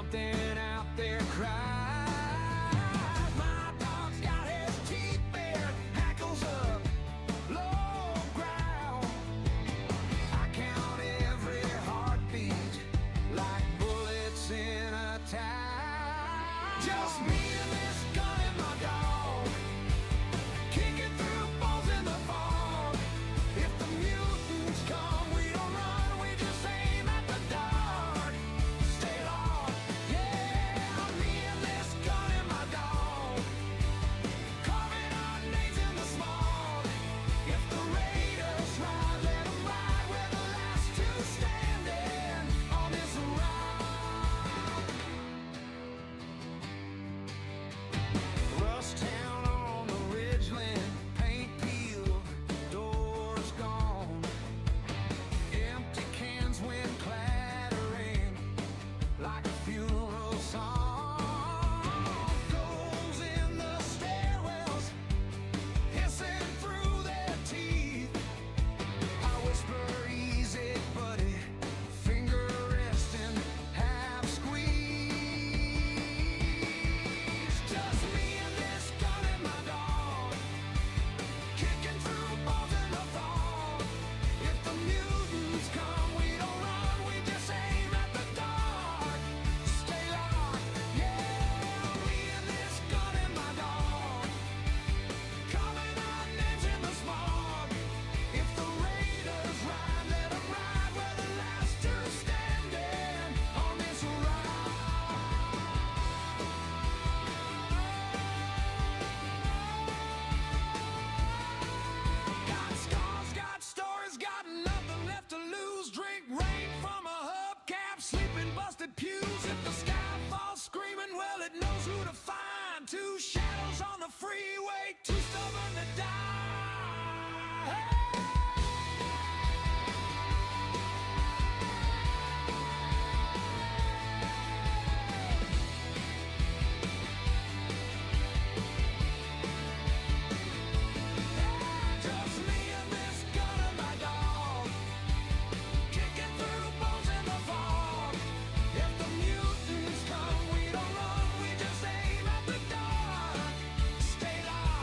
something out there cries. My dog's got his teeth bared, hackles up low ground. I count every heartbeat like bullets in a towel. Just me and this gun and my dog, kicking through balls in the fog. If the mutants come, we don't run, we just aim at the dark. Stay lost, yeah, me and this gun and my dog, carving our names in the smog. If the raiders ride, let them ride, we're the last two standing on this ride. Rust town on the ridgeland, paint peeled, doors gone. Empty cans went clattering like a funeral song. Goals in the stairwells, hissing through their teeth. I whisper, easy, buddy, finger resting, half squeeze. Just me and this gun and my dog, kicking through balls in the fog. If the mutants come, we don't run, we just aim at the dark. Stay locked, yeah, me and this gun and my dog, carving our names in the smog. If the raiders ride, let them ride, we're the last two standing on this ride. Got scars, got stories, got nothing left to lose. Drink rain from a hubcap, sleeping busted pews. If the sky falls screaming, well, it knows who to find. Two shadows on the freeway, too stubborn to die. Hey! Just me and this gun and my dog, kicking through balls in the fog. If the mutants come, we don't run, we just aim at the dark. Stay locked,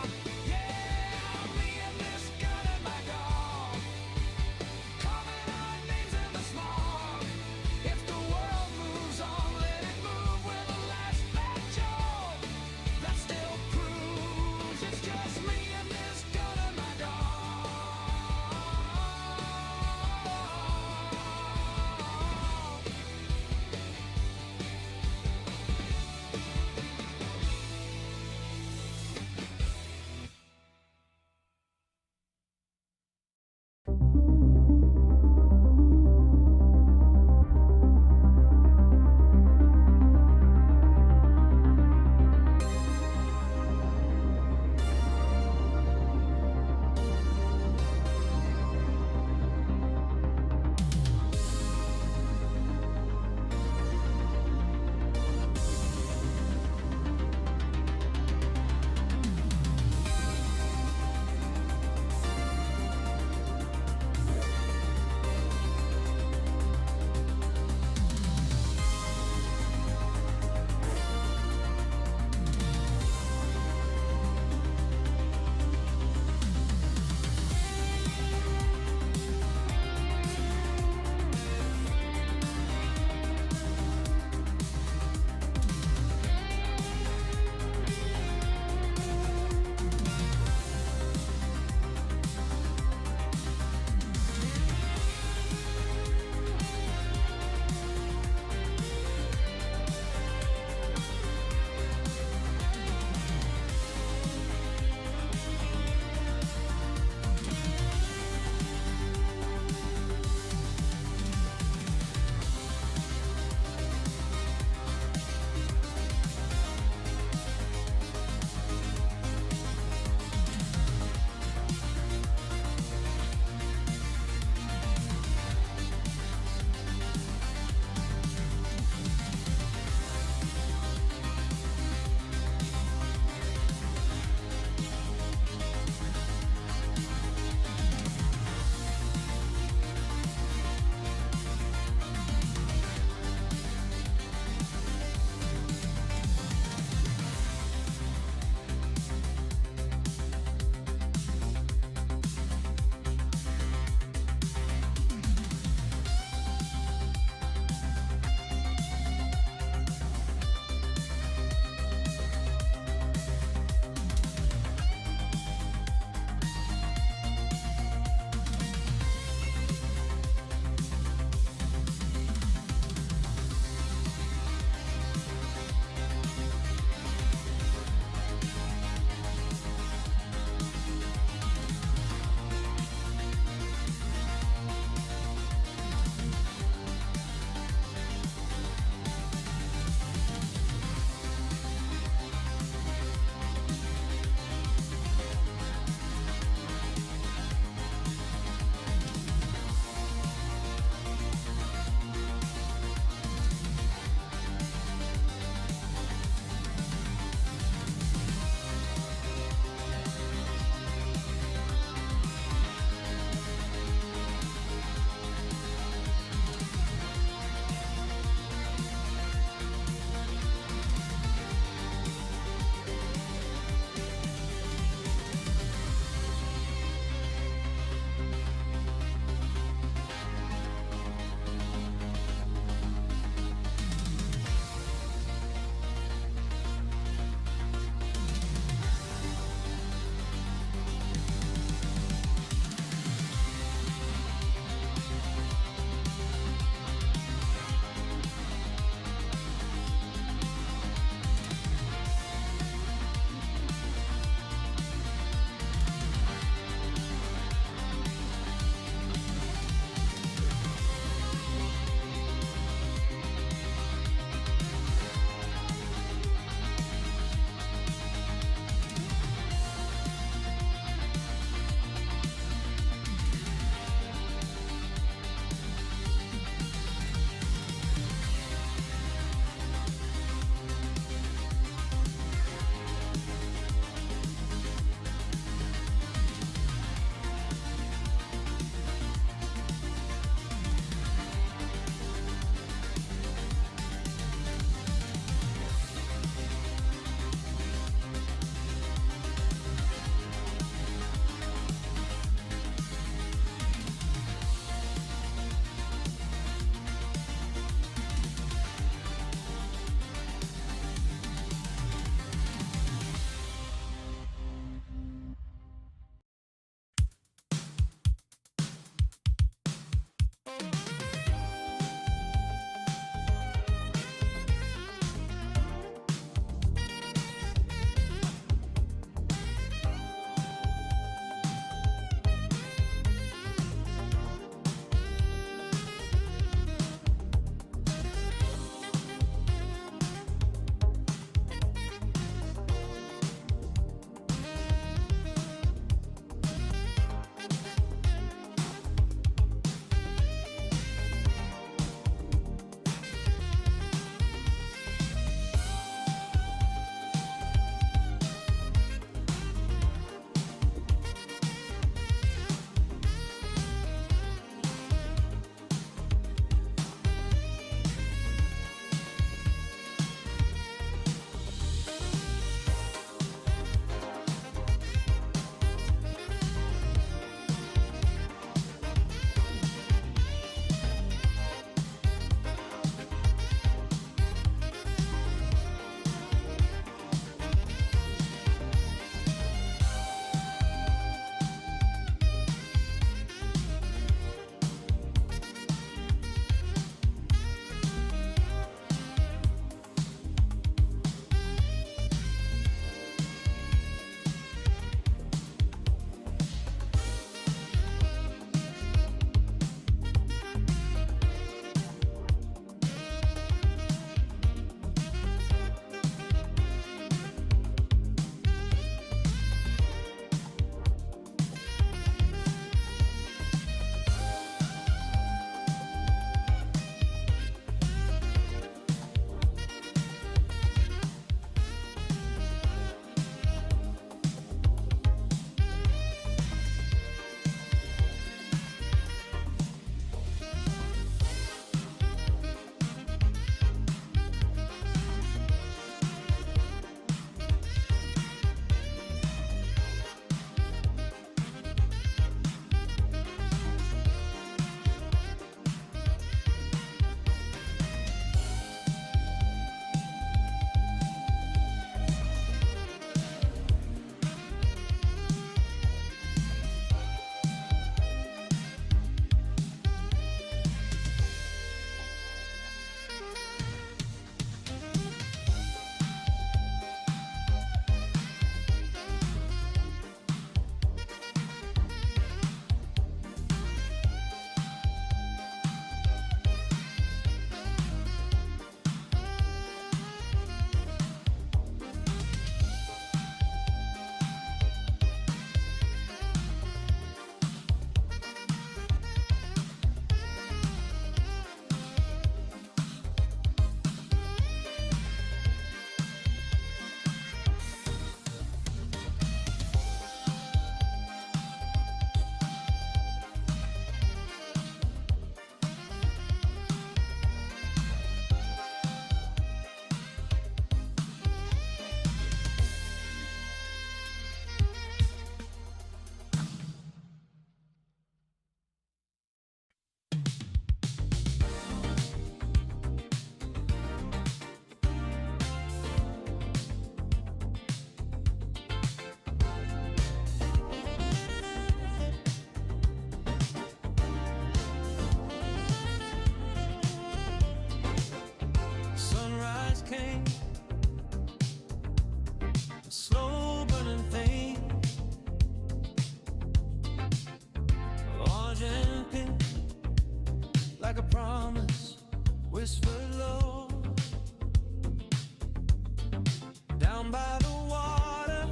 down by the water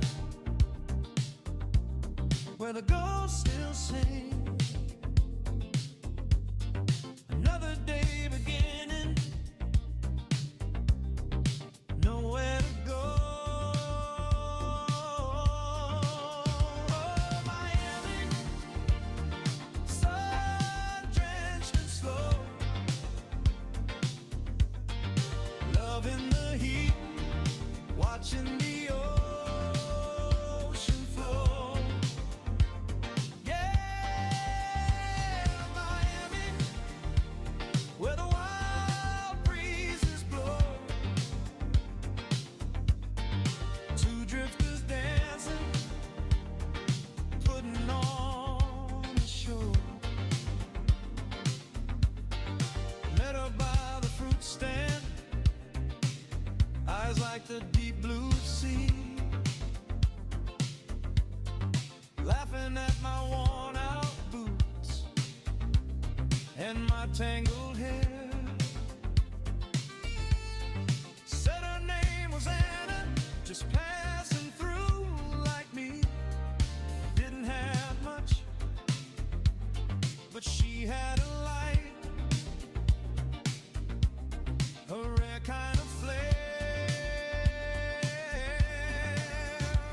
where the ghosts still sing. Another day beginning, nowhere to go. Oh, Miami, sun-drenched and slow, loving the heat, watching the ocean flow. Yeah, Miami, where the wild breezes blow. Two drifters dancing, putting on a show. Met her by the fruit stand, eyes like the deep blue sea, laughing at my worn out boots and my tangled hair. Said her name was Anna, just passing through like me. Didn't have much, but she had a light, a rare kind of flare.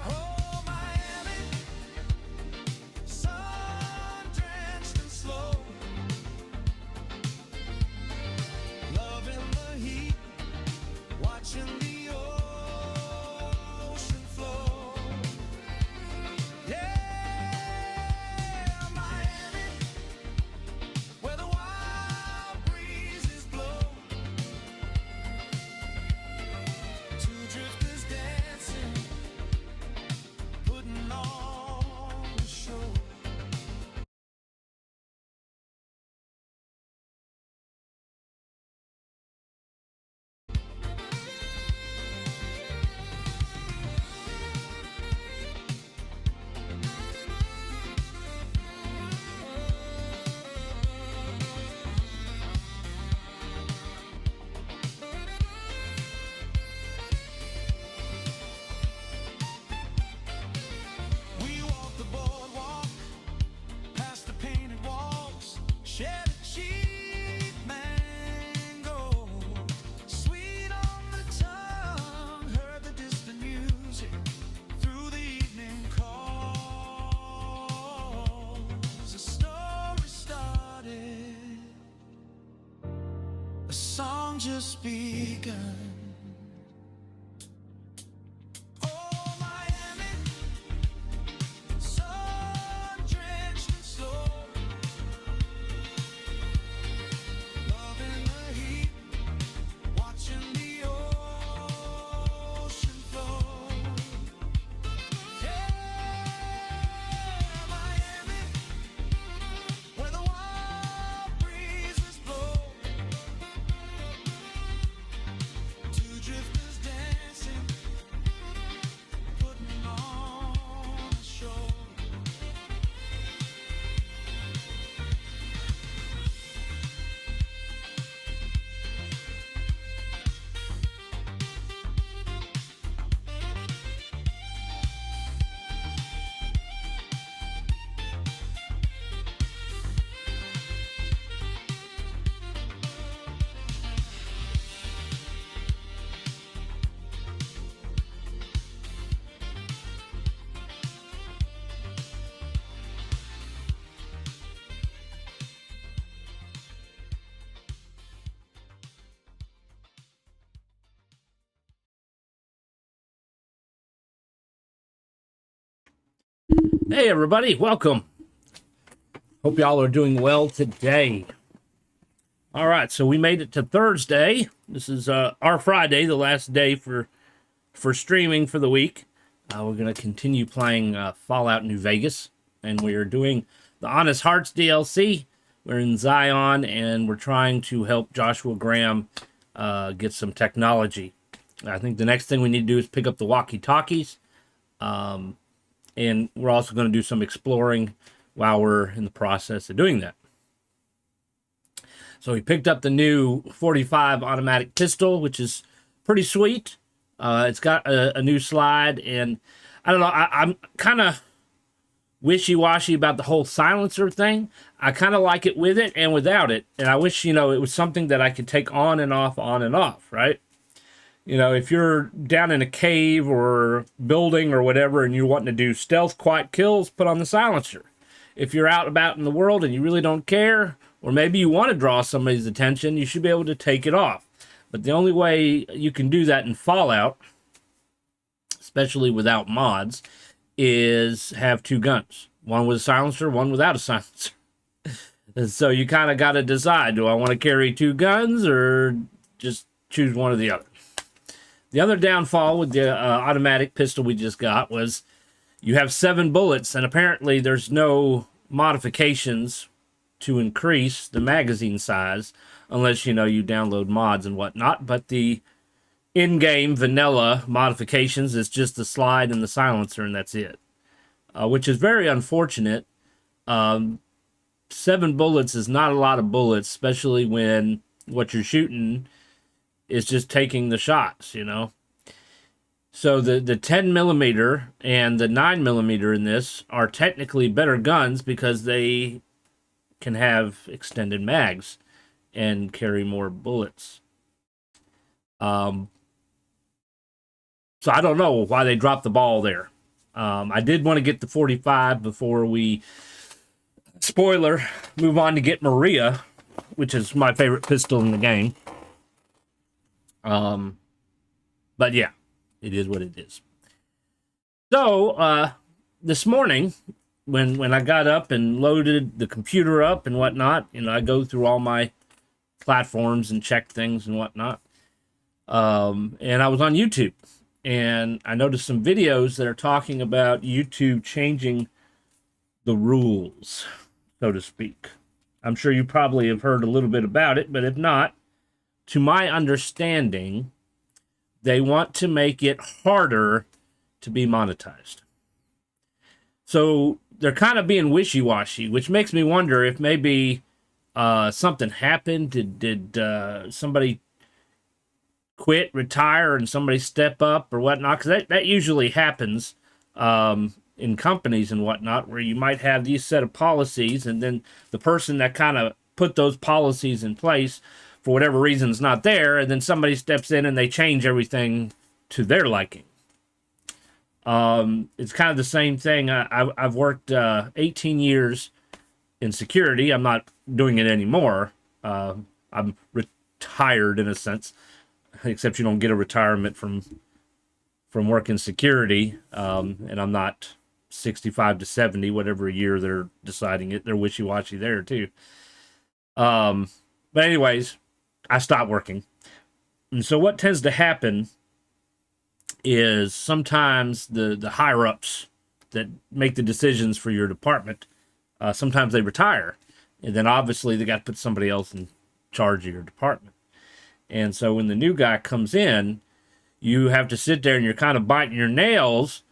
Oh, Miami, sun-drenched and slow, loving the heat, watching the ocean flow. Yeah, Miami, where the wild breezes blow. Two drifters dancing, putting on a show. We walked the boardwalk, past the painted walls, shared a cheap mango, sweet on the tongue, heard the distant music through the evening calls. A story started, a song just begun. Oh, Miami, sun-drenched and slow, loving the heat, watching the ocean flow. Yeah, Miami, where the wild breezes blow. Two drifters dancing, putting on a show. Hey everybody, welcome. Hope y'all are doing well today. All right, so we made it to Thursday. This is our Friday, the last day for streaming for the week. We're going to continue playing Fallout New Vegas, and we are doing the Honest Hearts DLC. We're in Zion, and we're trying to help Joshua Graham get some technology. I think the next thing we need to do is pick up the walkie-talkies. And we're also going to do some exploring while we're in the process of doing that. So we picked up the new 45 automatic pistol, which is pretty sweet. It's got a new slide, and I don't know. I'm kind of wishy-washy about the whole silencer thing. I kind of like it with it and without it, and I wish it was something that I could take on and off, right? If you're down in a cave or building or whatever, and you're wanting to do stealth, quiet kills, put on the silencer. If you're out about in the world and you really don't care, or maybe you want to draw somebody's attention, you should be able to take it off. But the only way you can do that in Fallout, especially without mods, is have two guns. One with a silencer, one without a silencer. And so you kind of got to decide, do I want to carry two guns or just choose one or the other? The other downfall with the automatic pistol we just got was you have 7 bullets, and apparently there's no modifications to increase the magazine size unless, you download mods and whatnot. But the in-game vanilla modifications is just the slide and the silencer, and that's it, which is very unfortunate. 7 bullets is not a lot of bullets, especially when what you're shooting is just taking the shots, So the 10 millimeter and the 9 millimeter in this are technically better guns because they can have extended mags and carry more bullets. So I don't know why they dropped the ball there. I did want to get the 45 before we, spoiler, move on to get Maria, which is my favorite pistol in the game. But yeah, it is what it is. So, this morning, when I got up and loaded the computer up and whatnot, I go through all my platforms and check things and whatnot. And I was on YouTube, and I noticed some videos that are talking about YouTube changing the rules, so to speak. I'm sure you probably have heard a little bit about it, but if not, to my understanding, they want to make it harder to be monetized. So they're kind of being wishy-washy, which makes me wonder if maybe something happened. Did somebody quit, retire, and somebody step up or whatnot? Because that usually happens in companies and whatnot, where you might have these set of policies, and then the person that kind of put those policies in place, for whatever reason, is not there, and then somebody steps in and they change everything to their liking. It's kind of the same thing. I've worked 18 years in security. I'm not doing it anymore. I'm retired in a sense, except you don't get a retirement from working security. And I'm not 65 to 70, whatever year they're deciding it. They're wishy-washy there too. But anyways, I stopped working. And so what tends to happen is sometimes the higher-ups that make the decisions for your department, sometimes they retire. And then obviously they got to put somebody else in charge of your department. And so when the new guy comes in, you have to sit there and you're kind of biting your nails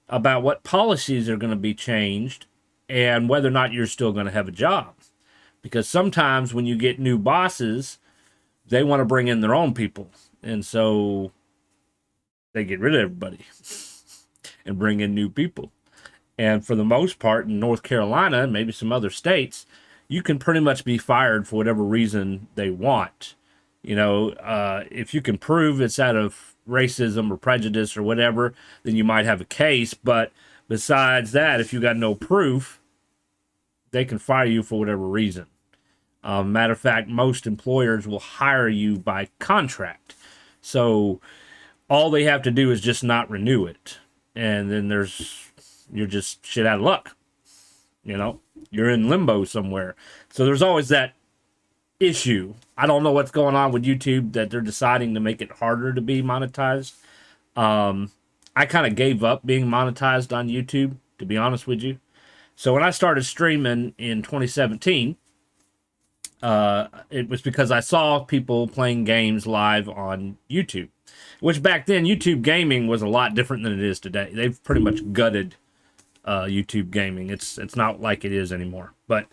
about what policies are going to be changed and whether or not you're still going to have a job. Because sometimes when you get new bosses, they want to bring in their own people. And so they get rid of everybody and bring in new people. And for the most part, in North Carolina and maybe some other states, you can pretty much be fired for whatever reason they want. If you can prove it's out of racism or prejudice or whatever, then you might have a case. But besides that, if you got no proof, they can fire you for whatever reason. Matter of fact, most employers will hire you by contract. So all they have to do is just not renew it. And then you're just shit out of luck. You're in limbo somewhere. So there's always that issue. I don't know what's going on with YouTube that they're deciding to make it harder to be monetized. I kind of gave up being monetized on YouTube, to be honest with you. So when I started streaming in 2017, it was because I saw people playing games live on YouTube, which back then YouTube gaming was a lot different than it is today. They've pretty much gutted YouTube gaming. It's not like it is anymore, but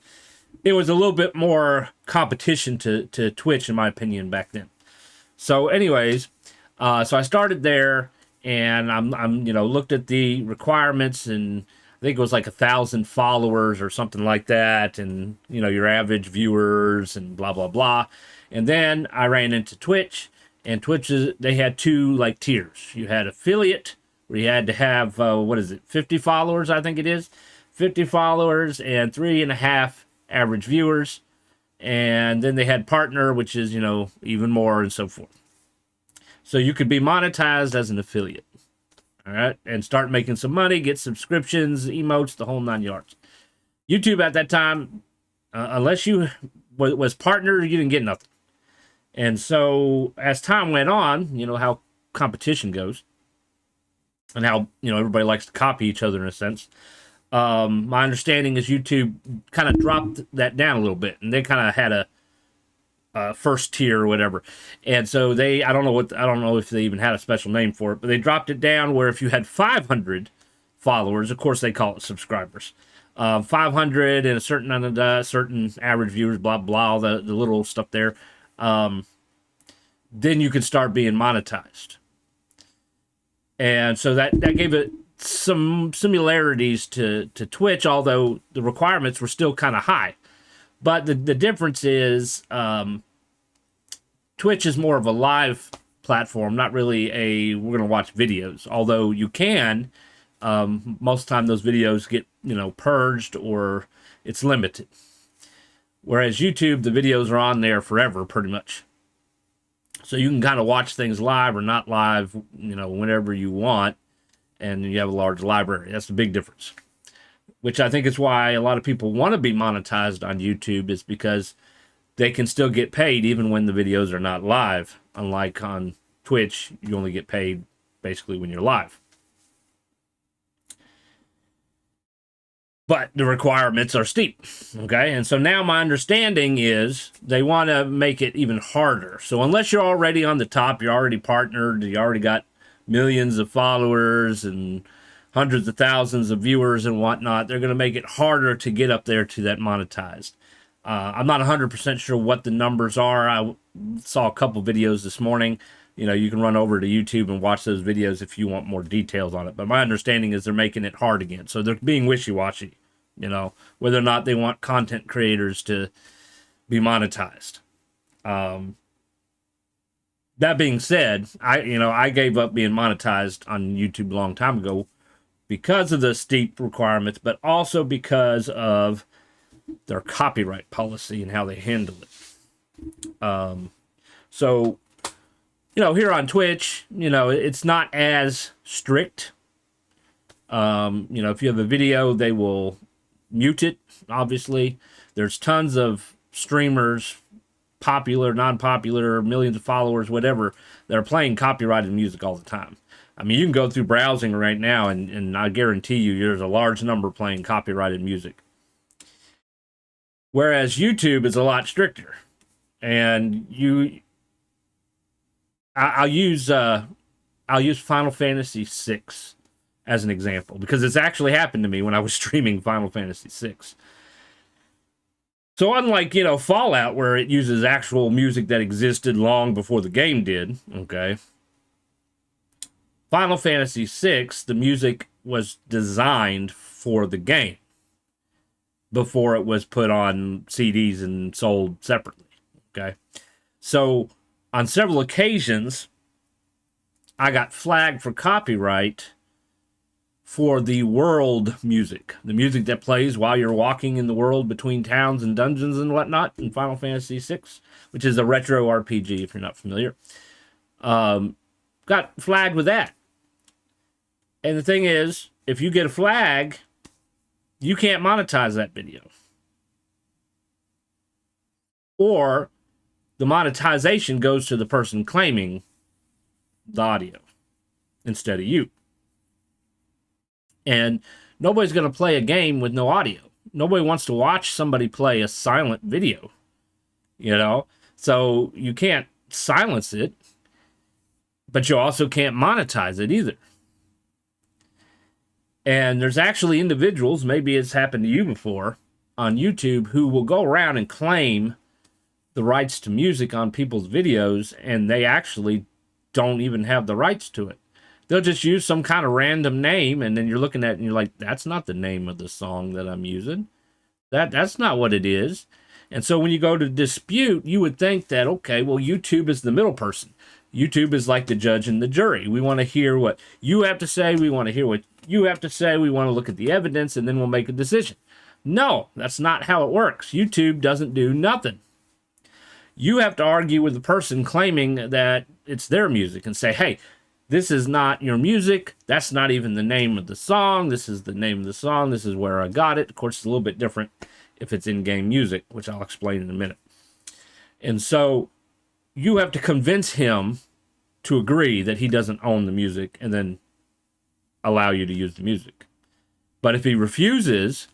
it was a little bit more competition to Twitch, in my opinion, back then. So anyways, So I started there, and I'm looked at the requirements, and I think it was like 1,000 followers or something like that, and your average viewers and blah blah blah. And then I ran into Twitch, and they had two like tiers. You had affiliate, where you had to have 50 followers, I think it is, 50 followers and 3.5 average viewers. And then they had partner, which is even more, and so forth. So you could be monetized as an affiliate. All right, and start making some money, get subscriptions, emotes, the whole 9 yards. YouTube at that time, unless you was partner, you didn't get nothing. And so as time went on, how competition goes, and how everybody likes to copy each other in a sense. My understanding is YouTube kind of dropped that down a little bit, and they kind of had a first tier or whatever. And so I don't know if they even had a special name for it, but they dropped it down where if you had 500 followers, of course they call it subscribers, 500 and a certain average viewers, blah blah, all the little stuff there, then you could start being monetized. And so that gave it some similarities to Twitch, although the requirements were still kind of high. But the difference is Twitch is more of a live platform, not really we're going to watch videos. Although you can, most of the time those videos get, purged or it's limited. Whereas YouTube, the videos are on there forever, pretty much. So you can kind of watch things live or not live, whenever you want. And you have a large library. That's the big difference. Which I think is why a lot of people want to be monetized on YouTube, is because they can still get paid even when the videos are not live. Unlike on Twitch, you only get paid basically when you're live. But the requirements are steep, okay? And so now my understanding is they want to make it even harder. So unless you're already on the top, you're already partnered, you already got millions of followers and hundreds of thousands of viewers and whatnot, they're going to make it harder to get up there to that monetized. I'm not 100% sure what the numbers are. I saw a couple videos this morning. You can run over to YouTube and watch those videos if you want more details on it. But my understanding is they're making it hard again. So they're being wishy-washy, whether or not they want content creators to be monetized. That being said, I gave up being monetized on YouTube a long time ago because of the steep requirements, but also because of their copyright policy and how they handle it. So, here on Twitch, it's not as strict. If you have a video, they will mute it, obviously. There's tons of streamers, popular, non-popular, millions of followers, whatever, that are playing copyrighted music all the time. I mean, you can go through browsing right now, and I guarantee you there's a large number playing copyrighted music. Whereas YouTube is a lot stricter. And I'll use Final Fantasy VI as an example, because it's actually happened to me when I was streaming Final Fantasy VI. So unlike, Fallout, where it uses actual music that existed long before the game did, okay, Final Fantasy VI, the music was designed for the game before it was put on CDs and sold separately, okay? So on several occasions, I got flagged for copyright for the world music, the music that plays while you're walking in the world between towns and dungeons and whatnot in Final Fantasy VI, which is a retro RPG, if you're not familiar. Got flagged with that. And the thing is, if you get a flag, you can't monetize that video. Or the monetization goes to the person claiming the audio instead of you. And nobody's going to play a game with no audio. Nobody wants to watch somebody play a silent video, So you can't silence it, but you also can't monetize it either. And there's actually individuals, maybe it's happened to you before, on YouTube who will go around and claim the rights to music on people's videos, and they actually don't even have the rights to it. They'll just use some kind of random name, and then you're looking at it and you're like, that's not the name of the song that I'm using. That's not what it is. And so when you go to dispute, you would think that, okay, well, YouTube is the middle person. YouTube is like the judge and the jury. We want to hear what you have to say. We want to hear what you have to say. We want to look at the evidence, and then we'll make a decision. No, that's not how it works. YouTube doesn't do nothing. You have to argue with the person claiming that it's their music and say, hey, this is not your music. That's not even the name of the song. This is the name of the song. This is where I got it. Of course, it's a little bit different if it's in-game music, which I'll explain in a minute. And so you have to convince him to agree that he doesn't own the music and then allow you to use the music. But if he refuses,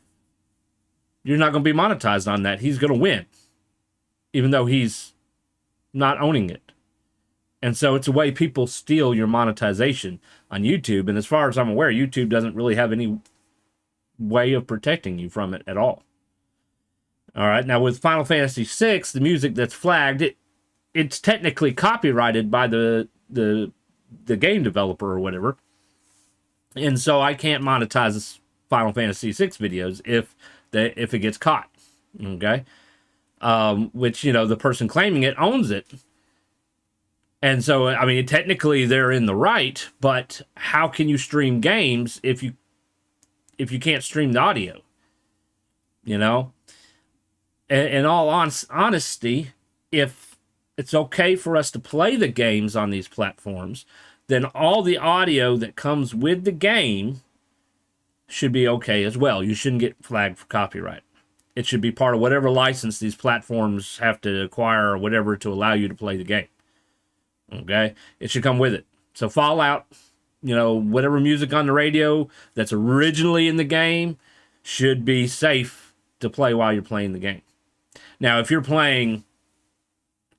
you're not going to be monetized on that. He's going to win, even though he's not owning it. And so it's a way people steal your monetization on YouTube. And as far as I'm aware, YouTube doesn't really have any way of protecting you from it at all. All right. Now with Final Fantasy VI, the music that's flagged, it's technically copyrighted by the game developer or whatever. And so I can't monetize Final Fantasy VI videos if it gets caught. Okay. Which, the person claiming it owns it. And so, I mean, technically they're in the right, but how can you stream games if you can't stream the audio? In all honesty, if it's okay for us to play the games on these platforms, then all the audio that comes with the game should be okay as well. You shouldn't get flagged for copyright. It should be part of whatever license these platforms have to acquire or whatever to allow you to play the game. Okay? It should come with it. So Fallout, whatever music on the radio that's originally in the game should be safe to play while you're playing the game. Now, if you're playing,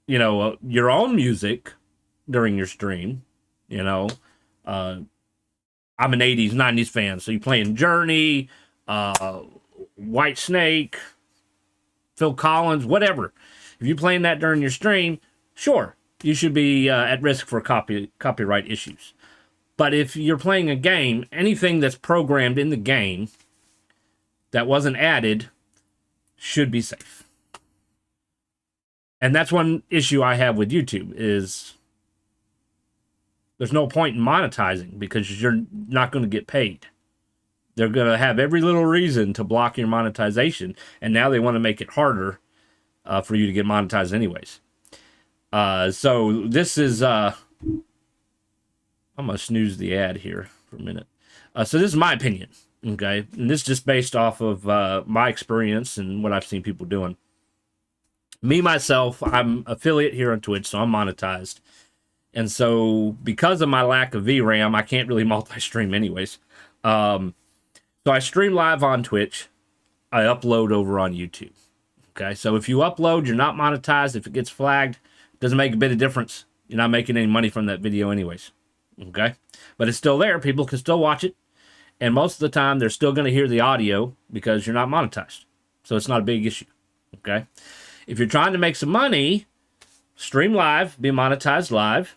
your own music during your stream, I'm an 80s, 90s fan, so you're playing Journey, White Snake, Phil Collins, whatever. If you're playing that during your stream, sure, you should be at risk for copyright issues. But if you're playing a game, anything that's programmed in the game that wasn't added should be safe. And that's one issue I have with YouTube is there's no point in monetizing because you're not going to get paid. They're going to have every little reason to block your monetization, and now they want to make it harder for you to get monetized anyways. So this is... I'm going to snooze the ad here for a minute. So this is my opinion, okay? And this is just based off of my experience and what I've seen people doing. Me, myself, I'm affiliate here on Twitch, so I'm monetized. And so because of my lack of VRAM, I can't really multi-stream anyways. So I stream live on Twitch. I upload over on YouTube. Okay, so if you upload, you're not monetized. If it gets flagged, it doesn't make a bit of difference. You're not making any money from that video anyways. Okay, but it's still there. People can still watch it. And most of the time, they're still going to hear the audio because you're not monetized. So it's not a big issue. Okay, if you're trying to make some money, stream live, be monetized live,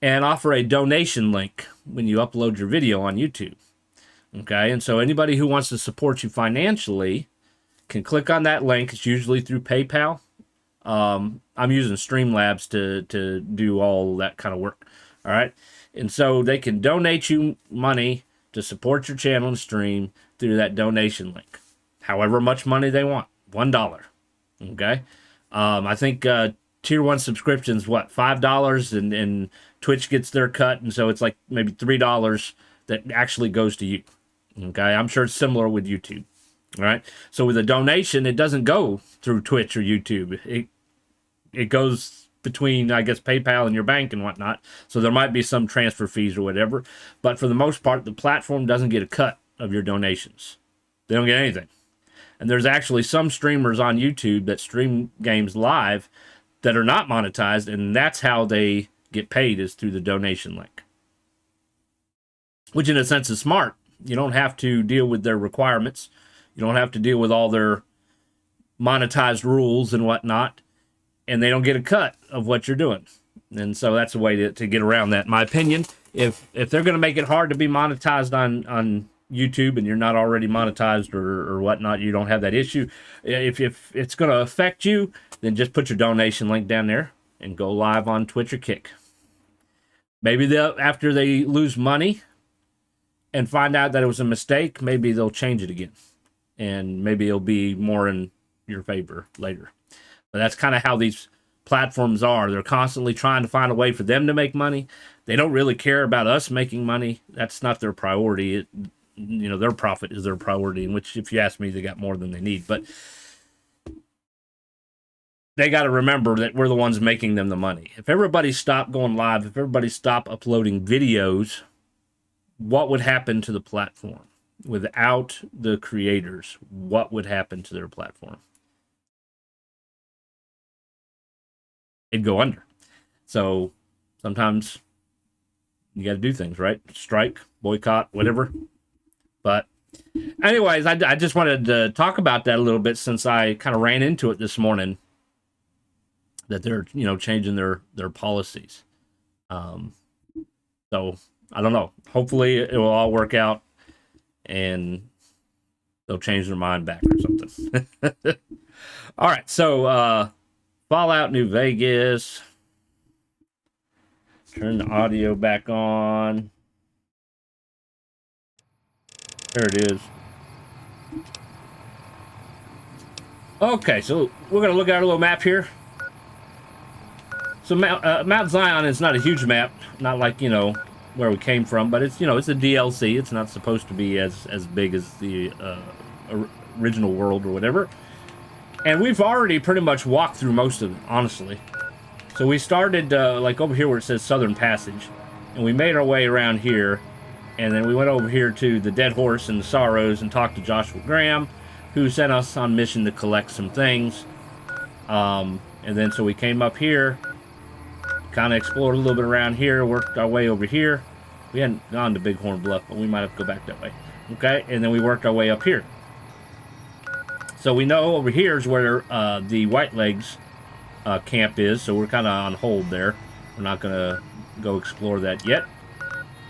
and offer a donation link when you upload your video on YouTube. Okay, and so anybody who wants to support you financially can click on that link. It's usually through PayPal. I'm using Streamlabs to do all that kind of work. All right, and so they can donate you money to support your channel and stream through that donation link. However much money they want, $1. Okay, I think Tier 1 subscriptions, $5, and Twitch gets their cut, and so it's like maybe $3 that actually goes to you. Okay, I'm sure it's similar with YouTube. All right, so with a donation, it doesn't go through Twitch or YouTube. It goes between, I guess, PayPal and your bank and whatnot. So there might be some transfer fees or whatever, but for the most part, the platform doesn't get a cut of your donations. They don't get anything. And there's actually some streamers on YouTube that stream games live that are not monetized, and that's how they get paid, is through the donation link. Which in a sense is smart. You don't have to deal with their requirements. You don't have to deal with all their monetized rules and whatnot. And they don't get a cut of what you're doing. And so that's a way to get around that, in my opinion. If they're going to make it hard to be monetized on YouTube and you're not already monetized or whatnot, you don't have that issue. If it's going to affect you, then just put your donation link down there and go live on Twitch or Kick. Maybe after they lose money and find out that it was a mistake, maybe they'll change it again. And maybe it'll be more in your favor later. But that's kind of how these platforms are. They're constantly trying to find a way for them to make money. They don't really care about us making money. That's not their priority. Their profit is their priority, in which, if you ask me, they got more than they need. But they got to remember that we're the ones making them the money. If everybody stopped going live, if everybody stopped uploading videos, what would happen to the platform? Without the creators, what would happen to their platform? It'd go under. So sometimes you got to do things, right? Strike, boycott, whatever. But anyways, I just wanted to talk about that a little bit, since I kind of ran into it this morning, that they're, changing their policies. So I don't know. Hopefully it will all work out and they'll change their mind back or something. All right. So, Fallout New Vegas. Turn the audio back on. There it is. Okay, so we're going to look at our little map here. So Mount Zion is not a huge map, not like, where we came from, but it's, it's a DLC. It's not supposed to be as big as the original world or whatever. And we've already pretty much walked through most of it, honestly. So we started, like over here where it says Southern Passage, and we made our way around here, and then we went over here to the Dead Horse and the Sorrows and talked to Joshua Graham, who sent us on mission to collect some things. And then so we came up here, kind of explored a little bit around here, worked our way over here. We hadn't gone to Bighorn Bluff, but we might have to go back that way. Okay, and then we worked our way up here. So we know over here is where the White Legs camp is, so we're kind of on hold there. We're not going to go explore that yet.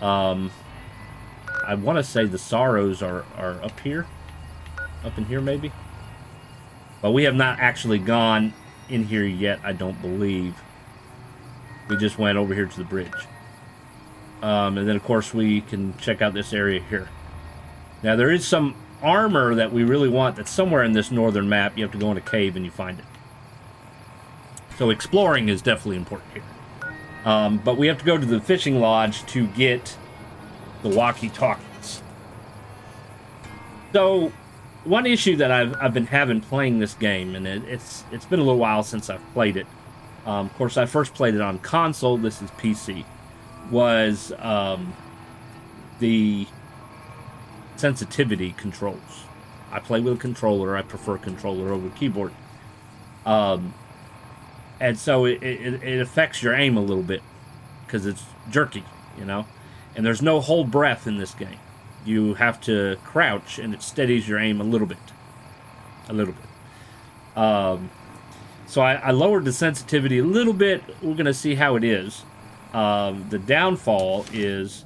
I want to say the Sorrows are up here. Up in here, maybe? But we have not actually gone in here yet, I don't believe. We just went over here to the bridge. And then, of course, we can check out this area here. Now, there is some armor that we really want that's somewhere in this northern map. You have to go in a cave and you find it. So exploring is definitely important here. But we have to go to the fishing lodge to get the walkie-talkies. So one issue that I've been having playing this game, and it's been a little while since I've played it. Of course, I first played it on console. This is PC. Was the sensitivity controls. I play with a controller. I prefer controller over keyboard. And so it affects your aim a little bit because it's jerky, And there's no hold breath in this game. You have to crouch, and it steadies your aim a little bit. So I lowered the sensitivity a little bit. We're going to see how it is. The downfall is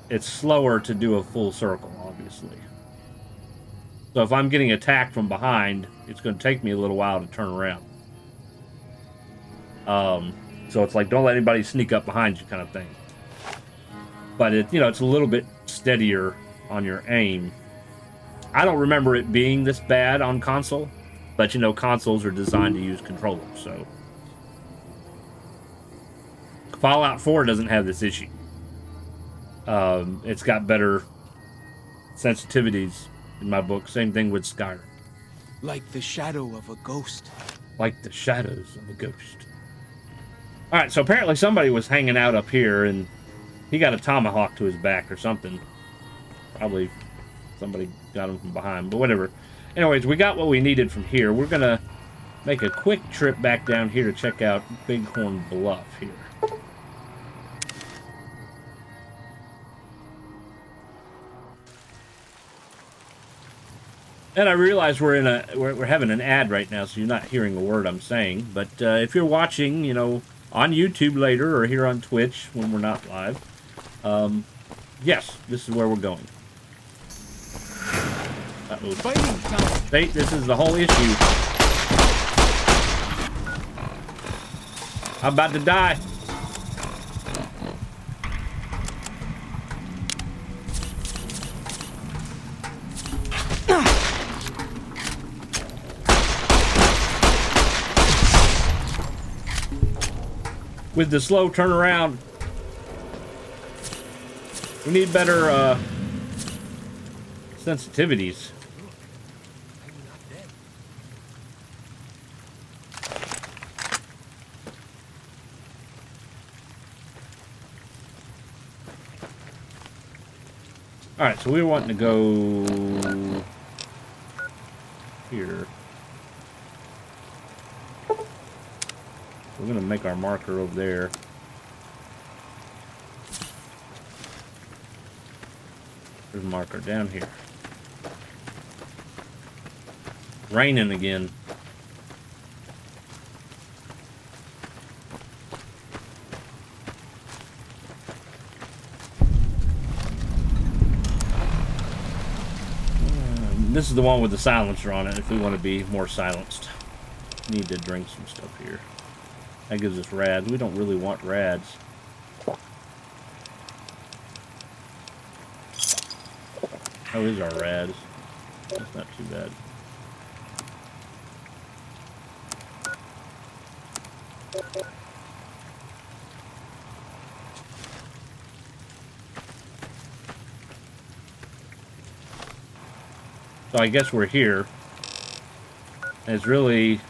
it's slower to do a full circle, obviously. So if I'm getting attacked from behind, it's going to take me a little while to turn around. So it's like, don't let anybody sneak up behind you kind of thing. But it's a little bit steadier on your aim. I don't remember it being this bad on console, but consoles are designed to use controllers, so. Fallout 4 doesn't have this issue. It's got better sensitivities in my book. Same thing with Skyrim. Like the shadow of a ghost. Like the shadows of a ghost. Alright, so apparently somebody was hanging out up here and he got a tomahawk to his back or something. Probably somebody got him from behind, but whatever. Anyways, we got what we needed from here. We're going to make a quick trip back down here to check out Bighorn Bluff here. And I realize we're having an ad right now, so you're not hearing a word I'm saying. But if you're watching, on YouTube later or here on Twitch when we're not live. Yes, this is where we're going. Uh-oh. See, this is the whole issue. I'm about to die. With the slow turnaround, we need better sensitivities. All right, so we were wanting to go here. We're gonna make our marker over there. There's a marker down here. Raining again. This is the one with the silencer on it if we want to be more silenced. Need to drink some stuff here. That gives us rads. We don't really want rads. Oh, these are rads. That's not too bad. So I guess we're here. And it's really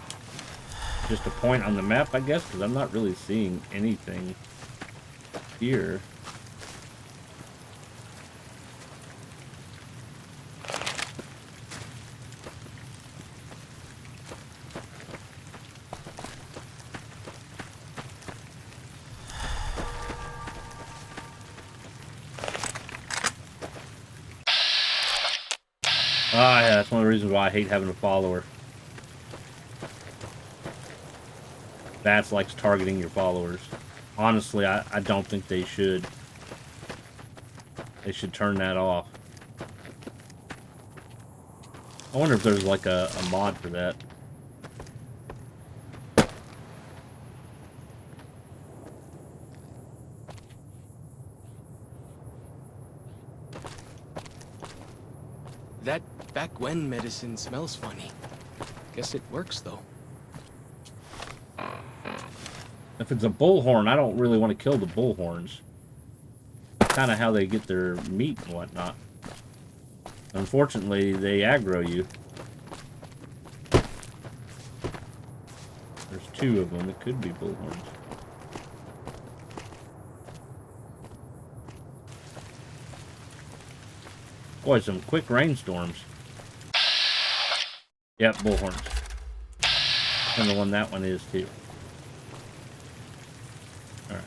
just a point on the map, I guess, because I'm not really seeing anything here. Ah, yeah, that's one of the reasons why I hate having a follower. V.a.t.s likes targeting your followers. Honestly, I don't think they should. They should turn that off. I wonder if there's like a mod for that. That back when medicine smells funny. Guess it works though. If it's a bullhorn, I don't really want to kill the bullhorns. Kind of how they get their meat and whatnot. Unfortunately, they aggro you. There's two of them. It could be bullhorns. Boy, some quick rainstorms. Yep, bullhorns. And the one that one is too. Alright.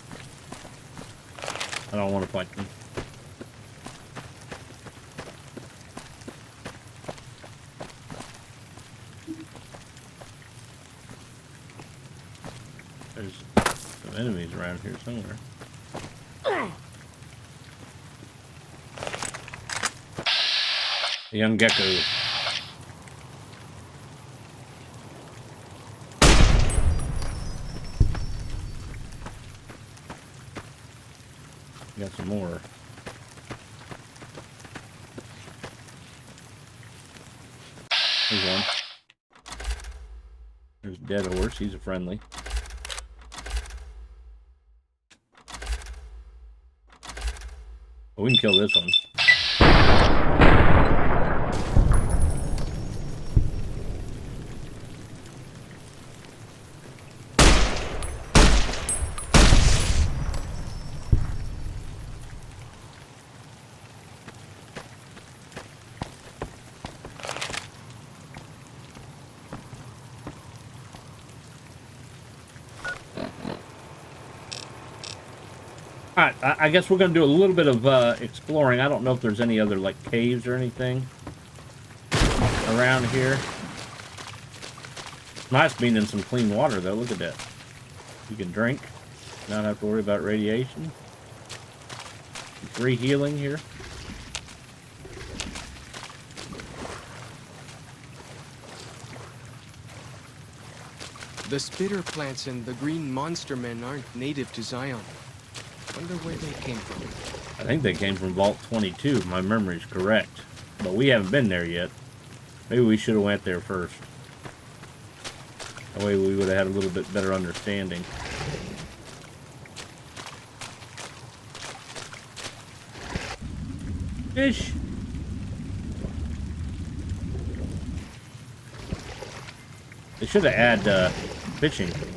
I don't want to fight them. There's some enemies around here somewhere. A young gecko. Got some more. There's one. There's a dead horse. He's a friendly. Oh, we can kill this one. Alright, I guess we're going to do a little bit of exploring. I don't know if there's any other, like, caves or anything around here. Nice being in some clean water, though. Look at that. You can drink. Not have to worry about radiation. Free healing here. The spitter plants and the green monster men aren't native to Zion. Wonder where they came from. I think they came from Vault 22, if my memory's correct. But we haven't been there yet. Maybe we should have went there first. That way we would have had a little bit better understanding. Fish! They should have added fishing for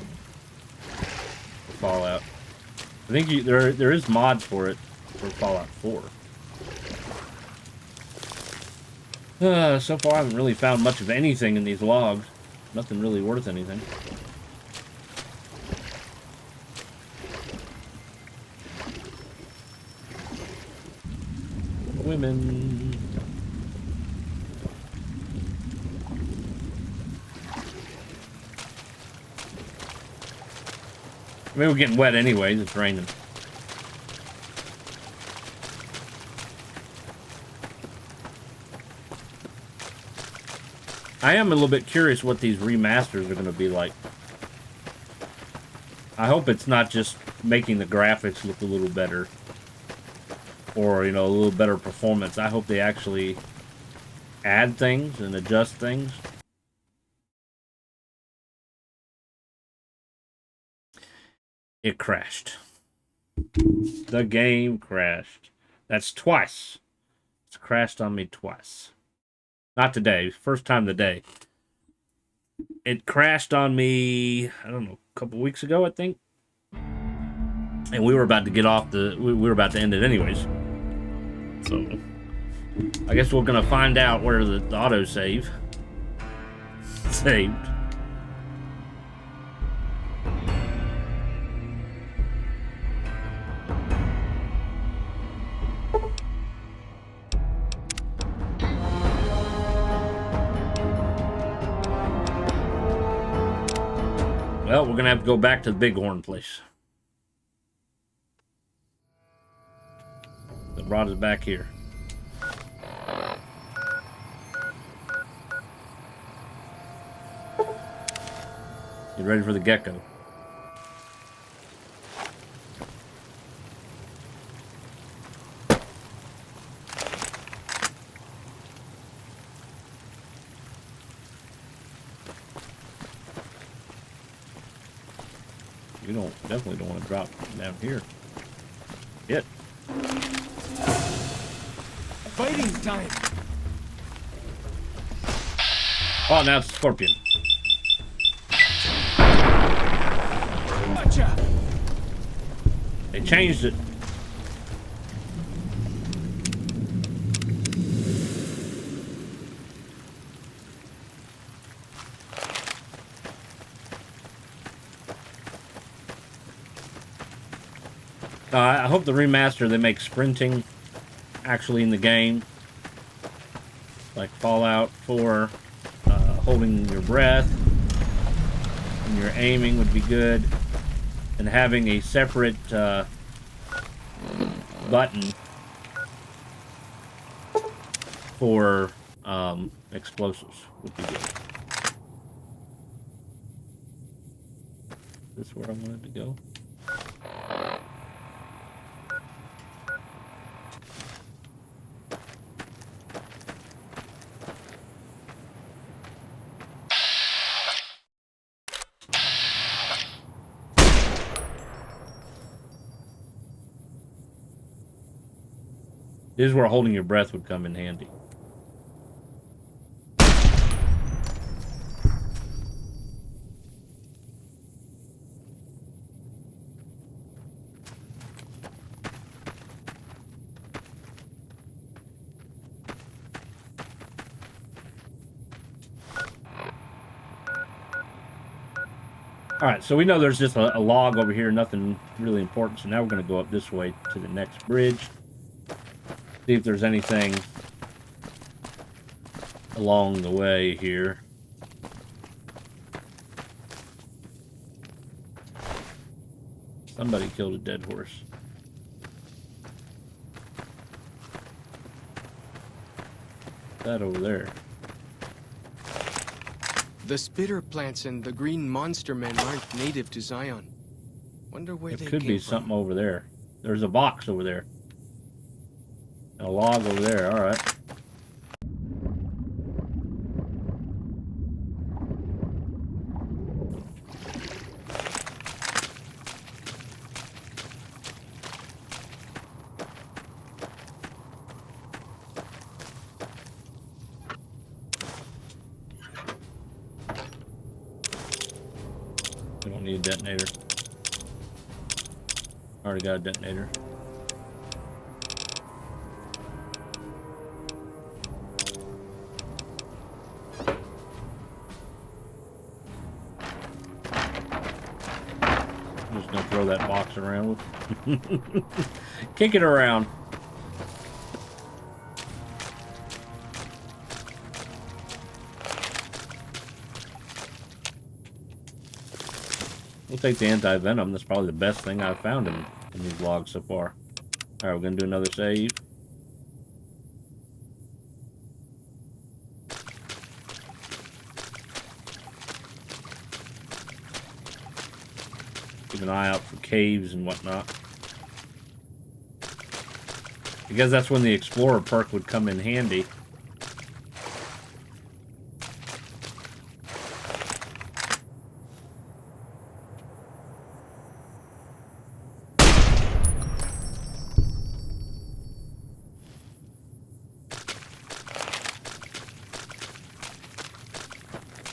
Fallout. I think there is mods for it for Fallout 4. So far I haven't really found much of anything in these logs. Nothing really worth anything. Women. I mean, we're getting wet anyways, it's raining. I am a little bit curious what these remasters are going to be like. I hope it's not just making the graphics look a little better. Or, you know, a little better performance. I hope they actually add things and adjust things. It crashed. The game crashed. That's twice. It's crashed on me twice. Not today. First time today. It crashed on me, I don't know, a couple weeks ago, I think. And we were about to get off the... We were about to end it anyways. So, I guess we're going to find out where the autosave saved. Well, we're going to have to go back to the Bighorn place. The rod is back here. Get ready for the gecko. You definitely don't want to drop down here. Get. Fighting time! Oh, now it's a scorpion. Gotcha! They changed it. I hope the remaster they make sprinting actually in the game, like Fallout 4, holding your breath when you're aiming would be good, and having a separate button for explosives would be good. Is this where I wanted to go? This is where holding your breath would come in handy. Alright, so we know there's just a log over here, nothing really important, so now we're going to go up this way to the next bridge. See if there's anything along the way here. Somebody killed a dead horse. That over there. The spitter plants and the green monster men aren't native to Zion. Wonder where they It could came be from. something over there. There's a box over there. A log over there. All right. We don't need a detonator. Already got a detonator. I'm just gonna throw that box around. Kick it around. We'll take the anti-venom. That's probably the best thing I've found in these logs so far. Alright, we're gonna do another save. Keep an eye out for caves and whatnot. Because that's when the Explorer perk would come in handy.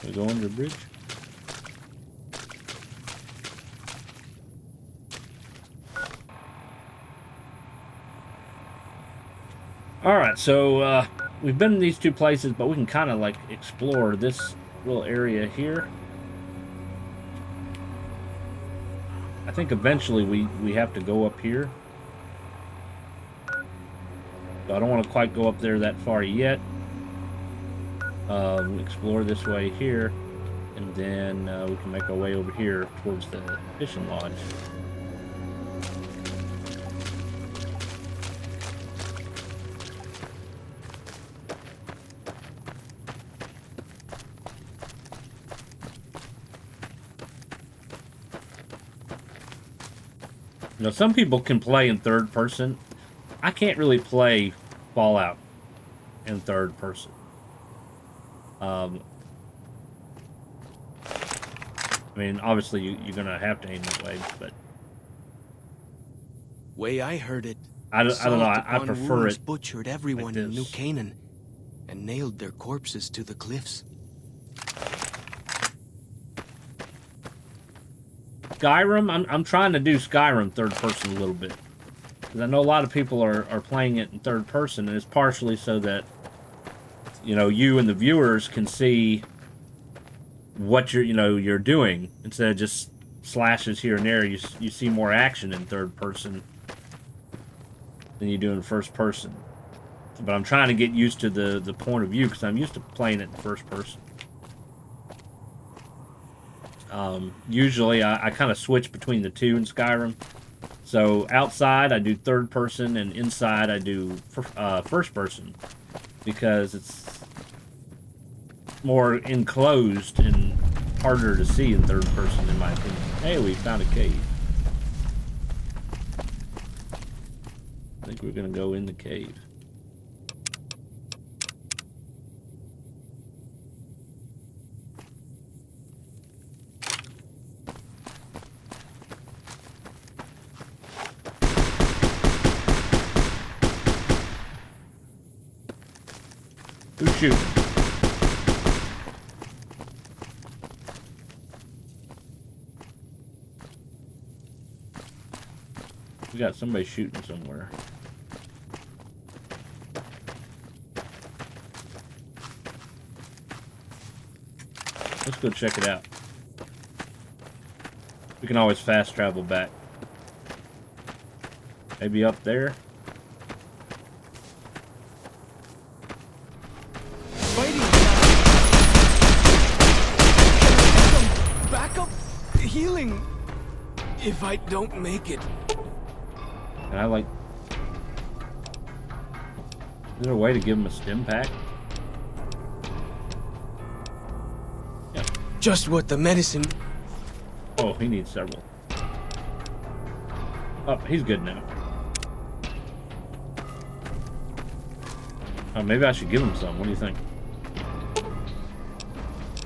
We go under the bridge. Alright, so we've been in these two places, but we can kind of like explore this little area here. I think eventually we have to go up here. So I don't want to quite go up there that far yet. Explore this way here, and then we can make our way over here towards the fishing lodge. You know, some people can play in third person. I can't really play Fallout in third person. I mean, obviously you're gonna have to aim that way, but Way I heard it, I don't know. I Salt prefer wounds it. butchered everyone in this. New Canaan and nailed their corpses to the cliffs. Skyrim. I'm trying to do Skyrim third person a little bit, because I know a lot of people are playing it in third person, and it's partially so that, you know, you and the viewers can see what you're doing instead of just slashes here and there. You see more action in third person than you do in first person. But I'm trying to get used to the point of view, because I'm used to playing it in first person. Usually I kind of switch between the two in Skyrim. So outside I do third person, and inside I do first person, because it's more enclosed and harder to see in third person, in my opinion. Hey, we found a cave. I think we're gonna go in the cave. Who's shooting? We got somebody shooting somewhere. Let's go check it out. We can always fast travel back. Maybe up there? Fighting! Backup! Healing! If I don't make it, Can I, like... Is there a way to give him a stim pack? Yeah. just what the medicine... Oh, he needs several. Oh, he's good now. Oh, maybe I should give him some. What do you think?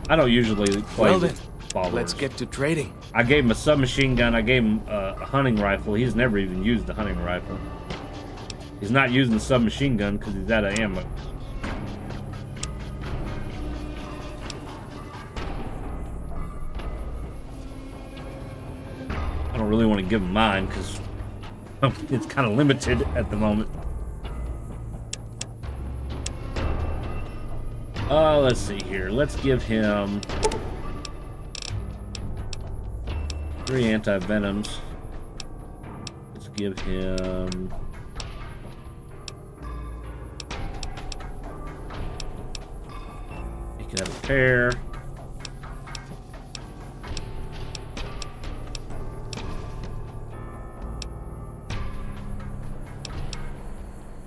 I don't usually play Well then, with followers. let's get to trading. I gave him a submachine gun. I gave him a hunting rifle. He's never even used the hunting rifle. He's not using the submachine gun because he's out of ammo. I don't really want to give him mine because it's kind of limited at the moment. Let's see here. Let's give him 3 anti-venoms. Let's give him... He can have a pair.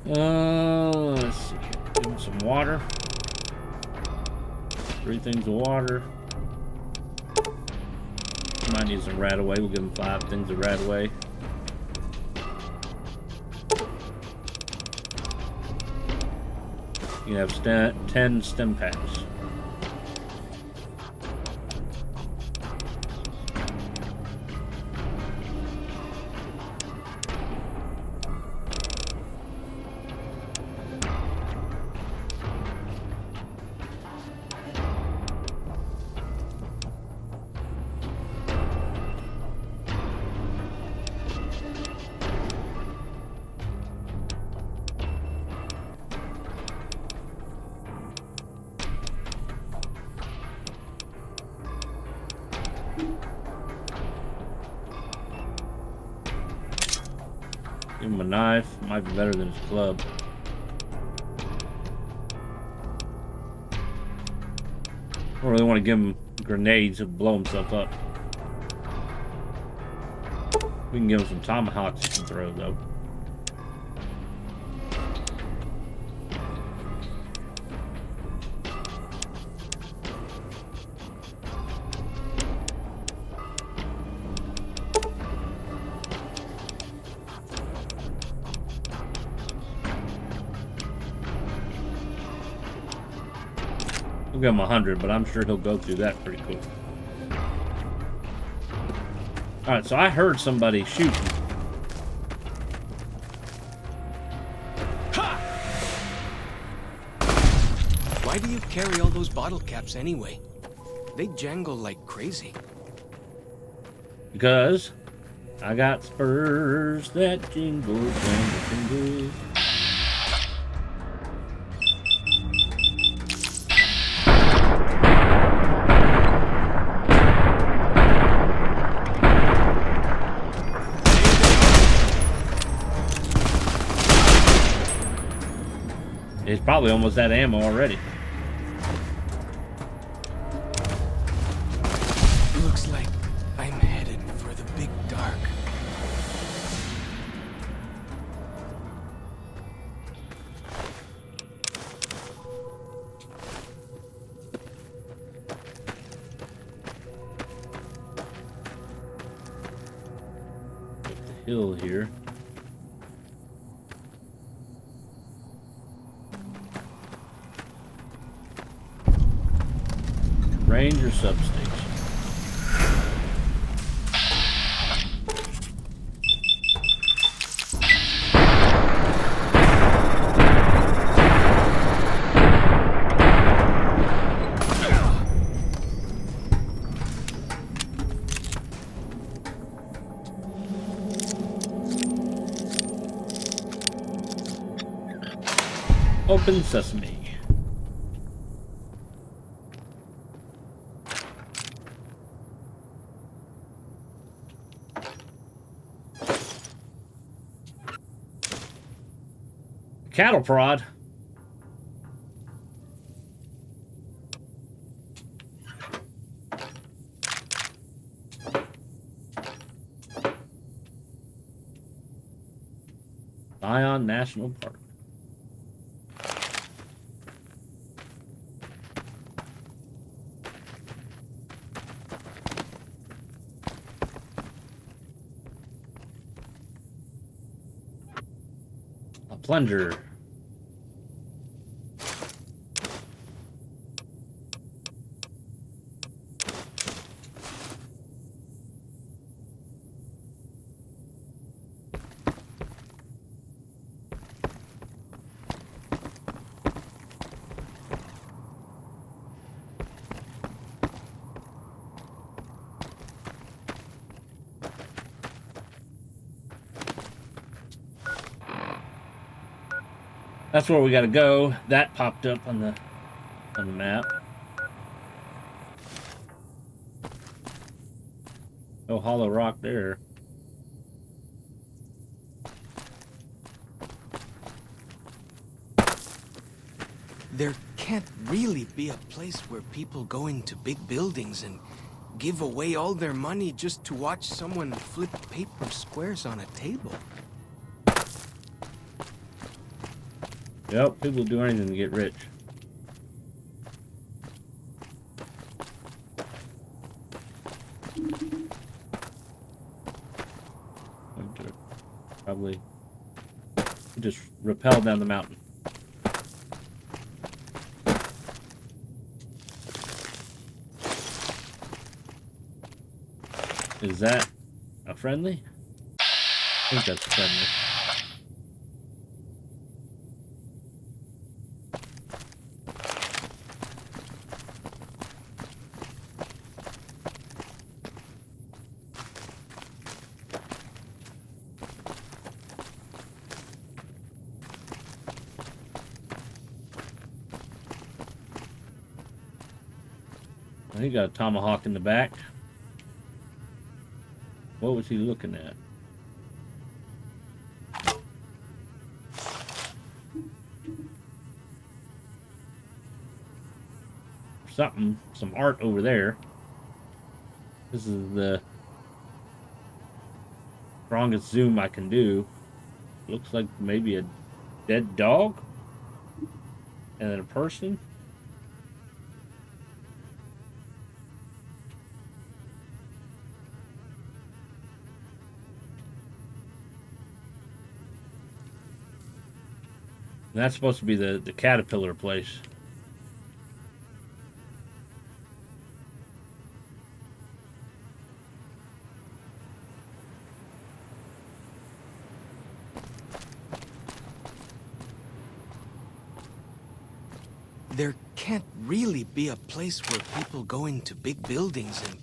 Let's see here. Give him some water. 3 things of water. Might need some Radaway. We'll give him 5 things of Radaway. You have 10 stem packs. Give him a knife. Might be better than his club. I don't really want to give him grenades. He'll blow himself up. We can give him some tomahawks he can throw, though. We'll give him 100, but I'm sure he'll go through that pretty quick. Alright, so I heard somebody shooting. Why do you carry all those bottle caps anyway? They jangle like crazy. Because I got spurs that jingle, jangle, jingle. He's probably almost out of ammo already. Looks like I'm headed for the big dark. Up the hill here. Ranger substation. Open sesame. Cattle prod. National Park. A plunger. That's where we gotta go. That popped up on the map. No hollow rock there. There can't really be a place where people go into big buildings and give away all their money just to watch someone flip paper squares on a table. Yep, people do anything to get rich. Probably just rappel down the mountain. Is that a friendly? I think that's a friendly. He got a tomahawk in the back. What was he looking at? Something, some art over there. This is the strongest zoom I can do. Looks like maybe a dead dog and then a person. And that's supposed to be the caterpillar place. There can't really be a place where people go into big buildings and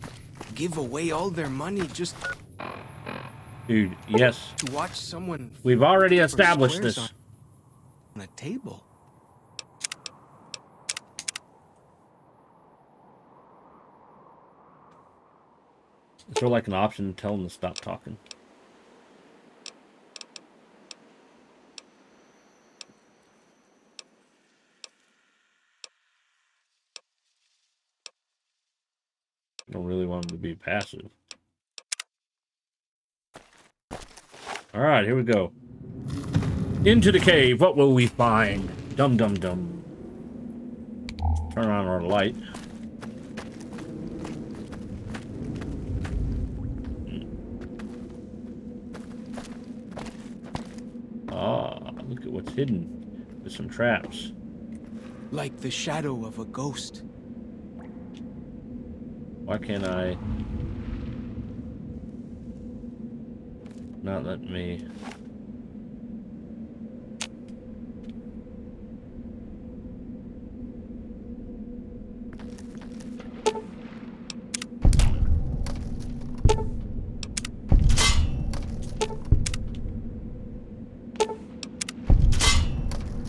give away all their money just Dude, yes. to watch someone. We've already flip established squares this. on a table. Is there like an option to tell them to stop talking? I don't really want them to be passive. Alright, here we go. Into the cave. What will we find? Dum dum dum. Turn on our light. Ah, look at what's hidden. There's some traps. Like the shadow of a ghost. Why can't I not let me?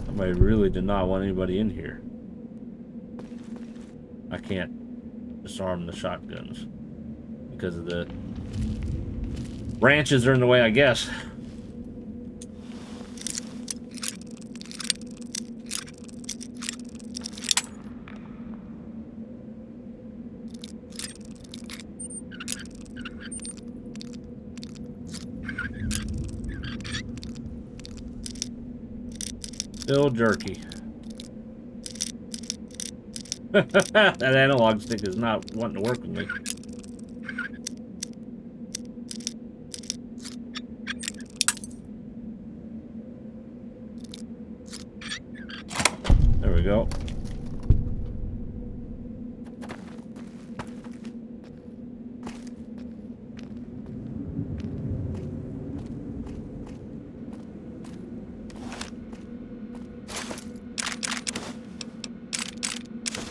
Somebody really did not want anybody in here. I can't disarm the shotguns because of the branches are in the way, I guess. Still jerky. That analog stick is not wanting to work with me. There we go.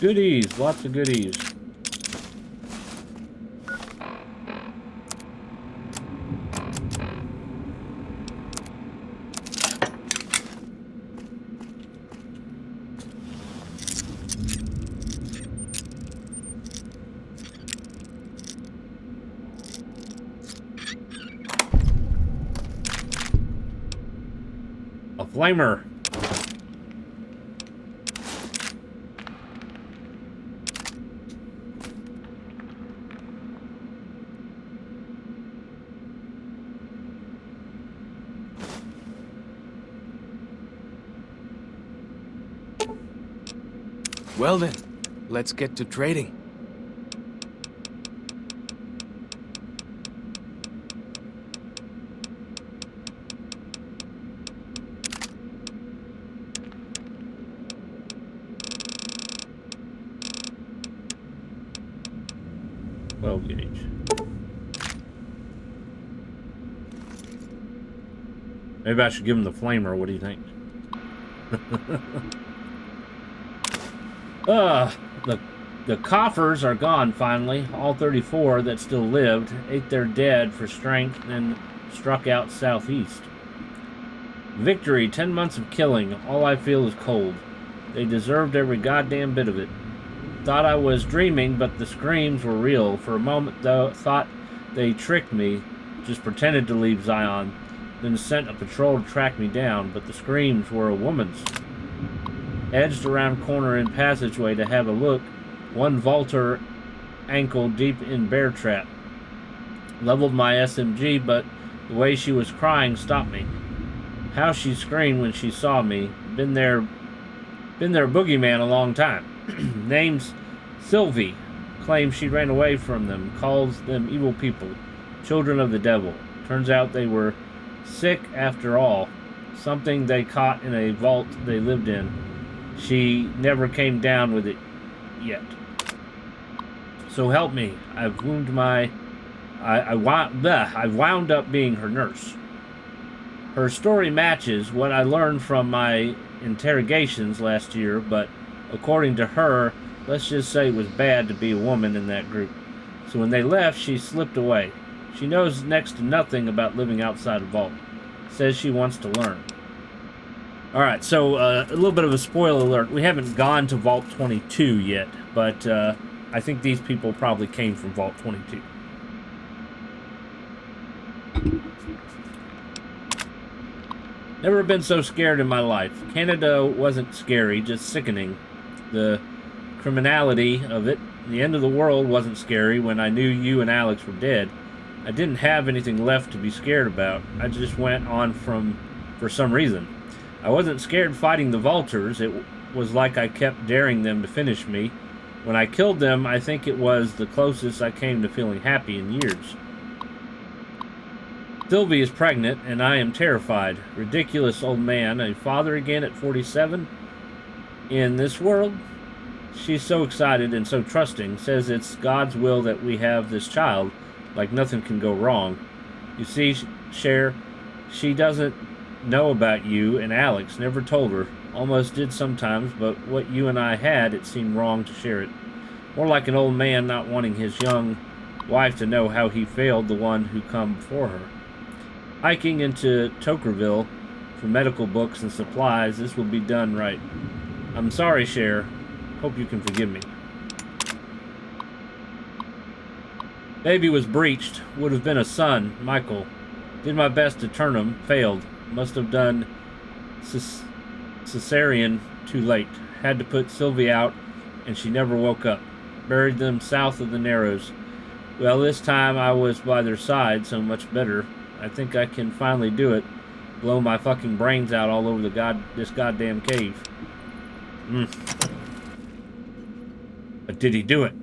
Goodies, lots of goodies. A flamer. Well then, let's get to trading. Well, gauge. Maybe I should give him the flamer. What do you think? The coffers are gone finally. All 34 that still lived ate their dead for strength and struck out southeast. Victory, 10 months of killing. All I feel is cold. They deserved every goddamn bit of it. Thought I was dreaming, but the screams were real. For a moment, though, thought they tricked me. Just pretended to leave Zion. Then sent a patrol to track me down, but the screams were a woman's. Edged around corner in passageway to have a look. One vaulter ankle deep in bear trap. Leveled my SMG, but the way she was crying stopped me. How she screamed when she saw me. Been their boogeyman a long time. Name's Sylvie. Claims she ran away from them. Calls them evil people. Children of the devil. Turns out they were sick after all. Something they caught in a vault they lived in. She never came down with it yet. So help me. I've wound up being her nurse. Her story matches what I learned from my interrogations last year, but according to her, let's just say it was bad to be a woman in that group. So when they left, she slipped away. She knows next to nothing about living outside a vault. Says she wants to learn. Alright, so a little bit of a spoiler alert. We haven't gone to Vault 22 yet, but I think these people probably came from Vault 22. Never been so scared in my life. Canada wasn't scary, just sickening. The criminality of it. The end of the world wasn't scary when I knew you and Alex were dead. I didn't have anything left to be scared about. I just went on for some reason. I wasn't scared fighting the vultures. It was like I kept daring them to finish me. When I killed them, I think it was the closest I came to feeling happy in years. Sylvie is pregnant, and I am terrified. Ridiculous old man, a father again at 47? In this world? She's so excited and so trusting, says it's God's will that we have this child, like nothing can go wrong. You see, Cher, she doesn't know about you, and Alex never told her. Almost did sometimes, but what you and I had, it seemed wrong to share it. More like an old man not wanting his young wife to know how he failed the one who come before her. Hiking into Tokerville for medical books and supplies, this will be done right. I'm sorry, Cher. Hope you can forgive me. Baby was breached. Would have been a son, Michael. Did my best to turn him. Failed. Must have done cesarean too late. Had to put Sylvie out, and she never woke up. Buried them south of the Narrows. Well, this time I was by their side, so much better. I think I can finally do it. blow my fucking brains out all over this goddamn cave. But did he do it?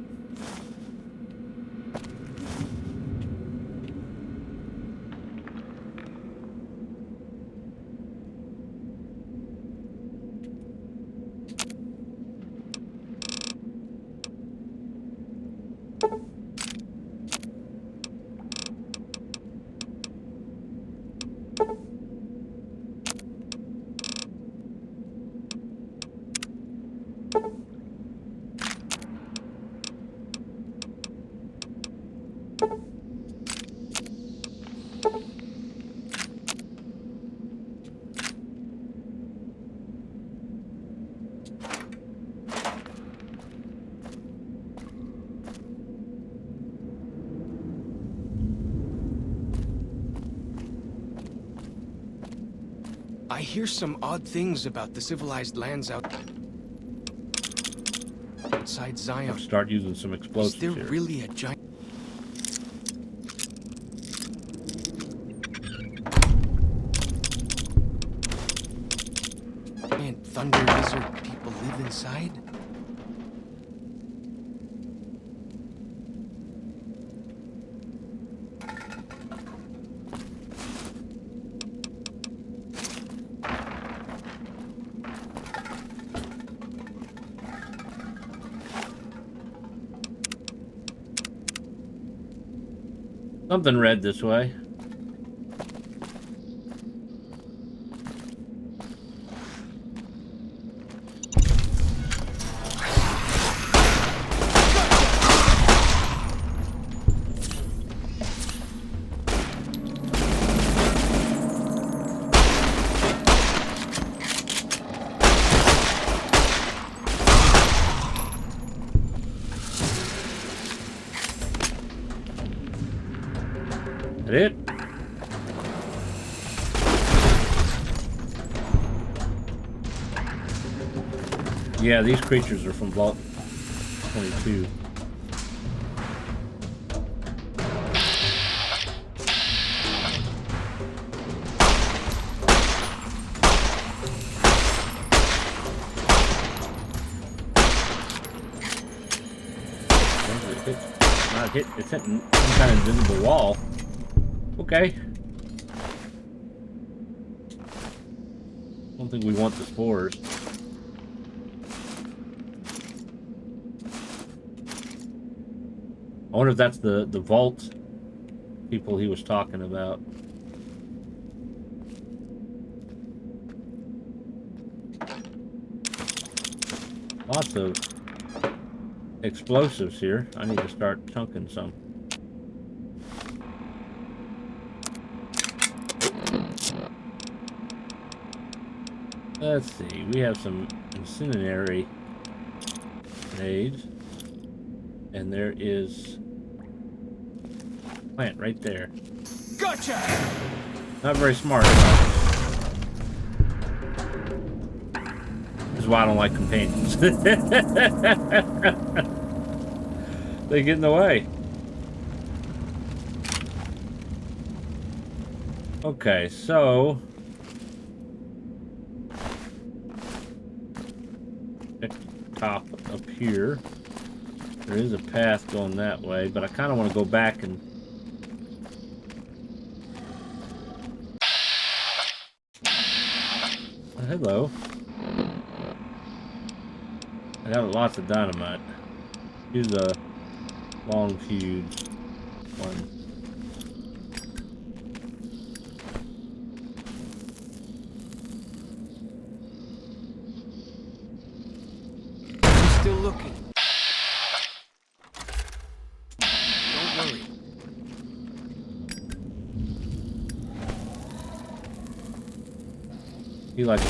I hear some odd things about the civilized lands outside Zion. Start using some explosives Is there here. really a giant... thunder lizard people live inside? Something red this way. That it? Yeah, these creatures are from Vault 22. It's hitting some kind of invisible wall. Okay. Don't think we want the spores. I wonder if that's the vault people he was talking about. Lots of explosives here. I need to start chunking some. Let's see, we have some incendiary grenades. And there is a plant right there. Gotcha! Not very smart. This is why I don't like companions. They get in the way. Okay, so at the top up here, there is a path going that way, but I kind of want to go back and hello. I got lots of dynamite. Use a long fuse one. I'm still looking. Don't worry. He likes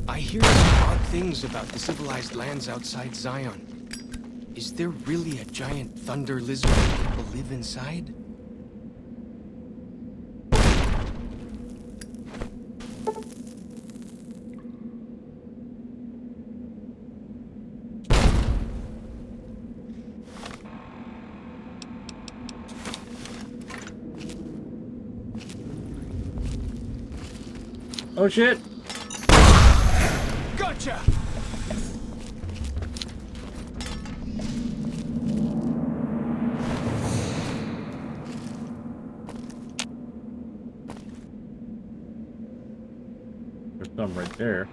I hear some odd things about the civilized lands outside Zion. Is there really a giant thunder lizard people live inside? Oh shit! Gotcha! There's some right there.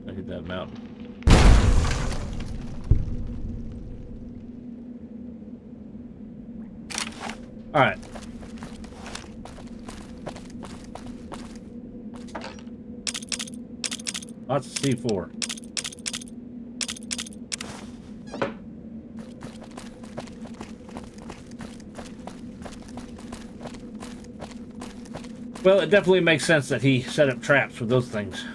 I hit that mountain. All right. Lots of C4. Well, it definitely makes sense that he set up traps with those things.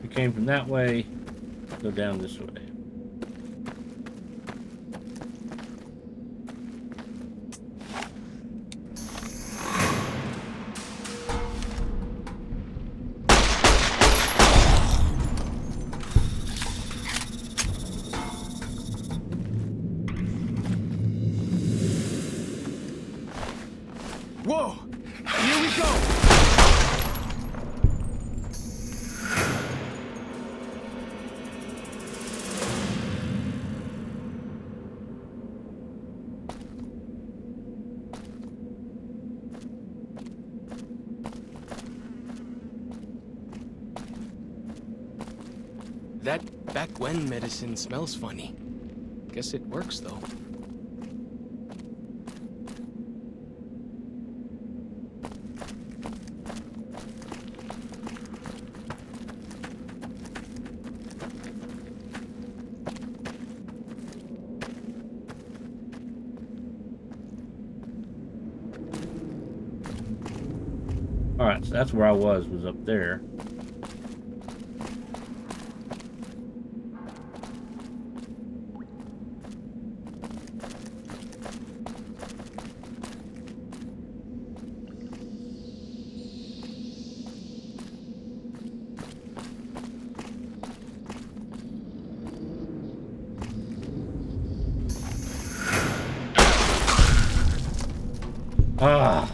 We came from that way, go down this way. Whoa! Here we go! That back when medicine smells funny. Guess it works though. Alright, so that's where I was up there. Ah.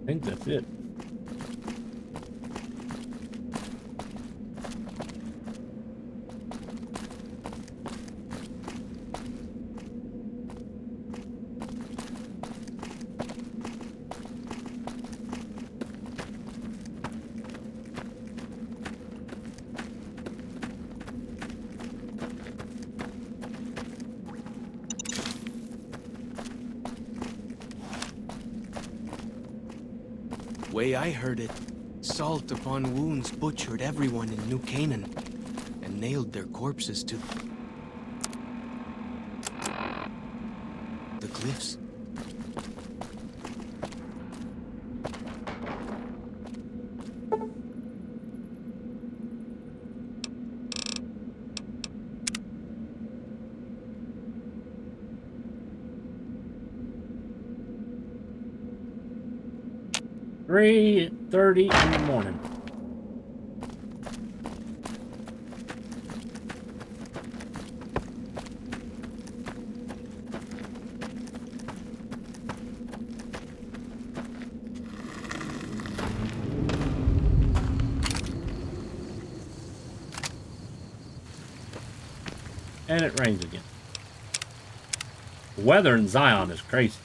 I think that's it. Way I heard it, salt upon wounds butchered everyone in New Canaan and nailed their corpses to the cliffs. $3:30 in the morning. And it rains again. The weather in Zion is crazy.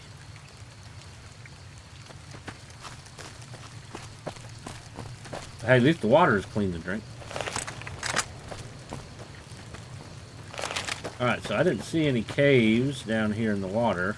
Hey, at least the water is clean to drink. Alright, so I didn't see any caves down here in the water.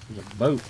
There's a boat.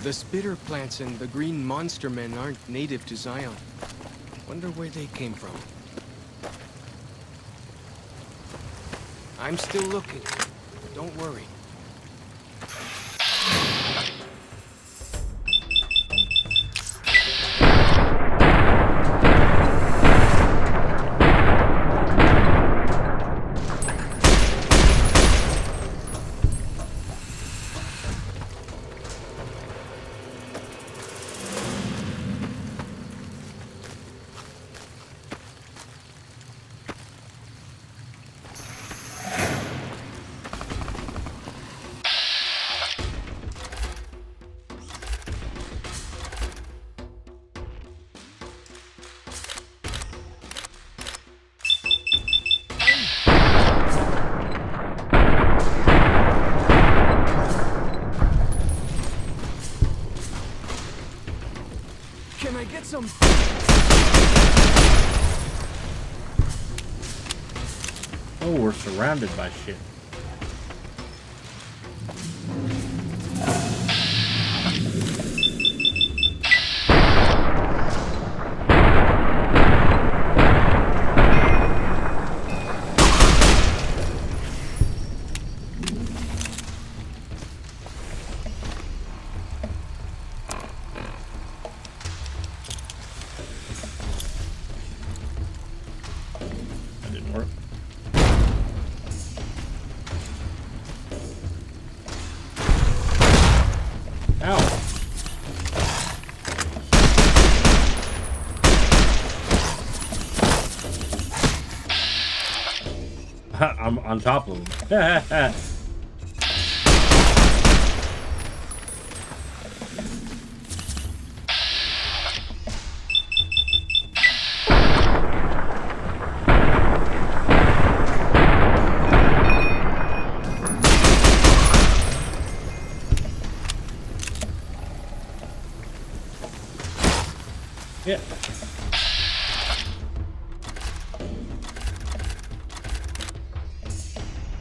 The spitter plants and the green monster men aren't native to Zion. Wonder where they came from. I'm still looking. Don't worry. Can I get some? Oh, we're surrounded by shit. That didn't work. Ow. I'm on top of him. Yeah.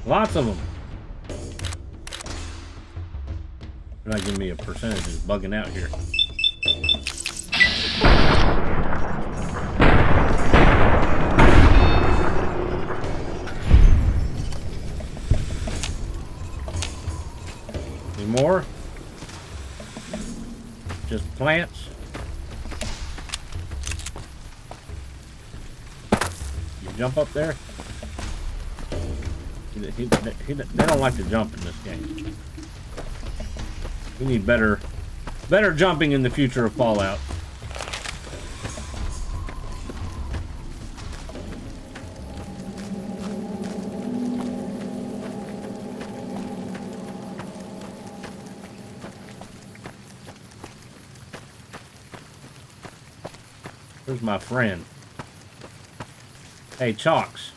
Lots of them. They're not giving me a percentage. It's bugging out here. Any more? Just plants. You jump up there? They don't like to jump in this game. We need better jumping in the future of Fallout. Where's my friend? Hey, Chalks.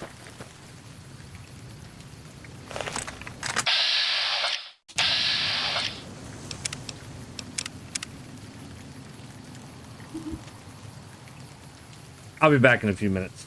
I'll be back in a few minutes.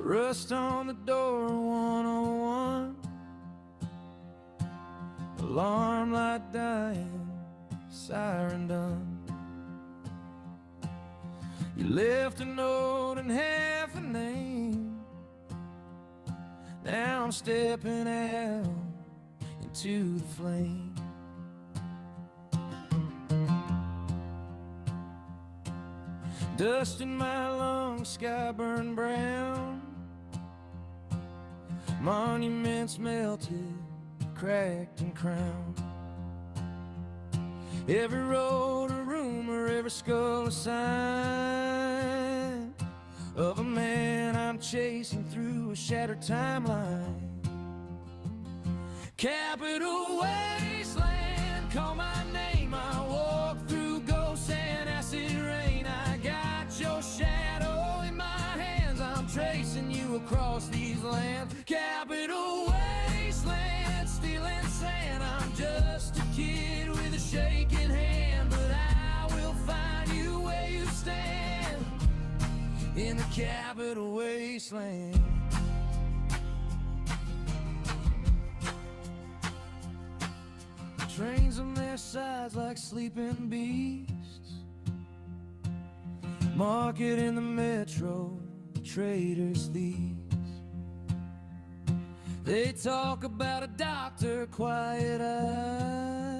Rust on the door, 101. Alarm light dying, siren done. You left a note and half a name. Now I'm stepping out into the flame. Dust in my lungs, sky burned brown. Monuments melted, cracked and crowned. Every road a rumor, every skull a sign of a man I'm chasing through a shattered timeline. Capital wasteland, call my name. I walk through ghosts and acid rain. I got your shadow in my hands. I'm tracing you across these lands. Capital wasteland, stealing sand. I'm just a kid with a shaking hand, but I will find you where you stand in the capital wasteland. Trains on their sides like sleeping beasts. Market in the metro, traders, thieves. They talk about a doctor, quiet eyes,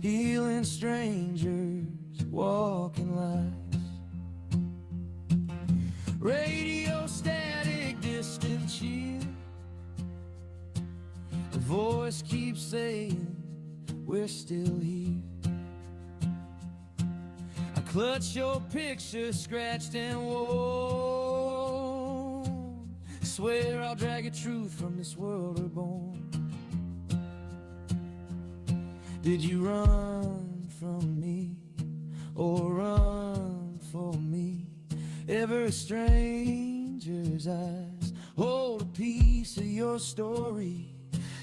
healing strangers, walking lies. Radio static, distant cheer. The voice keeps saying, we're still here. I clutch your picture, scratched and worn. Swear I'll drag a truth from this world reborn. Did you run from me, or run for me? Every stranger's eyes hold a piece of your story.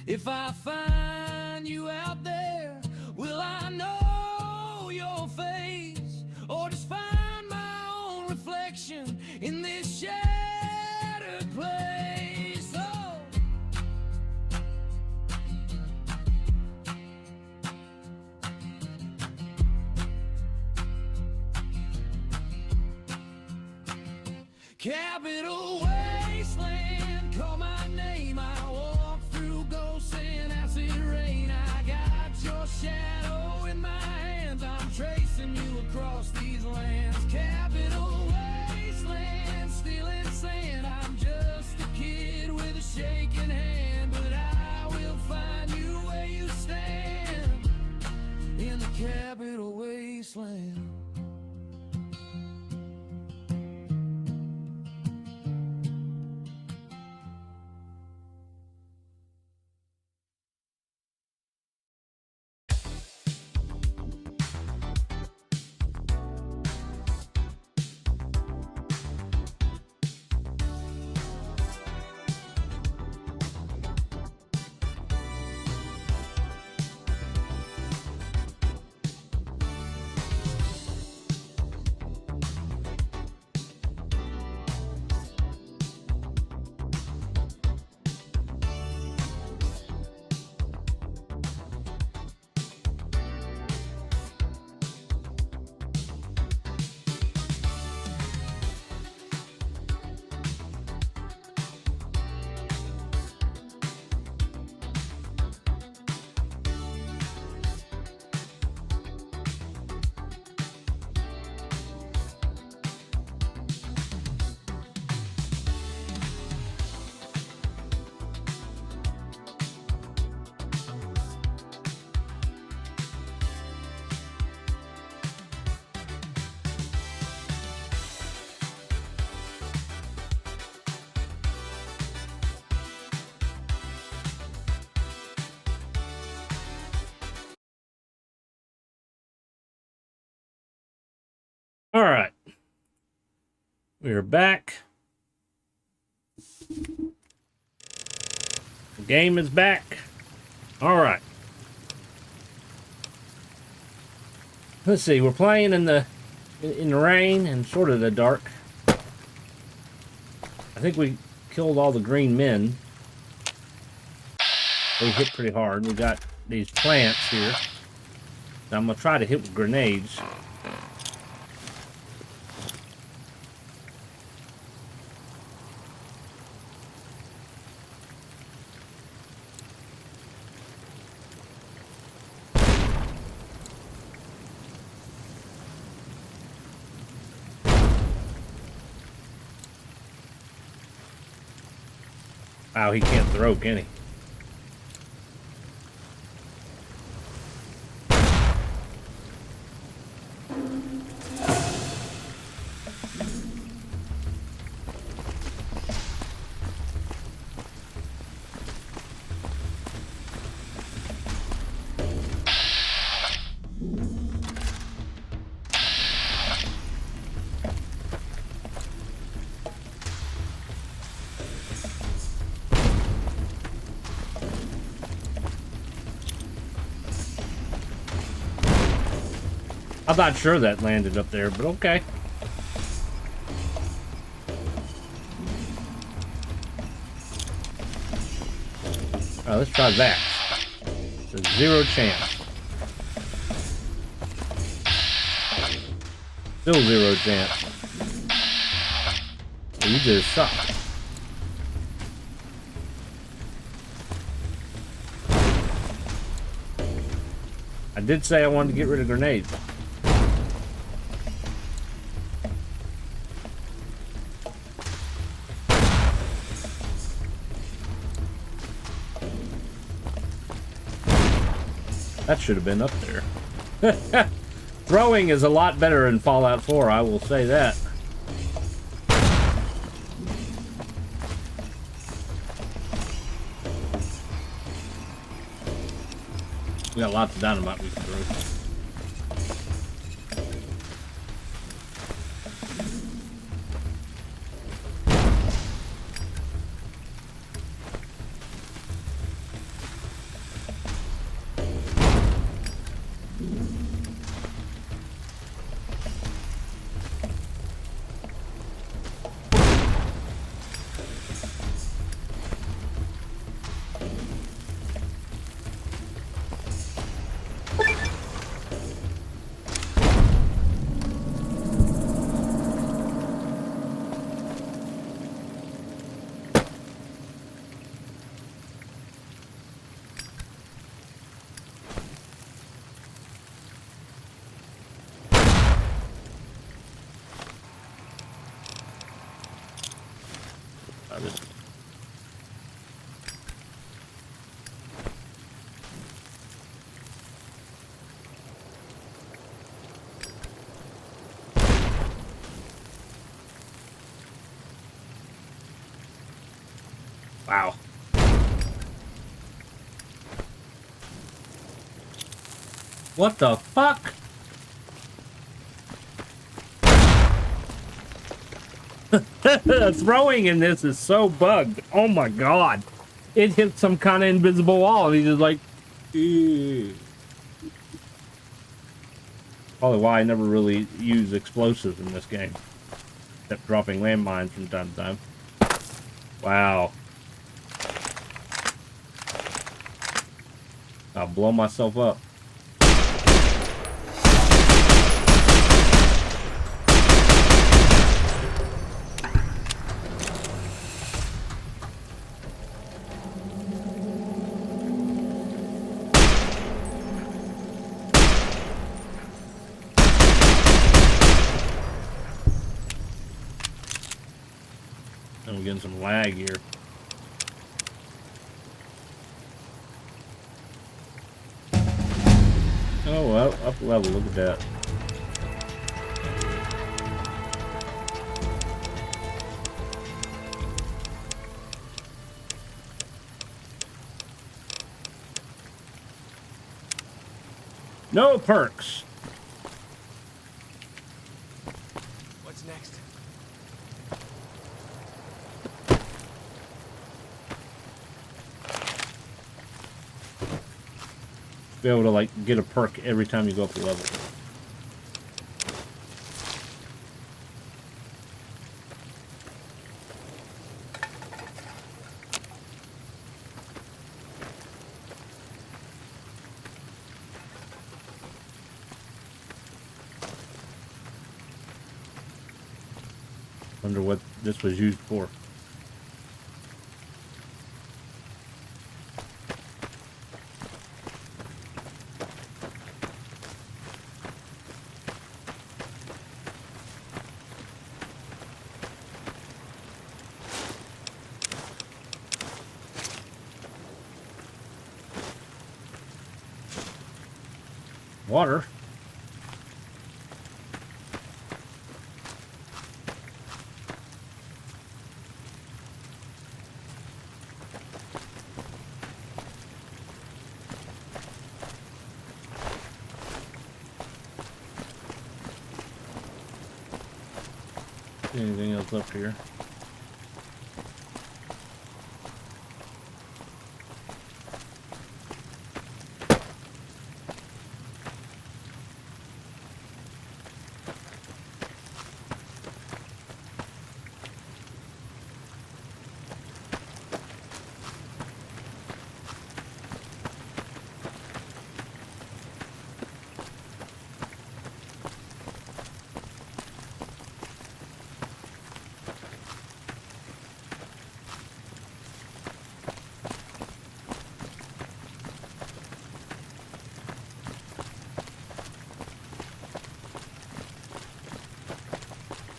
If I find you out there, will I know your face, or just find my own reflection in this shattered place? Oh. Capital wasteland, call my name. I walk through ghosts and acid rain. I got your shadow in my hands. I'm tracing you across these lands. Capital wasteland, stealing sand. I'm just a kid with a shaking hand, but I will find you where you stand in the capital wasteland. All right. We are back. The game is back. All right. Let's see. We're playing in the rain and sort of the dark. I think we killed all the green men. They hit pretty hard. We got these plants here. Now I'm gonna try to hit with grenades. Wow, he can't throw, can he? I'm not sure that landed up there, but okay. Alright, let's try that. It's a 0 chance. Still 0 chance. Well, you just suck. I did say I wanted to get rid of grenades. That should have been up there. Throwing is a lot better in Fallout 4, I will say that. We got lots of dynamite we can throw. Wow. What the fuck? The throwing in this is so bugged. Oh my god. It hit some kind of invisible wall and he's just like, ew. Probably why I never really use explosives in this game. Except dropping landmines from time to time. Wow. I'll blow myself up. I'm getting some lag here. Oh, well, up level, look at that. No perks. What's next? Be able to like get a perk every time you go up a level. Wonder what this was used for. Water. Anything else up here?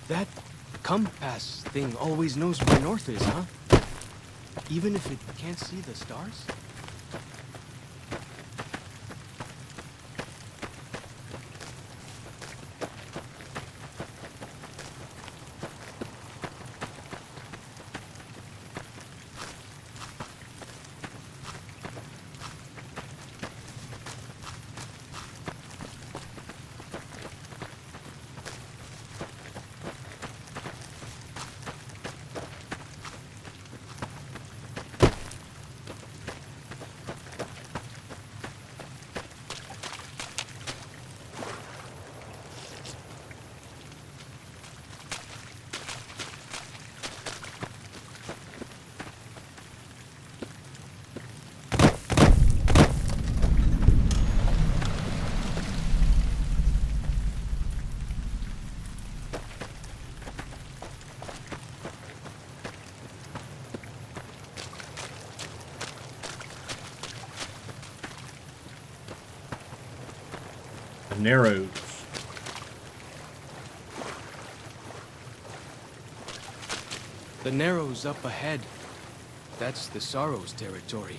That compass thing always knows where north is, huh? Even if it can't see the stars? Narrows. The Narrows up ahead. That's the Sorrows territory.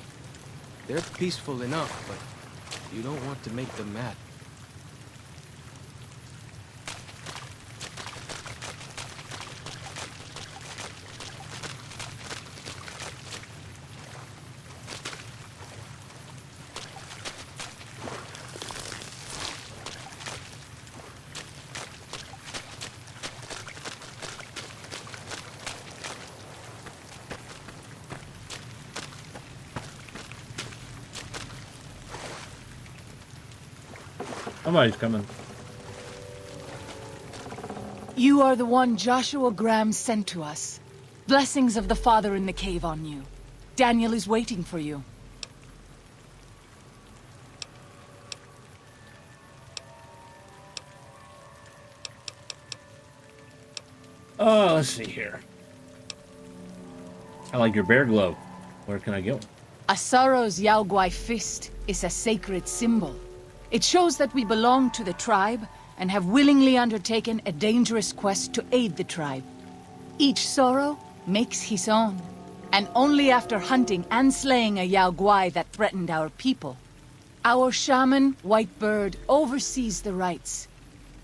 They're peaceful enough, but you don't want to make them mad. Somebody's coming. You are the one Joshua Graham sent to us. Blessings of the Father in the cave on you. Daniel is waiting for you. Oh, let's see here. I like your bear glove. Where can I get one? A Sorrow's Yaoguai fist is a sacred symbol. It shows that we belong to the tribe and have willingly undertaken a dangerous quest to aid the tribe. Each Sorrow makes his own, and only after hunting and slaying a Yaoguai that threatened our people. Our shaman, White Bird, oversees the rites.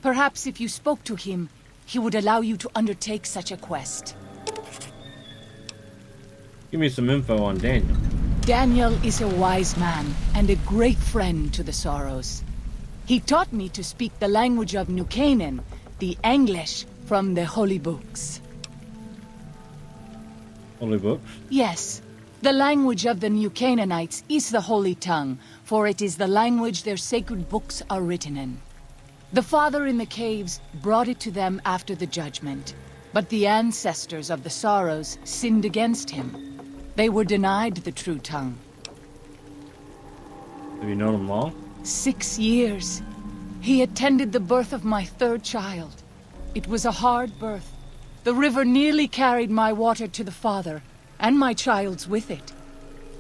Perhaps if you spoke to him, he would allow you to undertake such a quest. Give me some info on Daniel. Daniel is a wise man and a great friend to the Sorrows. He taught me to speak the language of New Canaan, the English from the holy books. Holy books? Yes, the language of the New Canaanites is the holy tongue, for it is the language their sacred books are written in. The Father in the caves brought it to them after the judgment, but the ancestors of the Sorrows sinned against him. They were denied the true tongue. Have you known him long? 6 years. He attended the birth of my third child. It was a hard birth. The river nearly carried my water to the father, and my child's with it.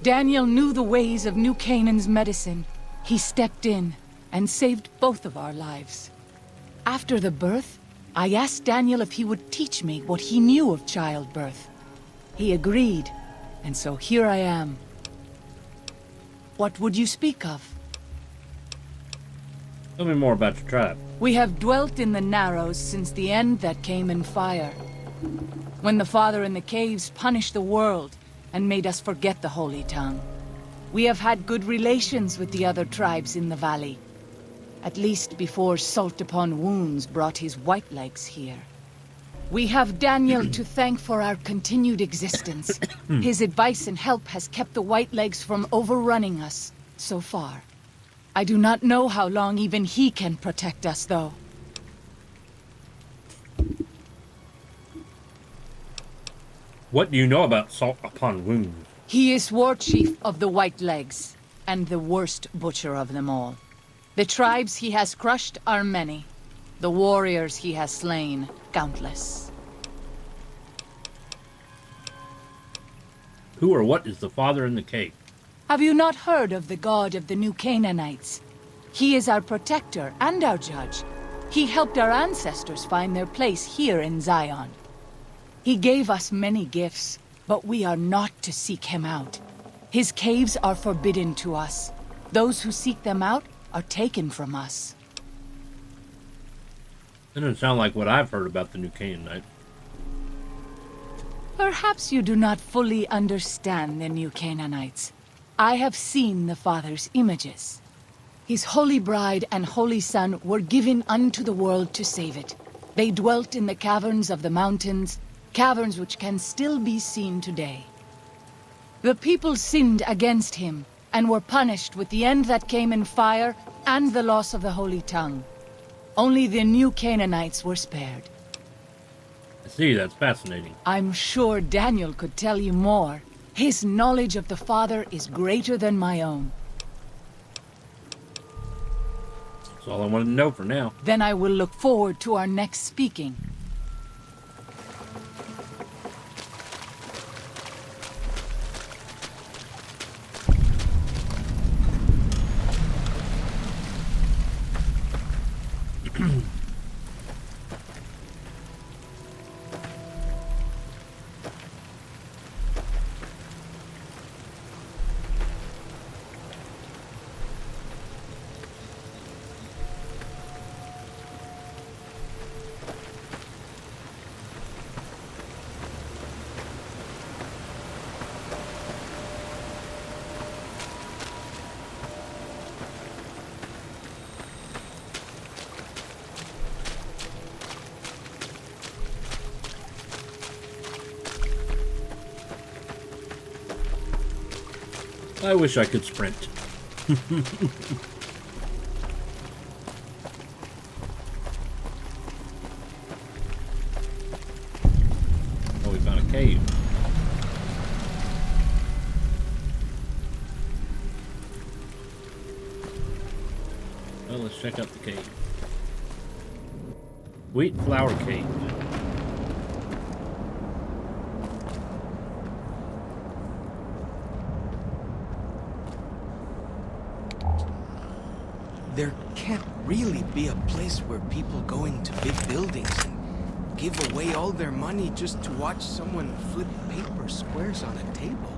Daniel knew the ways of New Canaan's medicine. He stepped in and saved both of our lives. After the birth, I asked Daniel if he would teach me what he knew of childbirth. He agreed, and so here I am. What would you speak of? Tell me more about your tribe. We have dwelt in the Narrows since the end that came in fire. When the Father in the caves punished the world and made us forget the Holy Tongue. We have had good relations with the other tribes in the valley. At least before Salt Upon Wounds brought his white legs here. We have Daniel to thank for our continued existence. His advice and help has kept the white legs from overrunning us so far. I do not know how long even he can protect us, though. What do you know about Salt Upon Wounds? He is war chief of the White Legs, and the worst butcher of them all. The tribes he has crushed are many. The warriors he has slain, countless. Who or what is the father in the cave? Have you not heard of the god of the New Canaanites? He is our protector and our judge. He helped our ancestors find their place here in Zion. He gave us many gifts, but we are not to seek him out. His caves are forbidden to us. Those who seek them out are taken from us. That doesn't sound like what I've heard about the New Canaanite. Perhaps you do not fully understand the New Canaanites. I have seen the Father's images. His holy bride and holy son were given unto the world to save it. They dwelt in the caverns of the mountains, caverns which can still be seen today. The people sinned against him, and were punished with the end that came in fire and the loss of the Holy Tongue. Only the New Canaanites were spared. I see, that's fascinating. I'm sure Daniel could tell you more. His knowledge of the Father is greater than my own. That's all I wanted to know for now. Then I will look forward to our next speaking. I wish I could sprint. Oh, we found a cave. Well, let's check out the cave. Wheat Flower Cave. There can't really be a place where people go into big buildings and give away all their money just to watch someone flip paper squares on a table.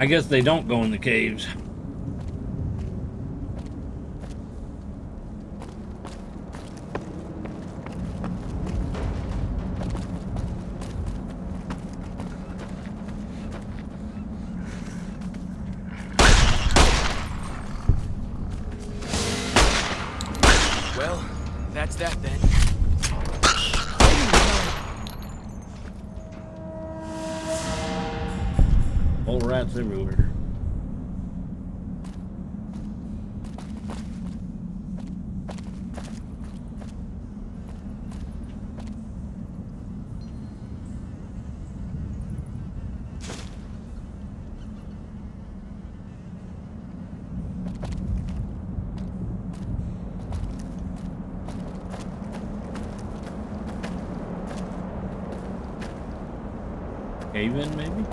I guess they don't go in the caves. Well, that's that then. Old rats everywhere. Cave in, maybe?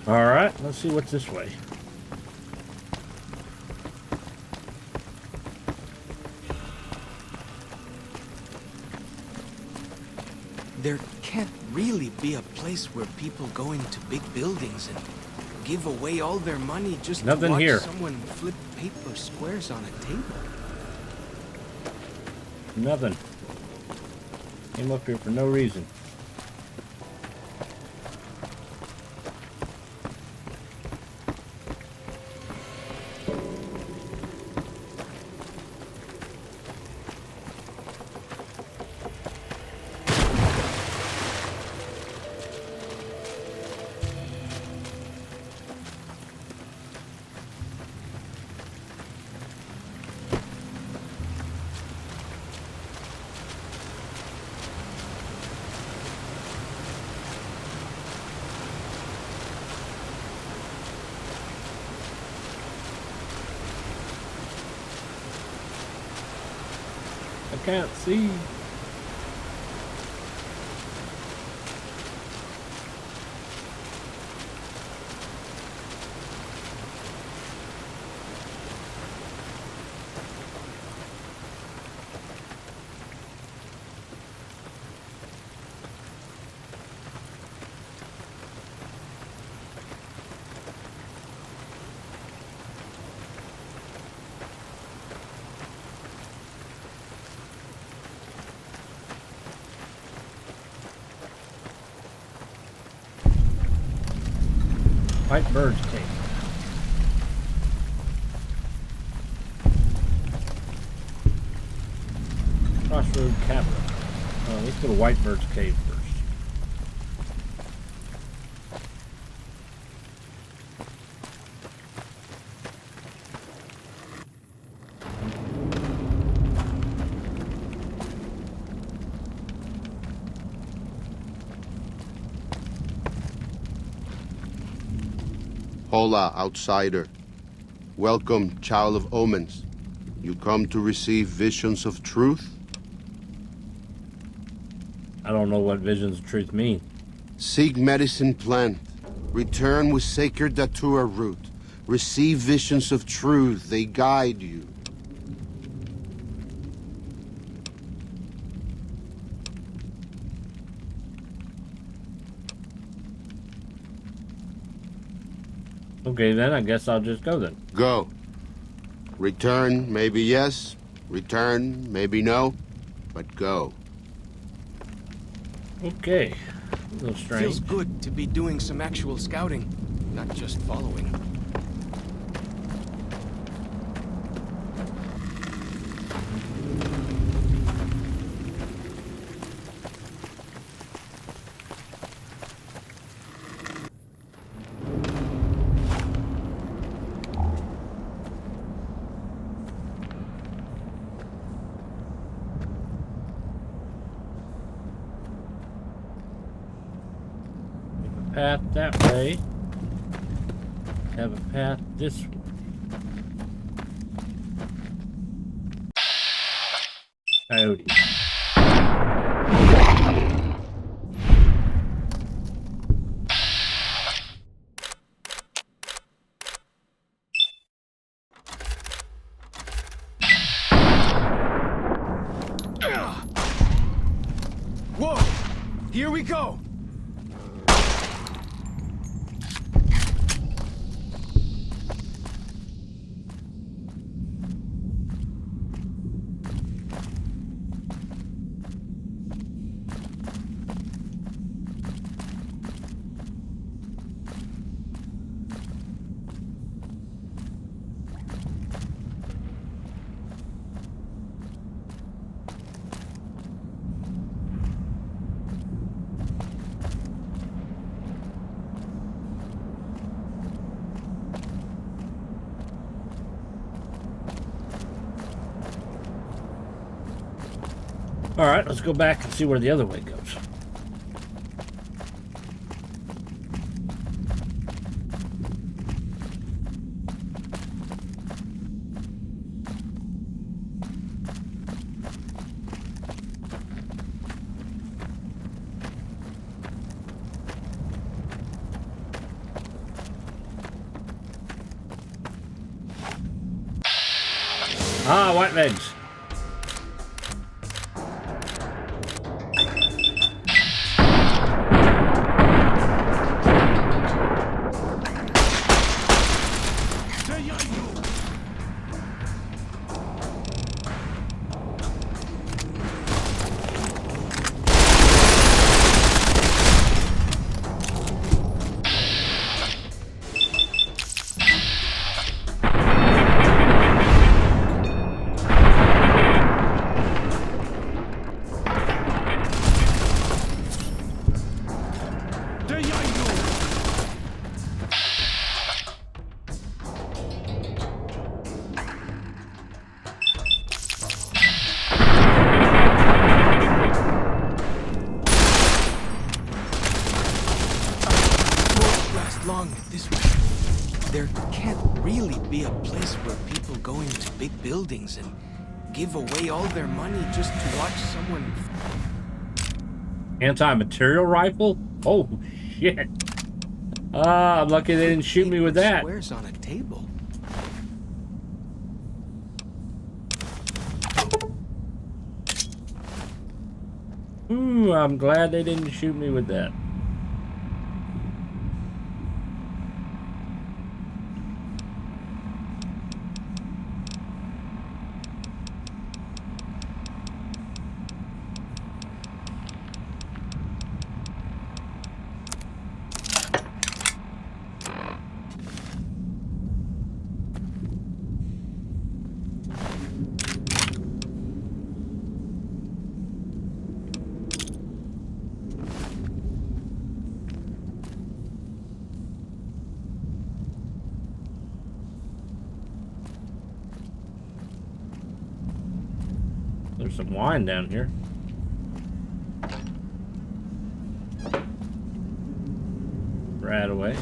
Alright, let's see what's this way. There can't really be a place where people go into big buildings and give away all their money just Nothing to watch here. someone flip paper squares on a table. Nothing. Came up here for no reason. I can't see. White Bird's Cave. Crossroad Cavern. Let's go to White Bird's Cave first. Hola, outsider. Welcome, child of omens. You come to receive visions of truth? I don't know what visions of truth mean. Seek medicine plant. Return with sacred datura root. Receive visions of truth. They guide you. Okay, then I guess I'll just go then. Go. Return, maybe yes. Return, maybe no. But go. Okay. A little strange. Feels good to be doing some actual scouting, not just following. Path that way. Have a path this way. Coyote. we go! All right, let's go back and see where the other way goes. Ah, white legs. Long this way. There can't really be a place where people go into big buildings and give away all their money just to watch someone. Anti-material rifle? Oh, shit. Ah, I'm lucky they didn't shoot me with that. Squares on a table. Ooh, I'm glad they didn't shoot me with that. There's some wine down here. Right away.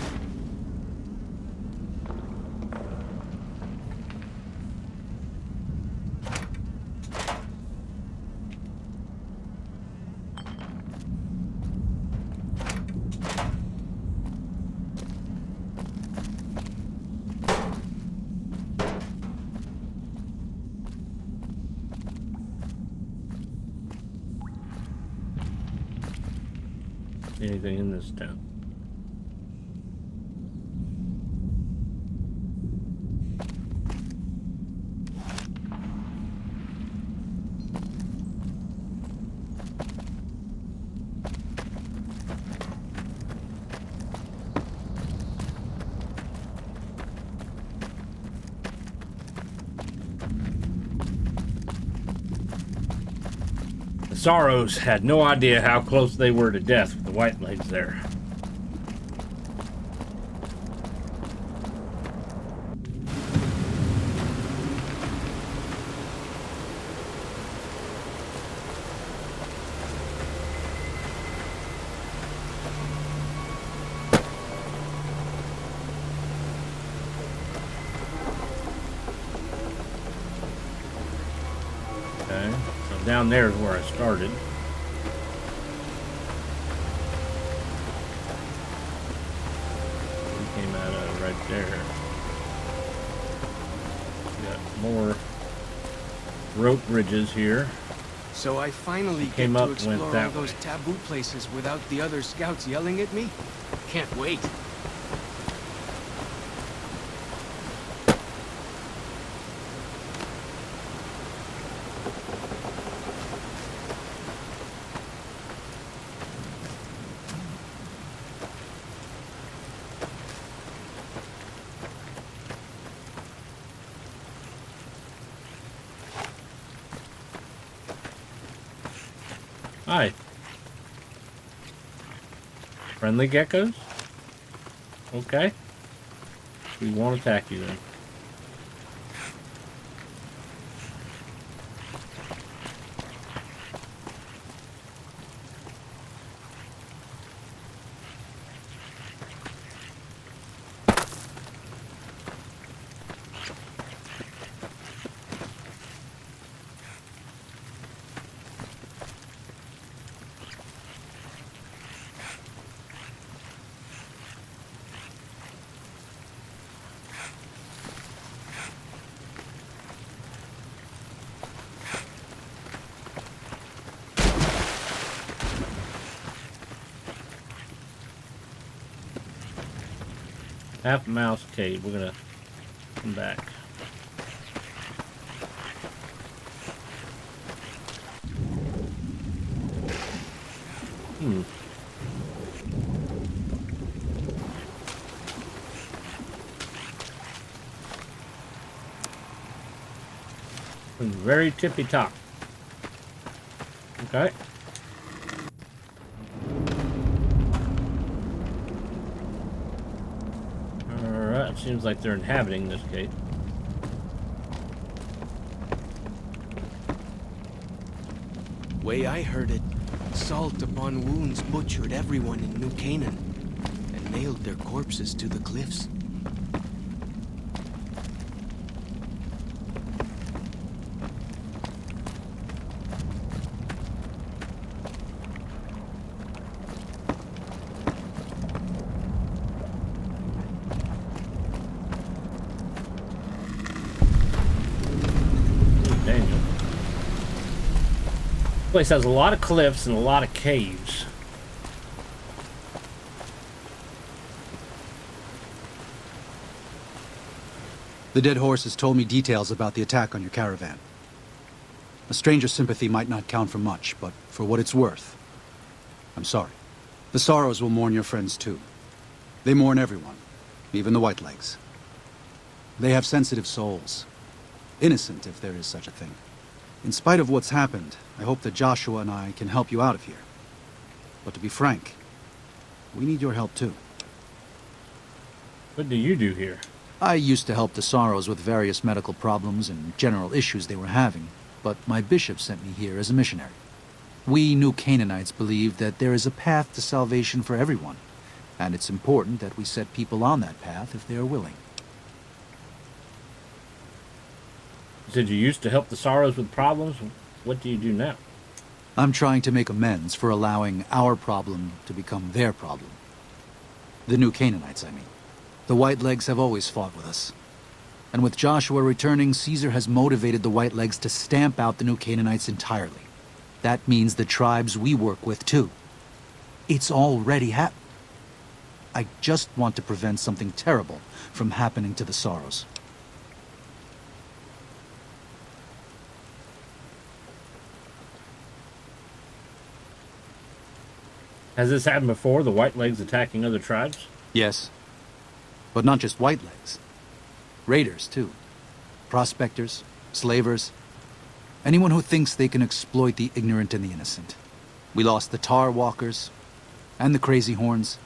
Anything in this town? The Sorrows had no idea how close they were to death with the white legs there. Okay, so down there is where I started. We came out of right there. Got more rope bridges here. So I finally Came get up to and went explore all that those way. taboo places without the other scouts yelling at me. Can't wait. Hi. Friendly geckos? Okay. We won't attack you then. Half mouse cave. We're gonna come back. Very tippy top. Okay. Alright, seems like they're inhabiting this cave. Way I heard it, salt upon wounds butchered everyone in New Canaan and nailed their corpses to the cliffs. Daniel. This place has a lot of cliffs and a lot of caves. The dead horse has told me details about the attack on your caravan. A stranger's sympathy might not count for much, but for what it's worth, I'm sorry. The Sorrows will mourn your friends too. They mourn everyone, even the Whitelegs. They have sensitive souls. Innocent, if there is such a thing. In spite of what's happened, I hope that Joshua and I can help you out of here. But to be frank, we need your help too. What do you do here? I used to help the Sorrows with various medical problems and general issues they were having, but my bishop sent me here as a missionary. We New Canaanites believe that there is a path to salvation for everyone, and it's important that we set people on that path if they are willing. You said you used to help the Sorrows with problems. What do you do now? I'm trying to make amends for allowing our problem to become their problem. The New Canaanites, I mean. The Whitelegs have always fought with us. And with Joshua returning, Caesar has motivated the Whitelegs to stamp out the New Canaanites entirely. That means the tribes we work with, too. It's already happened. I just want to prevent something terrible from happening to the Sorrows. Has this happened before, the Whitelegs attacking other tribes? Yes. But not just Whitelegs. Raiders, too. Prospectors, slavers. Anyone who thinks they can exploit the ignorant and the innocent. We lost the Tar Walkers and the Crazy Horns.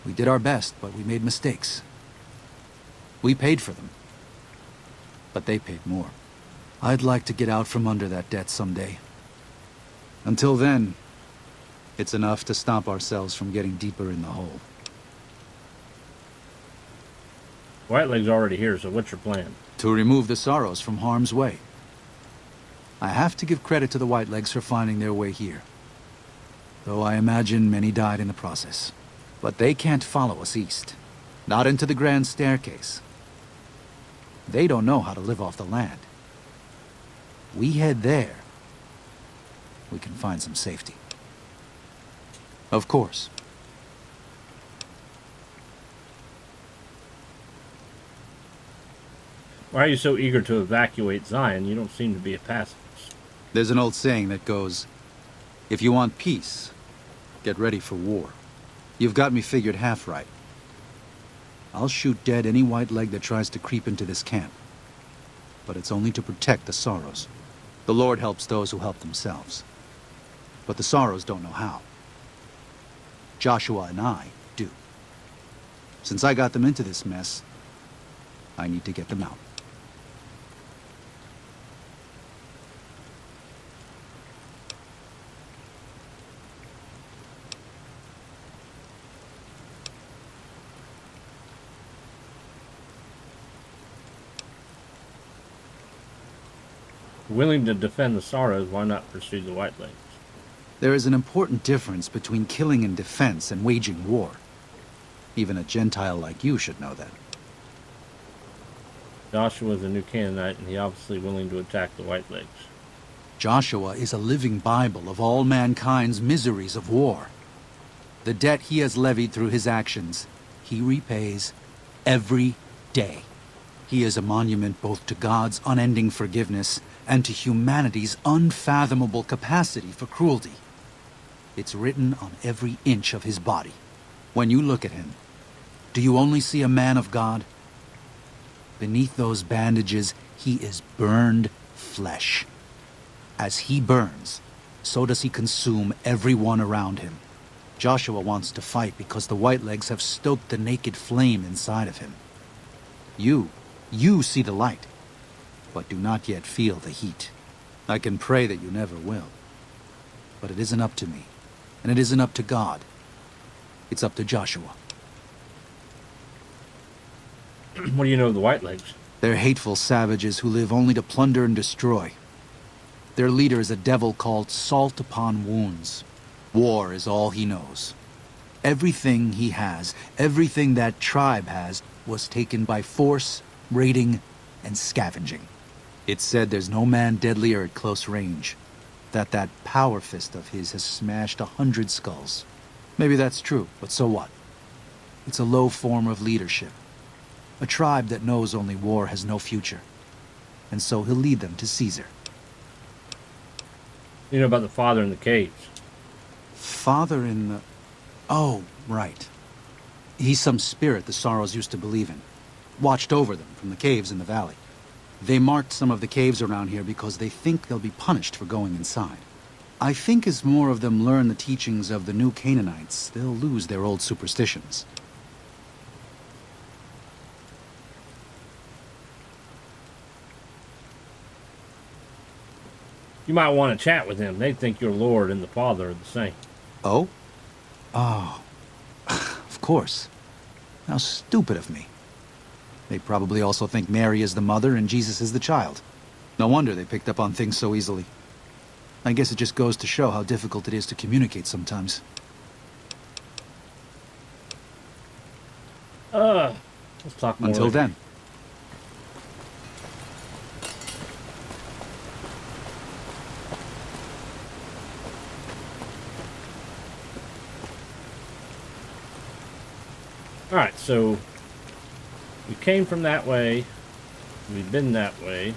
We did our best, but we made mistakes. We paid for them. But they paid more. I'd like to get out from under that debt someday. Until then, it's enough to stop ourselves from getting deeper in the hole. Whitelegs already here, so what's your plan? To remove the Sorrows from harm's way. I have to give credit to the Whitelegs for finding their way here. Though I imagine many died in the process. But they can't follow us east. Not into the Grand Staircase. They don't know how to live off the land. We head there, we can find some safety. Of course. Why are you so eager to evacuate Zion? You don't seem to be a pacifist. There's an old saying that goes, if you want peace, get ready for war. You've got me figured half right. I'll shoot dead any white leg that tries to creep into this camp. But it's only to protect the Sorrows. The Lord helps those who help themselves. But the Sorrows don't know how. Joshua and I do. Since I got them into this mess, I need to get them out. Willing to defend the Sorrows, why not pursue the White-Legs? There is an important difference between killing in defense and waging war. Even a Gentile like you should know that. Joshua is a new Canaanite, and he's obviously willing to attack the White-Legs. Joshua is a living Bible of all mankind's miseries of war. The debt he has levied through his actions, he repays every day. He is a monument both to God's unending forgiveness and to humanity's unfathomable capacity for cruelty. It's written on every inch of his body. When you look at him, do you only see a man of God? Beneath those bandages, he is burned flesh. As he burns, so does he consume everyone around him. Joshua wants to fight because the White-Legs have stoked the naked flame inside of him. You see the light, but do not yet feel the heat. I can pray that you never will. But it isn't up to me, and it isn't up to God. It's up to Joshua. What do you know of the White-Legs? They're hateful savages who live only to plunder and destroy. Their leader is a devil called Salt Upon Wounds. War is all he knows. Everything he has, everything that tribe has, was taken by force, raiding, and scavenging. It's said there's no man deadlier at close range. That power fist of his has smashed 100 skulls. Maybe that's true, but so what? It's a low form of leadership. A tribe that knows only war has no future. And so he'll lead them to Caesar. You know about the father in the caves? Father in the... Oh, right. He's some spirit the Sorrows used to believe in. Watched over them from the caves in the valley. They marked some of the caves around here because they think they'll be punished for going inside. I think as more of them learn the teachings of the new Canaanites, they'll lose their old superstitions. You might want to chat with him. They think your Lord and the Father are the same. Oh? Oh. Of course. How stupid of me. They probably also think Mary is the mother and Jesus is the child. No wonder they picked up on things so easily. I guess it just goes to show how difficult it is to communicate sometimes. Let's talk more Until later. then. Alright, so we came from that way. We've been that way.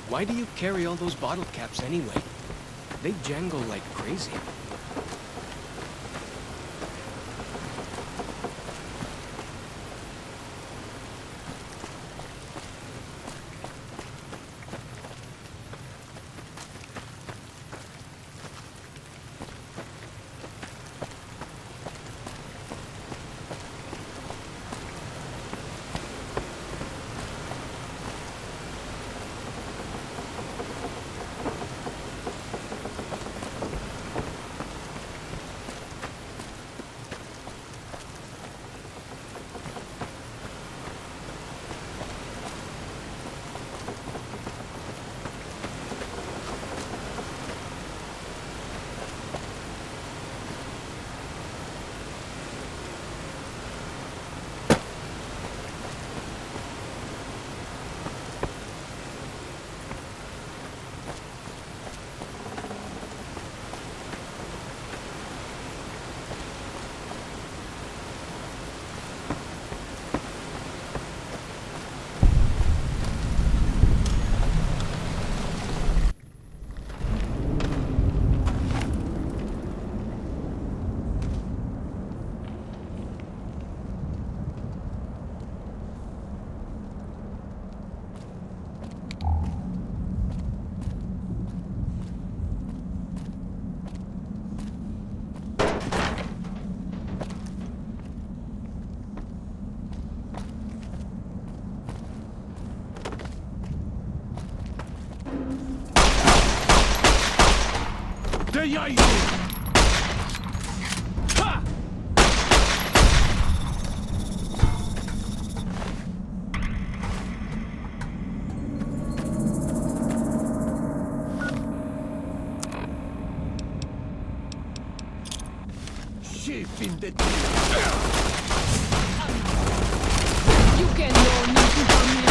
Why do you carry all those bottle caps anyway? They jangle like crazy. You can learn nothing from me.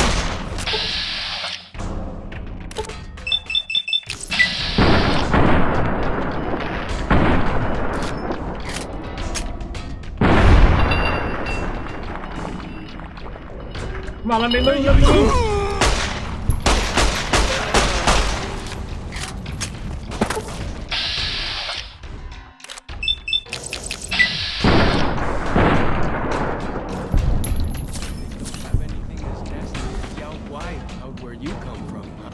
Come on, let me move, let me move. Have anything as nasty as Yao Guai out where you come from, huh?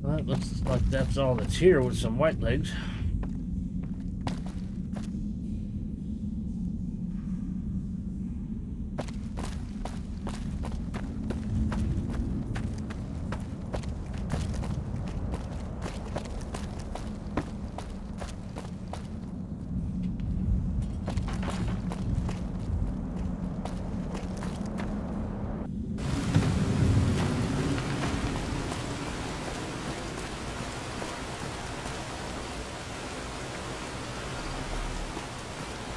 Well, it looks like that's all that's here with some white legs.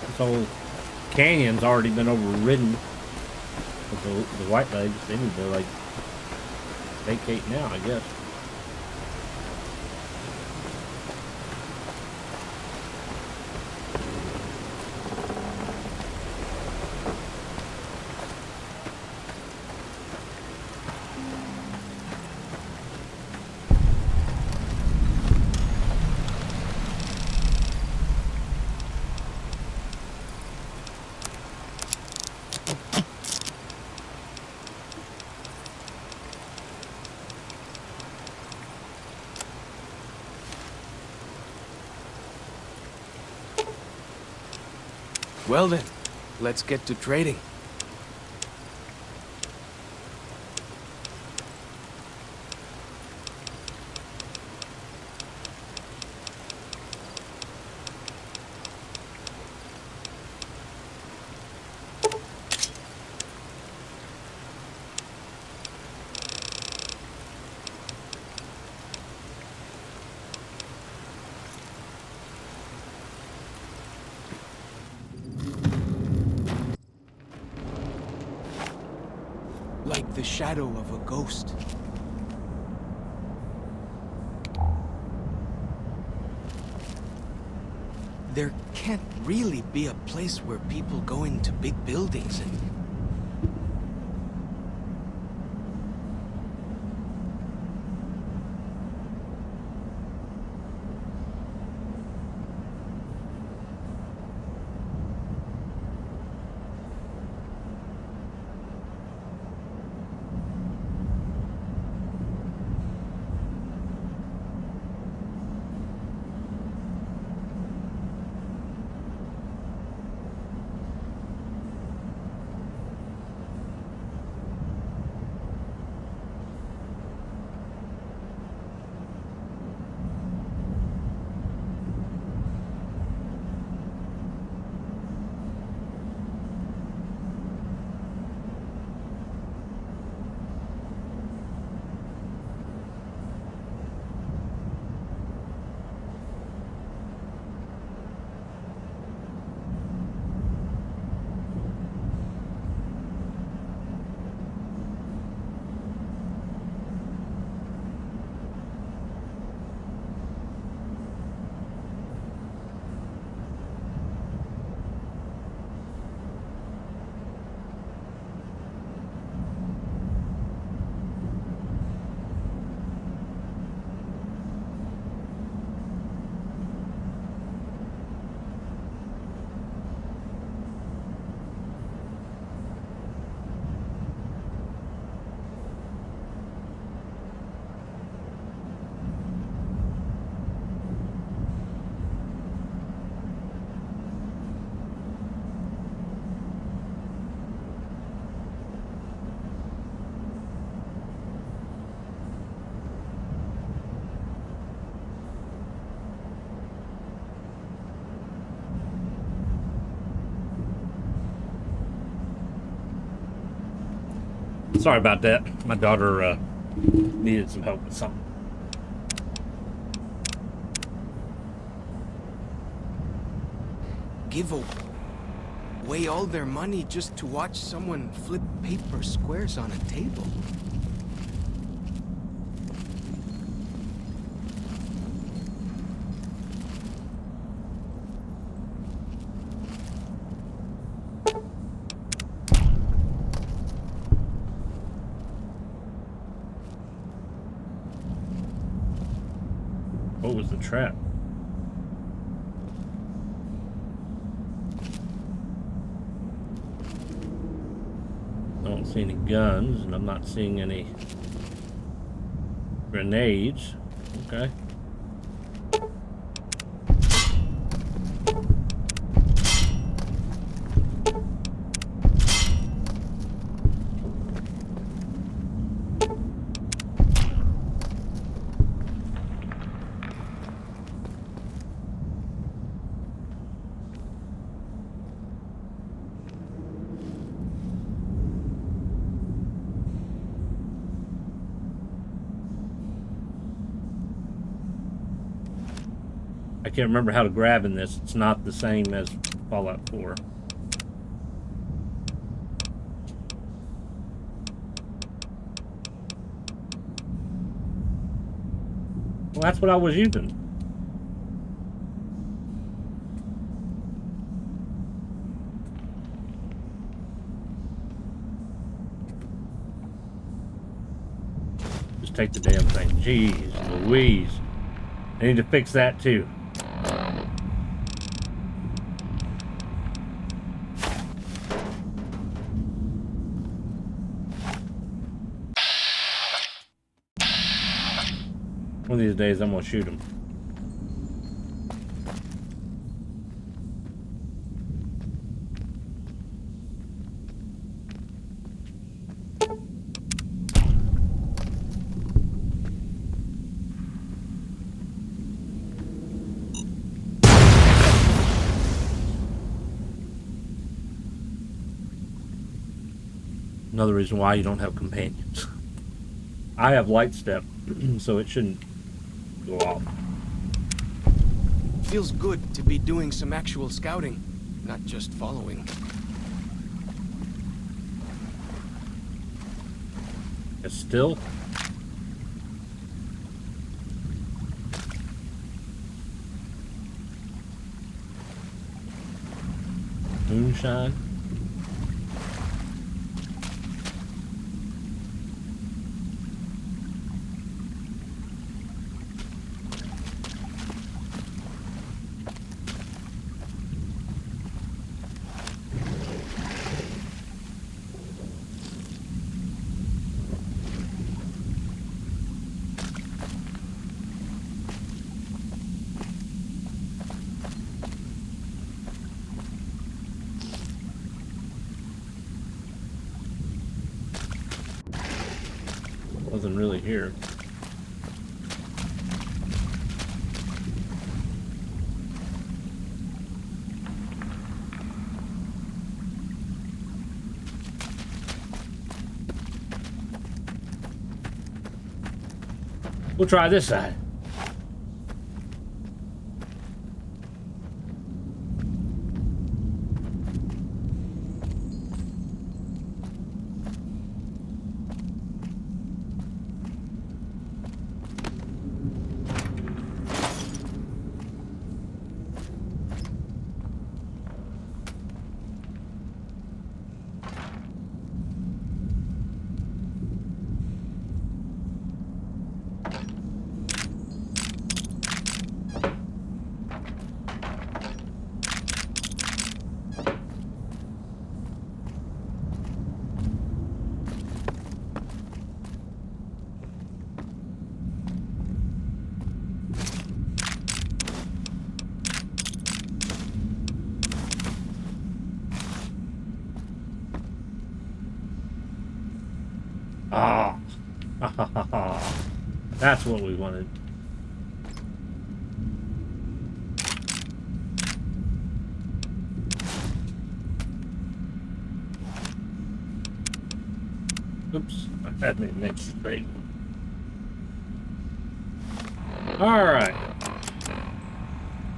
This whole canyon's already been overridden with the white legs. They need to like vacate now, I guess. Well then, let's get to trading. Like the shadow of a ghost. There can't really be a place where people go into big buildings and... Sorry about that. My daughter needed some help with something. give away all their money just to watch someone flip paper squares on a table. What was the trap? I don't see any guns, and I'm not seeing any grenades. Okay. I can't remember how to grab in this. It's not the same as Fallout 4. Well, that's what I was using. Just take the damn thing. Jeez Louise. I need to fix that too. One of these days I'm gonna shoot him. Another reason why you don't have companions. I have light step, so it shouldn't go off. Feels good to be doing some actual scouting, not just following. It's still. Moonshine. Wasn't really here. We'll try this side. Ah, that's what we wanted. Oops, I had me mixed straight. All right,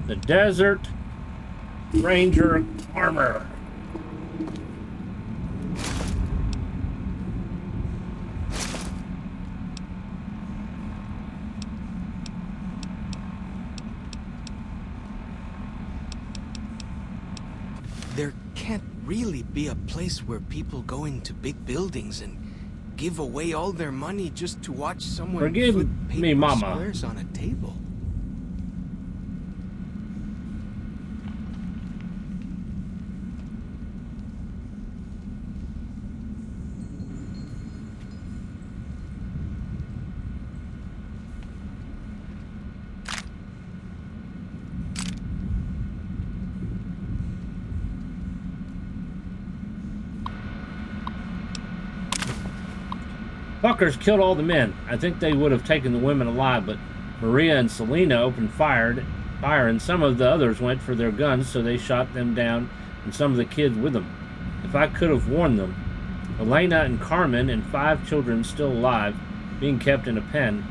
the Desert Ranger armor. There can't really be a place where people go into big buildings and give away all their money just to watch someone Forgive flip me, paper Mama. squares on a table. Fuckers killed all the men. I think they would have taken the women alive, but Maria and Selena opened fire, and some of the others went for their guns, so they shot them down, and some of the kids with them. If I could have warned them. Elena and Carmen and 5 children still alive, being kept in a pen.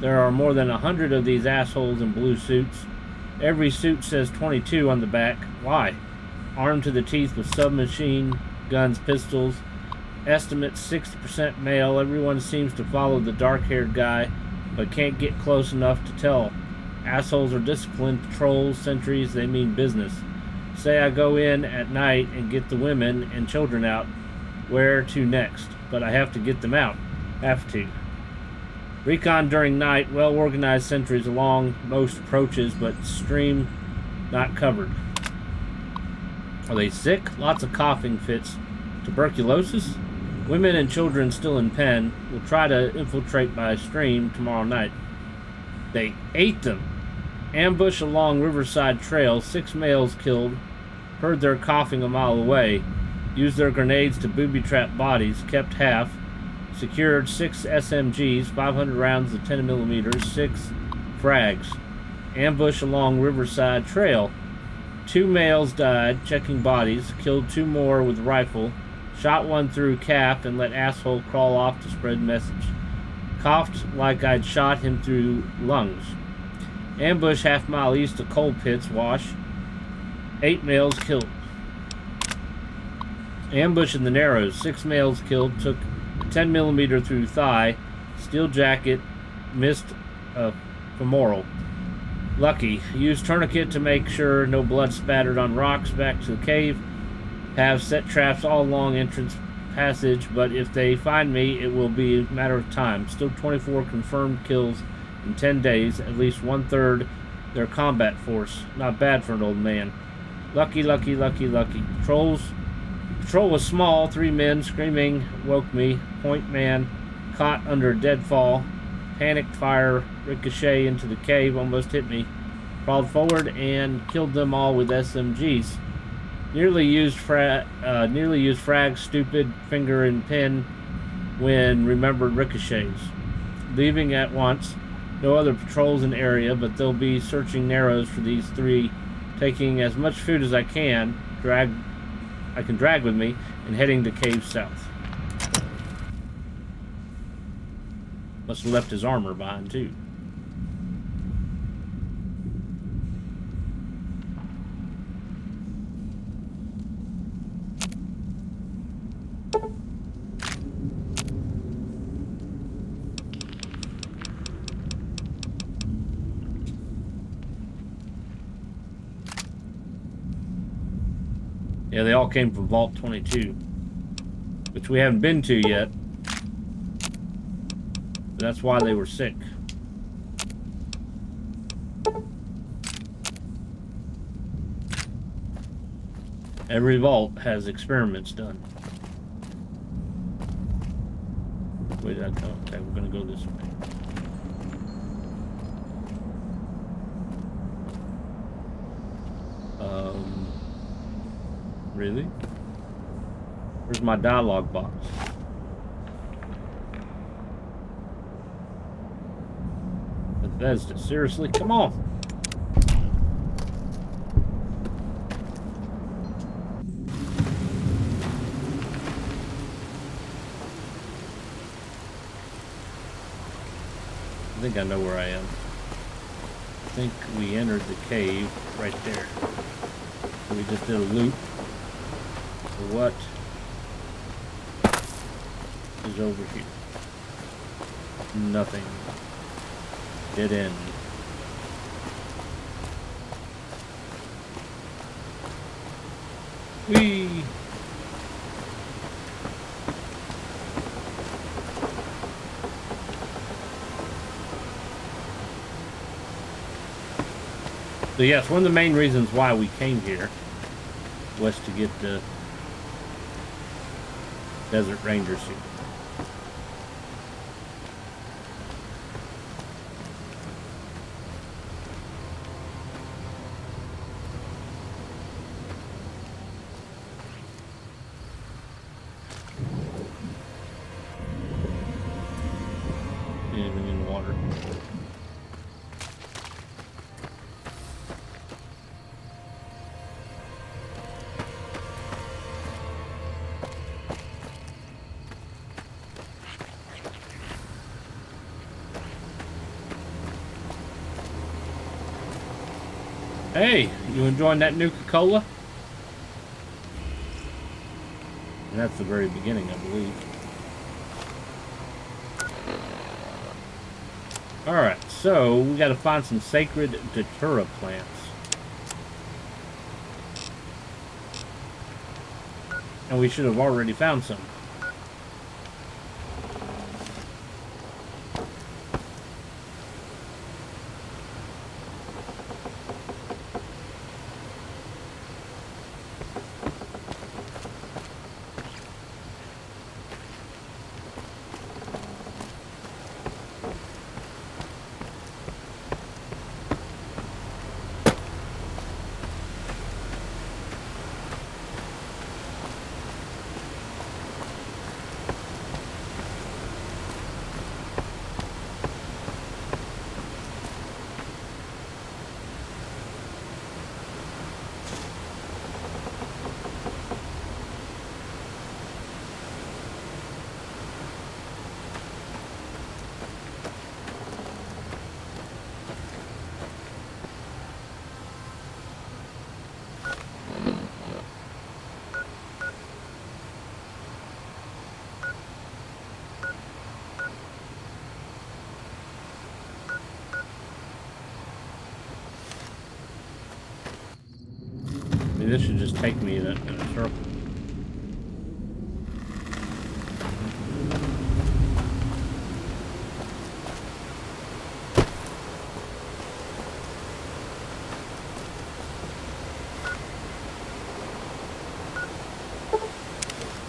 There are more than 100 of these assholes in blue suits. Every suit says 22 on the back. Why? Armed to the teeth with submachine guns, pistols. Estimate 60% male. Everyone seems to follow the dark-haired guy, but can't get close enough to tell. Assholes are disciplined patrols, sentries, they mean business. Say I go in at night and get the women and children out. Where to next? But I have to get them out. Have to. Recon during night, well-organized sentries along most approaches, but stream not covered. Are they sick? Lots of coughing fits. Tuberculosis? Women and children still in pen. Will try to infiltrate by stream tomorrow night. They ate them. Ambush along Riverside Trail. 6 males killed. Heard their coughing a mile away. Used their grenades to booby-trap bodies. Kept half. Secured 6 SMGs, 500 rounds of 10mm, 6 frags. Ambush along Riverside Trail. 2 males died checking bodies. Killed 2 more with rifle. Shot one through calf and let asshole crawl off to spread message. Coughed like I'd shot him through lungs. Ambush half-mile east of coal pits wash. 8 males killed. Ambush in the Narrows. 6 males killed. Took 10mm through thigh. Steel jacket. Missed femoral. Lucky. Used tourniquet to make sure no blood spattered on rocks back to the cave. Have set traps all along entrance passage, but if they find me, it will be a matter of time. Still 24 confirmed kills in 10 days, at least 1/3 their combat force. Not bad for an old man. Lucky, lucky, lucky, lucky. Patrol was small. 3 men screaming woke me. Point man caught under deadfall. Panicked fire ricochet into the cave, almost hit me. Crawled forward and killed them all with SMGs. Nearly used frag, stupid, finger and pin when remembered ricochets. Leaving at once. No other patrols in area, but they'll be searching Narrows for these 3. Taking as much food as I can drag with me, and heading to cave south. Must have left his armor behind too. Yeah, they all came from Vault 22, which we haven't been to yet. But that's why they were sick. Every vault has experiments done. Where did I go? Okay, we're gonna go this way. Really? Where's my dialogue box? Bethesda, seriously? Come on! I think I know where I am. I think we entered the cave right there. So we just did a loop. What is over here? Nothing. Dead end. Whee! So yes, one of the main reasons why we came here was to get the Desert Ranger suit. Anything in the water. Hey, you enjoying that Nuka-Cola? And that's the very beginning, I believe. Alright, so we gotta find some sacred datura plants. And we should have already found some. this should just take me in a circle.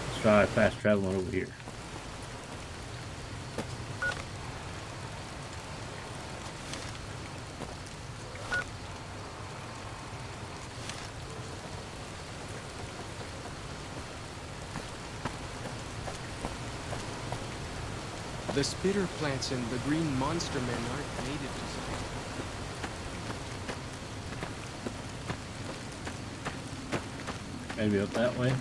Let's try fast traveling over here. The spitter plants and the green monster men aren't native to Zion. Maybe up that way.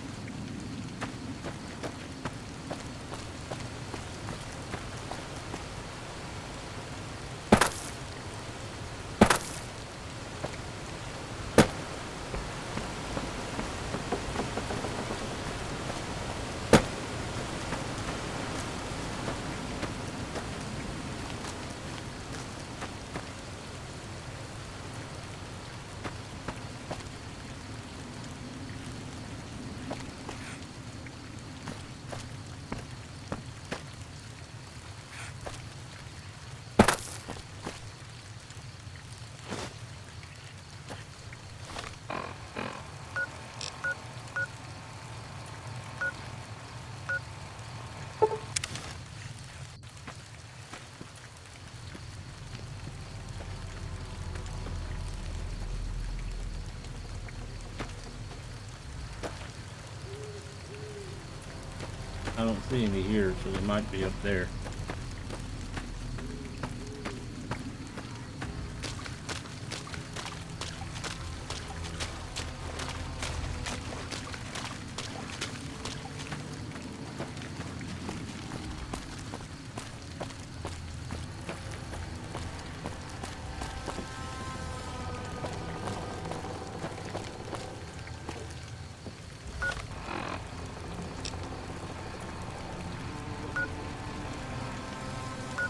I don't see any here, so they might be up there.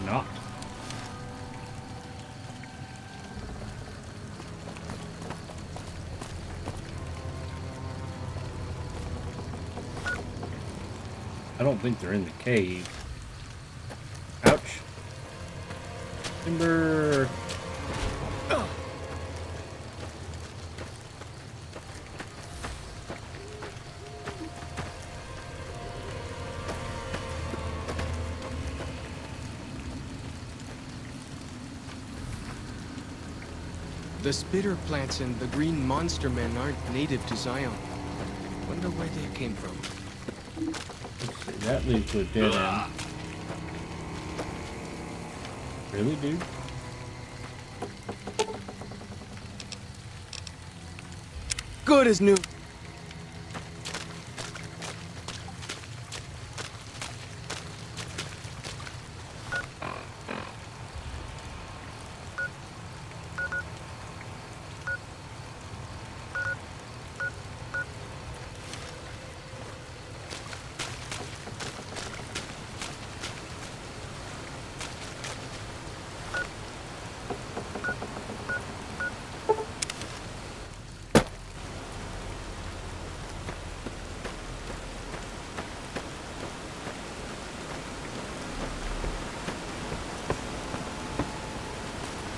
Not. I don't think they're in the cave. Ouch. Timber. The spitter plants and the green monster men aren't native to Zion. Wonder where they came from. Let's see, that leads to a dead end. Really, dude? Good as new.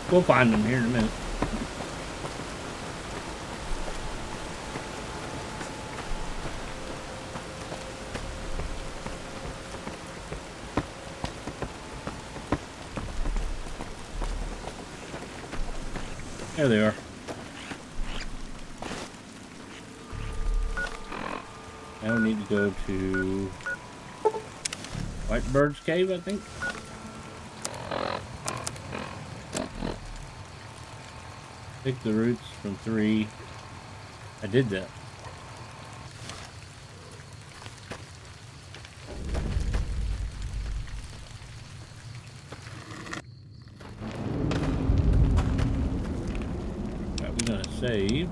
We'll find them here in a minute. There they are. Now we need to go to White Bird's Cave, I think. Pick the roots from 3. I did that. Right, we're gonna save.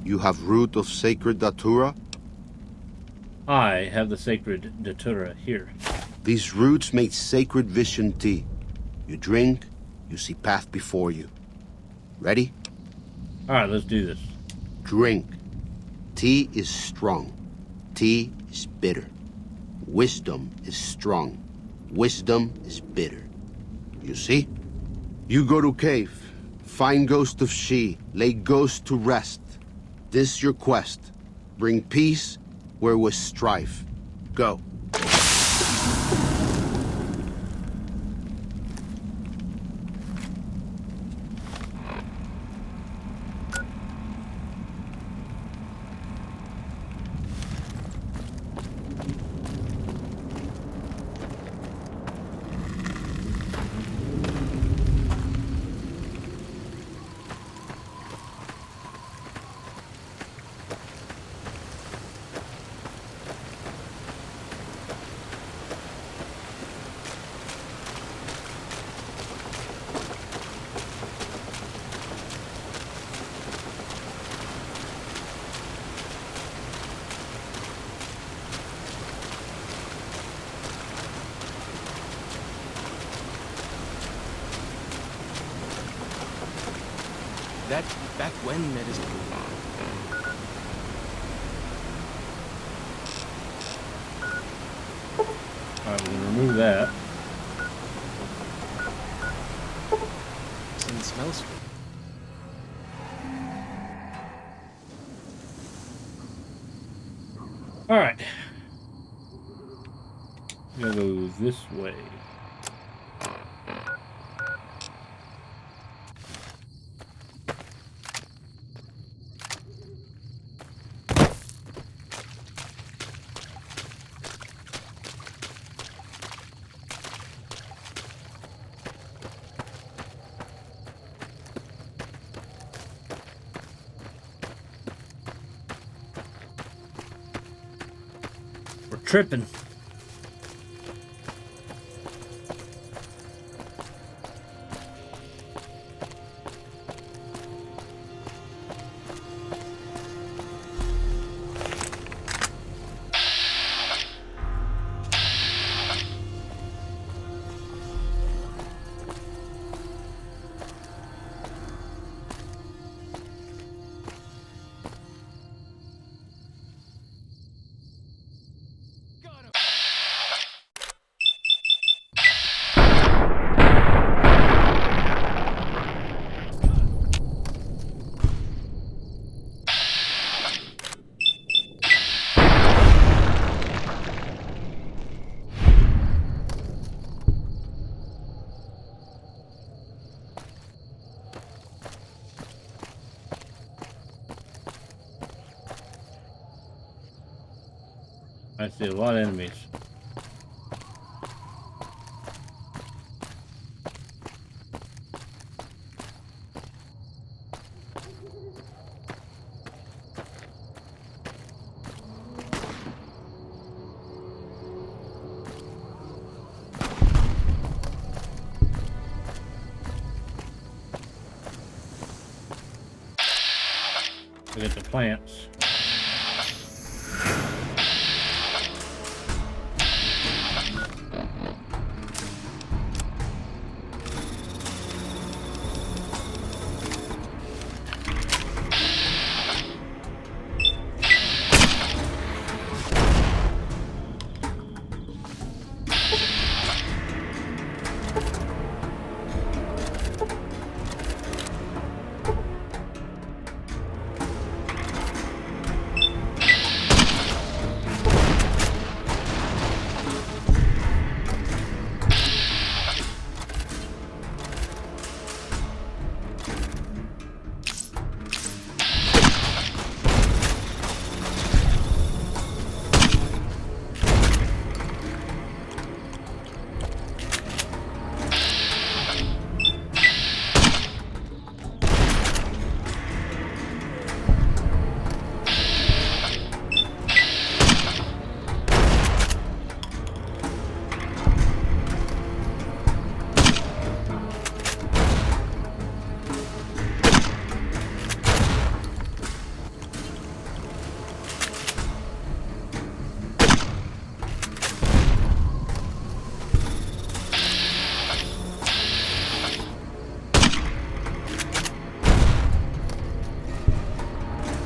You have root of sacred datura? I have the sacred datura here. These roots made sacred vision tea. You drink, you see path before you. Ready? All right, let's do this. Drink. Tea is strong. Tea is bitter. Wisdom is strong. Wisdom is bitter. You see? You go to cave. Find ghost of she. Lay ghost to rest. This your quest. Bring peace where was strife. Go. That back when medicine. All right, we're gonna remove that. Medicine smells. All right. I'm gonna go this way. We're tripping. I see a lot of enemies. I get the plants.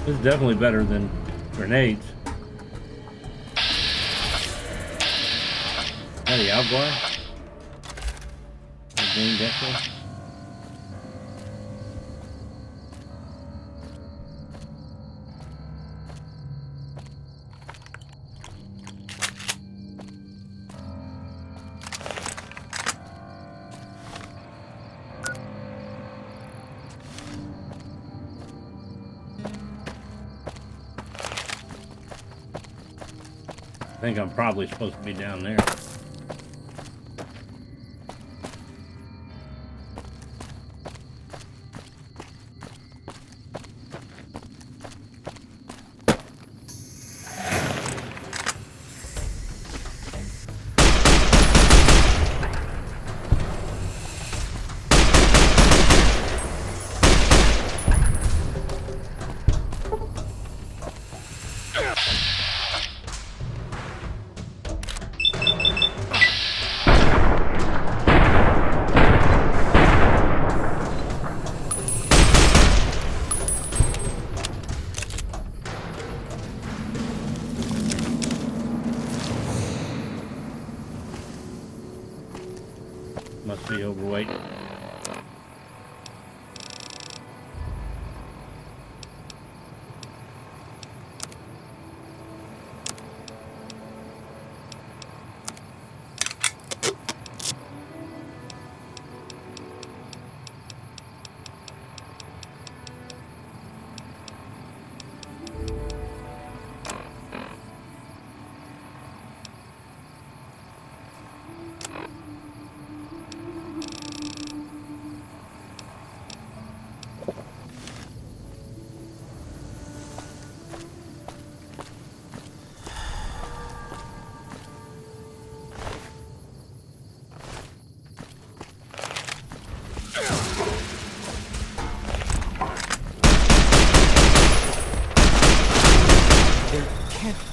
This is definitely better than grenades. Is that the Algoy? Green Gecko? I think I'm probably supposed to be down there. Must be overweight.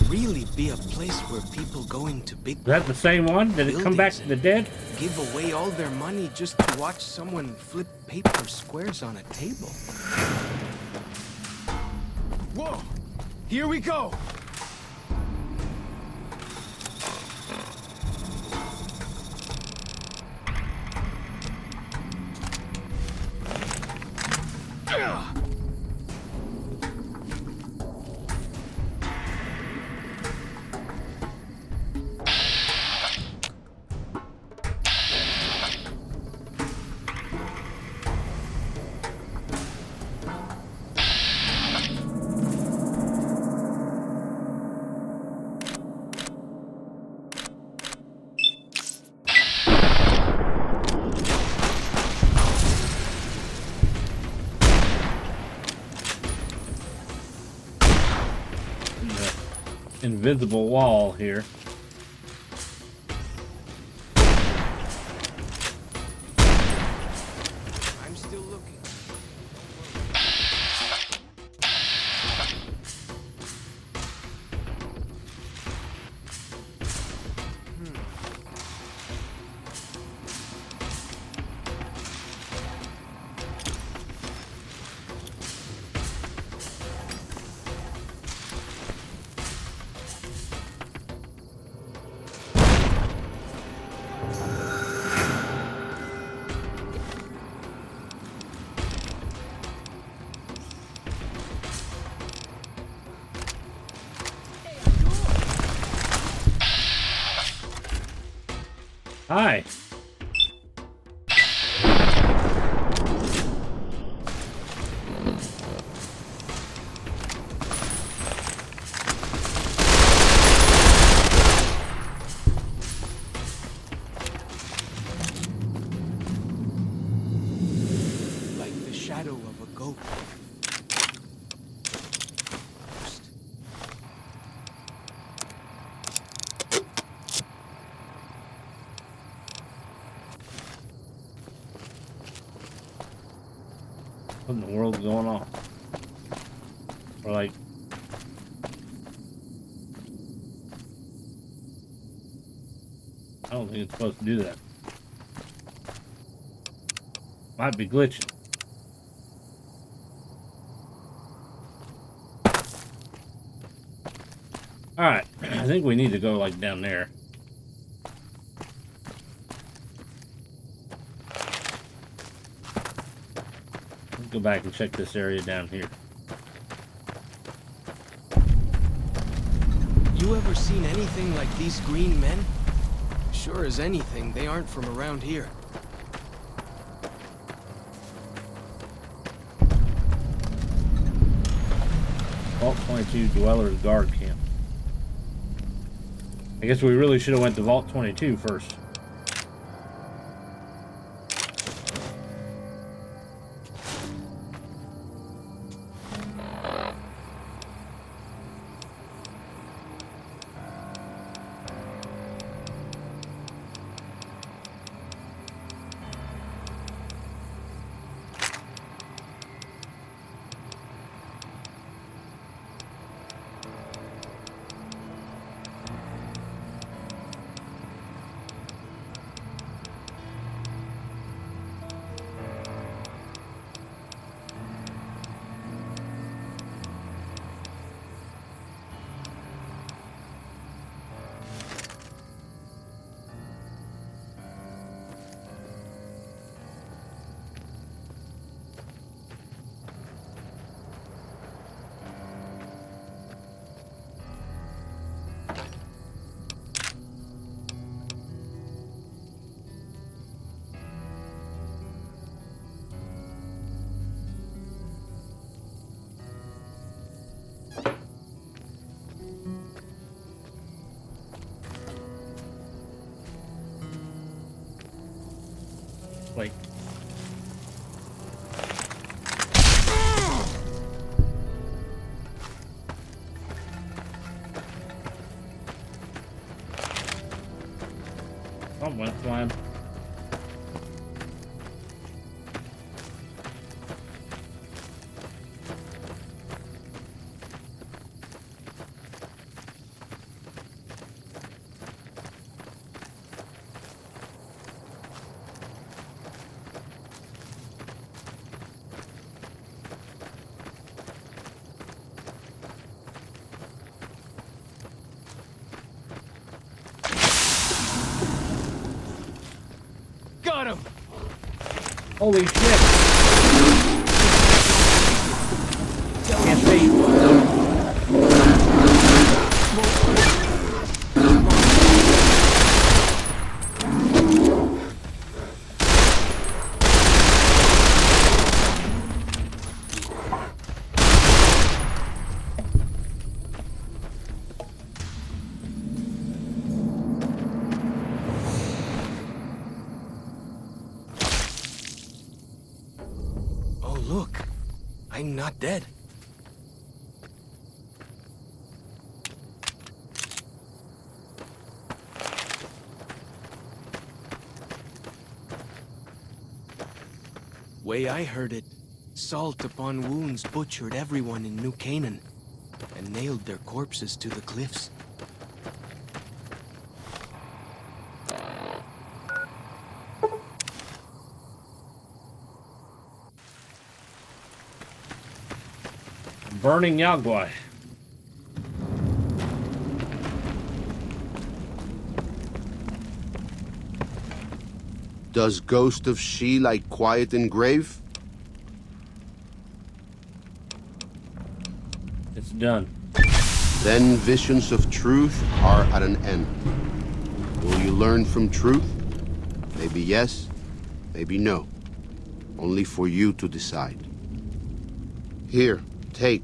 Really be a place where people go into big Is that the same one? Did it come back to the dead? give away all their money just to watch someone flip paper squares on a table. Whoa! Here we go! Invisible wall here. I'm still looking. Hi. Like the shadow of a goat. What in the world's going on? Or like, I don't think it's supposed to do that. Might be glitching. Alright, I think we need to go like down there. Let's go back and check this area down here. You ever seen anything like these green men? Sure as anything, they aren't from around here. Vault 22 Dwellers Guard Camp. I guess we really should have went to Vault 22 first. Wait. Oh, went flying. Got him! Holy shit! Can't see. Oh, look. I'm not dead. Way I heard it, salt upon wounds butchered everyone in New Canaan and nailed their corpses to the cliffs. Burning Yagwai. Does Ghost of She like quiet and grave? It's done. Then visions of truth are at an end. Will you learn from truth? Maybe yes, maybe no. Only for you to decide. Here, take.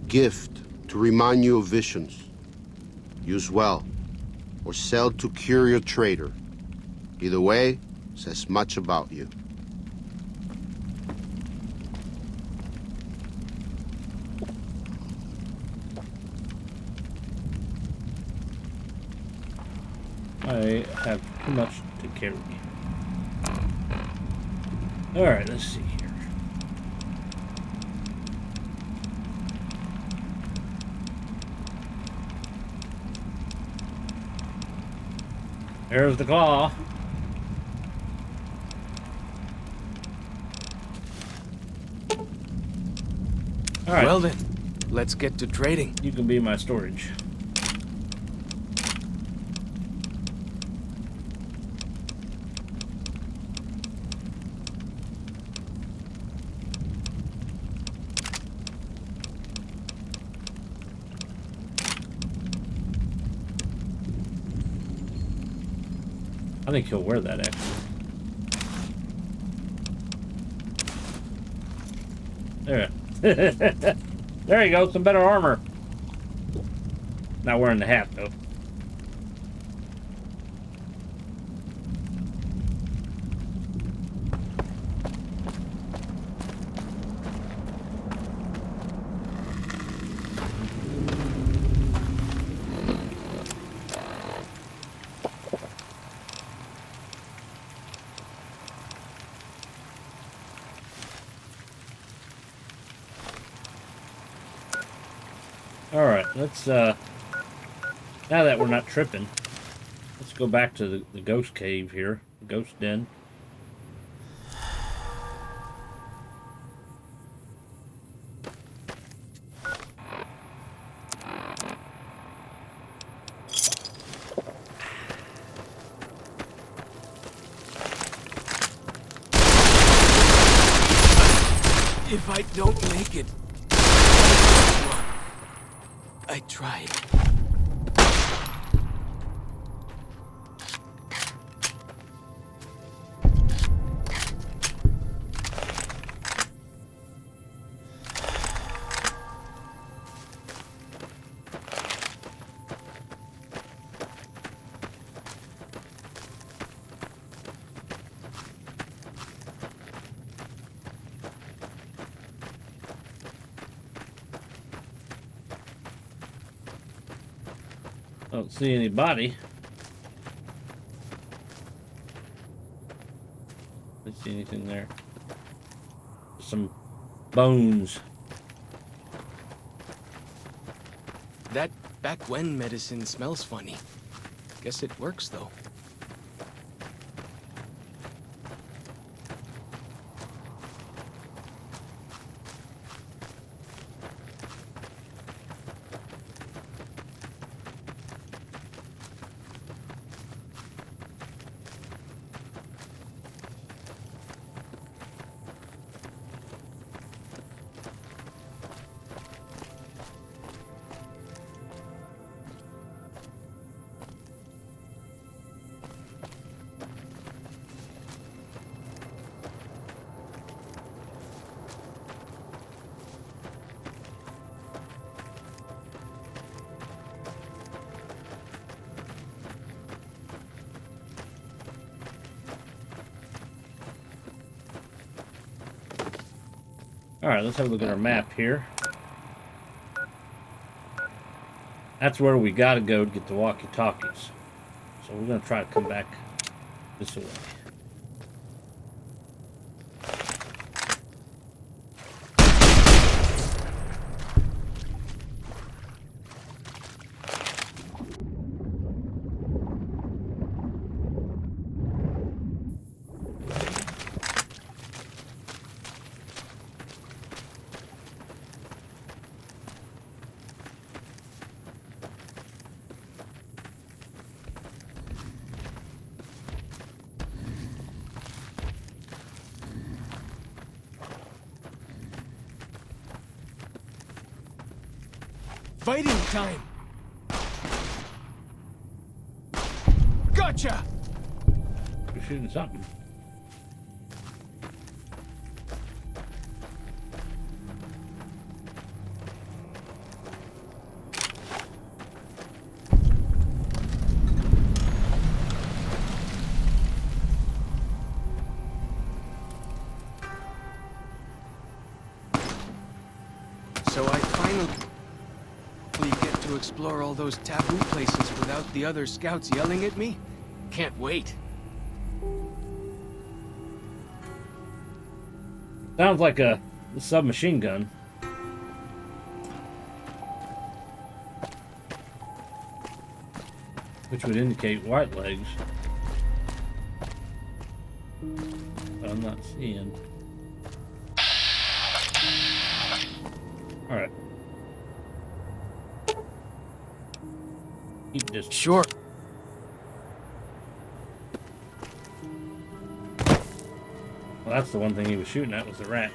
Gift to remind you of visions. Use well, or sell to curious trader. Either way, says much about you. I have too much to carry. Alright, let's see here. There's the claw. Alright. Well then, Let's get to trading. You can be my storage. I think he'll wear that actually. There. There you go, some better armor. Not wearing the hat though. Alright, let's, now that we're not tripping, let's go back to the ghost cave here, the ghost den. If I don't make it, I tried. Don't see anybody. Don't see anything there. Some bones. That back when medicine smells funny. Guess it works though. Alright, let's have a look at our map here. That's where we gotta go to get the walkie-talkies. So we're gonna try to come back this way. Fighting time! Gotcha! We're shooting something. So I finally get to explore all those taboo places without the other scouts yelling at me? Can't wait. Sounds like a submachine gun. Which would indicate white legs. But I'm not seeing. Alright. Keep distance. Sure. Well, that's the one thing he was shooting at, was the rat.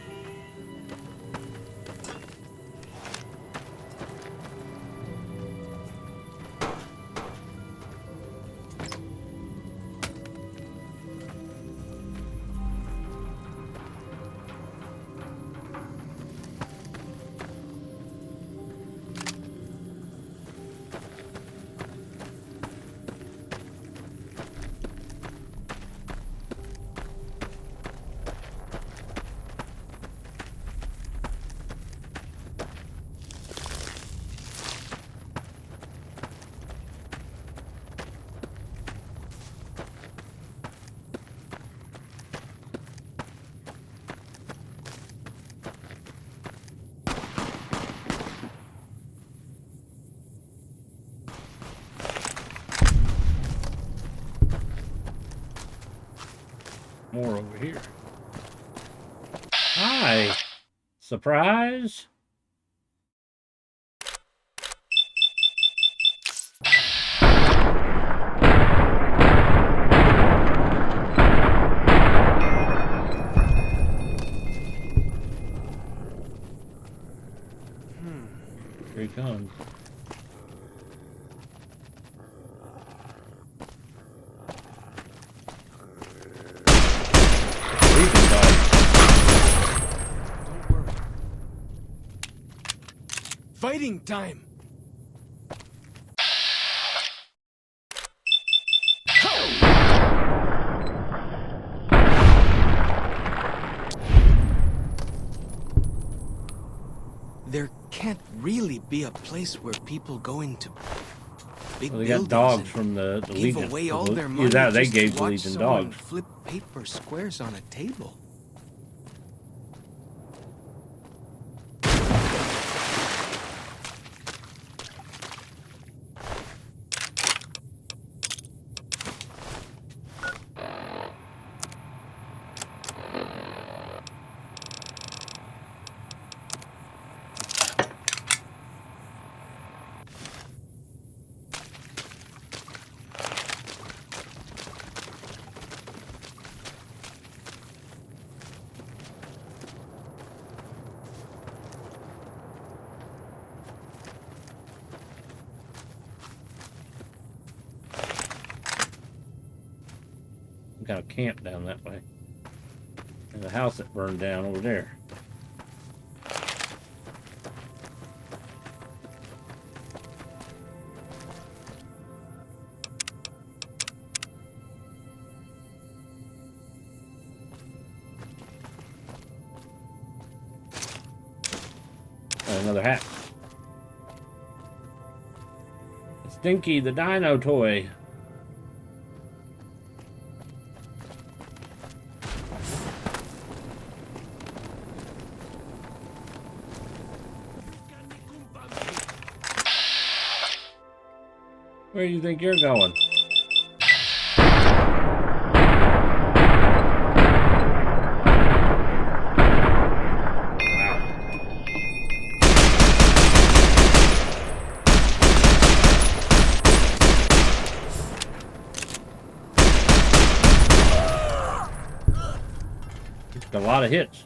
More over here. Hi. Surprise. Here he comes. Don't worry. Fighting time! There can't really be a place where people go into big Well, they got buildings dogs and from the give Legion. away all their Either money that or they just gave to the watch Legion someone dogs. flip paper squares on a table. We got a camp down that way. And the house that burned down over there. And another hat. Stinky, the dino toy. Where do you think you're going? A lot of hits.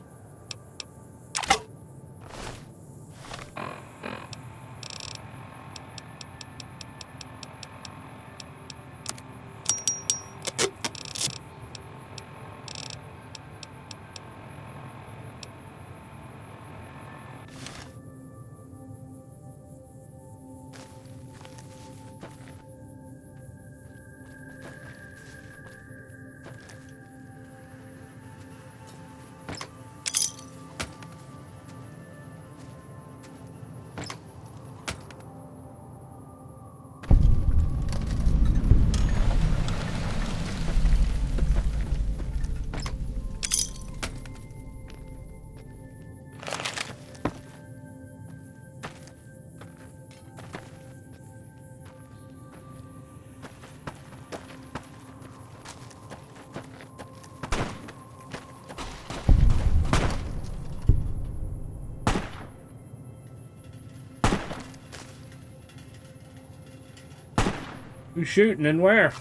Who's shooting and where?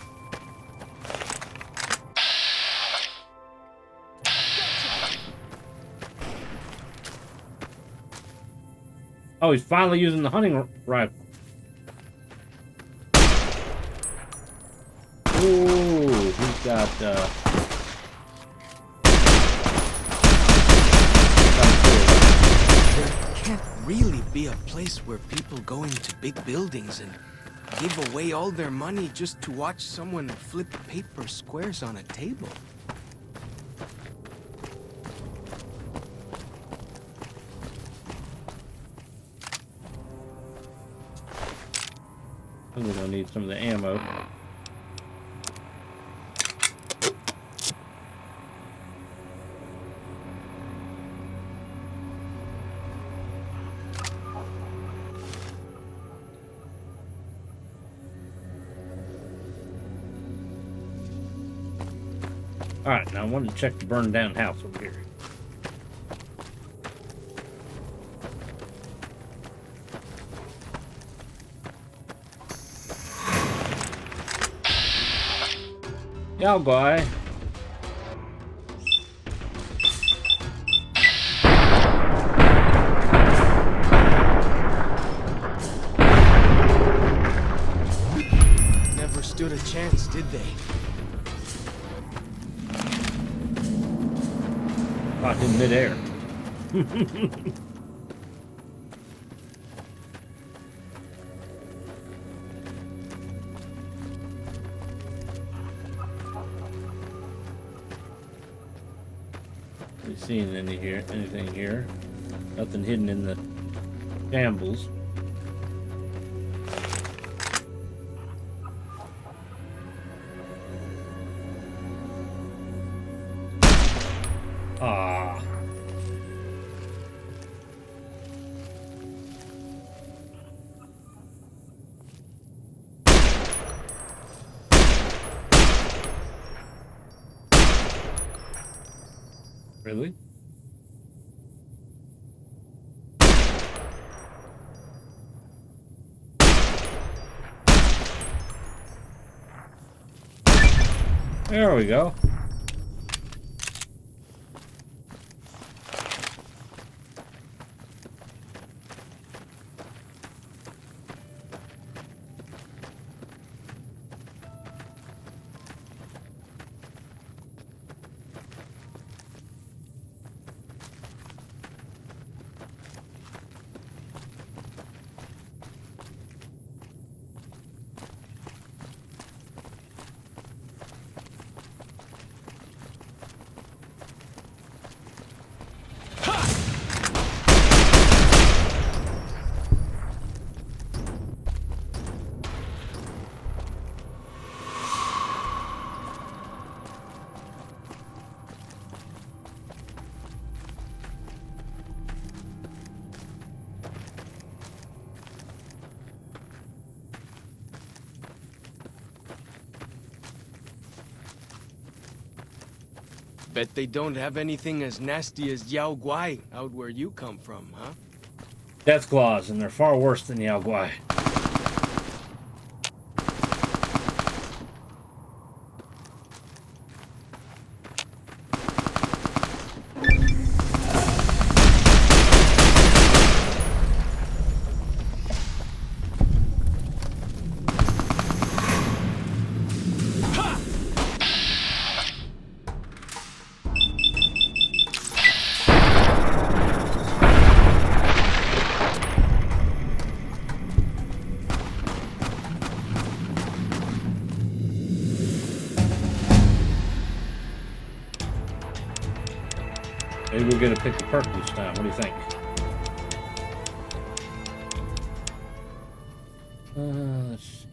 Oh, he's finally using the hunting rifle. Ooh, he's got, There can't really be a place where people go into big buildings and give away all their money just to watch someone flip paper squares on a table. I'm gonna need some of the ammo. Alright, now I wanted to check the burned down house over here. Y'all guy. Never stood a chance, did they? Caught in midair. We seen anything here? Nothing hidden in the shambles. Ah. Really? There we go. Bet they don't have anything as nasty as Yao Guai out where you come from, huh? Death claws, and they're far worse than the Alguai. Maybe we're gonna pick the perk this time. What do you think? Let's...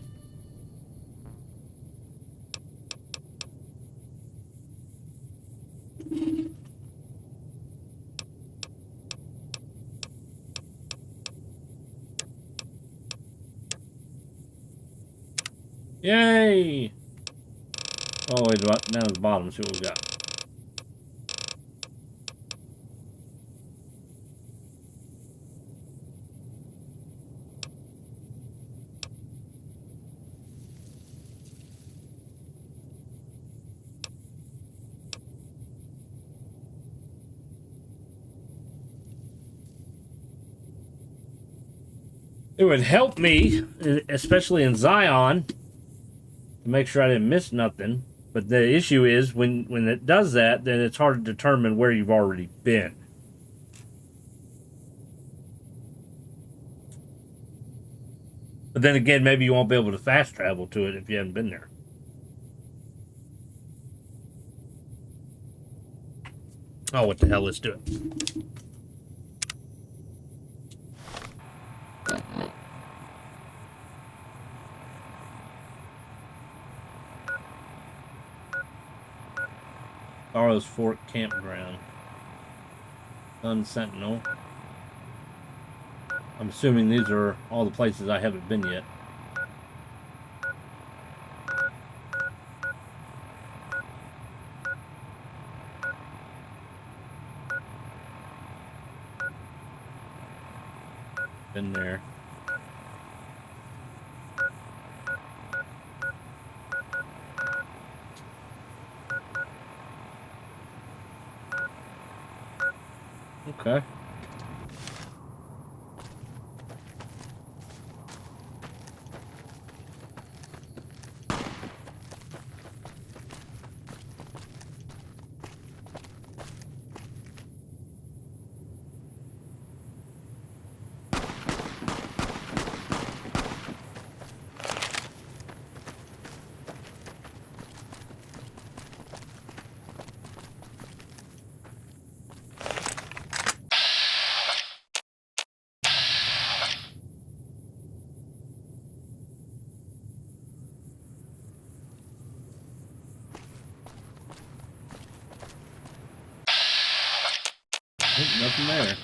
Yay! All the way down to the bottom, see what we got. It would help me, especially in Zion, to make sure I didn't miss nothing. But the issue is when it does that, then it's hard to determine where you've already been. But then again, maybe you won't be able to fast travel to it if you haven't been there. Oh, what the hell? Let's do it. Carlos Fork Campground. Sun Sentinel. I'm assuming these are all the places I haven't been yet. Been there. Okay. Nothing there.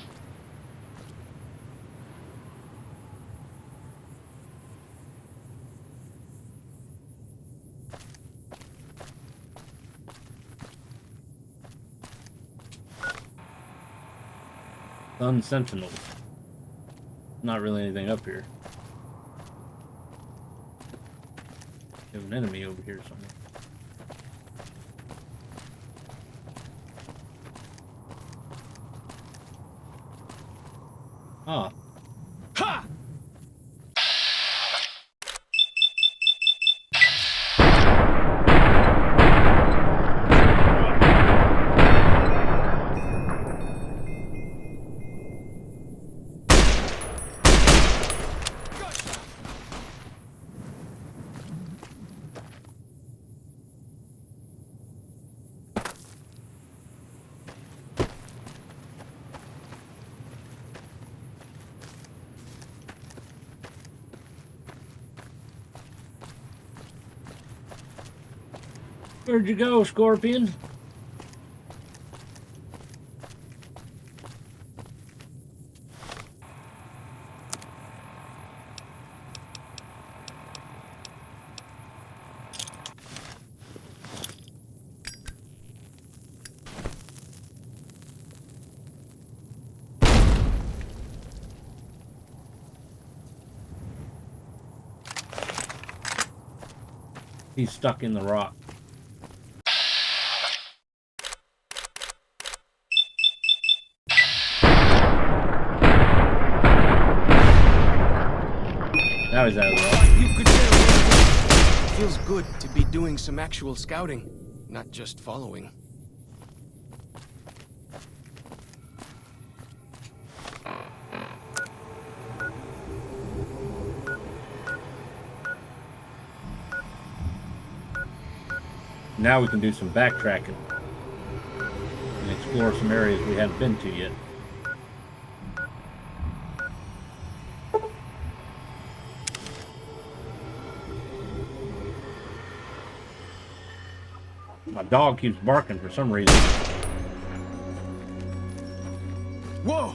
Sun Sentinel. Not really anything up here. We have an enemy over here somewhere. Ah. Ha! Where'd you go, Scorpion? He's stuck in the rock. Now he's out of the rock. You could get away. Feels good to be doing some actual scouting, not just following. Now we can do some backtracking and explore some areas we haven't been to yet. My dog keeps barking for some reason. Whoa!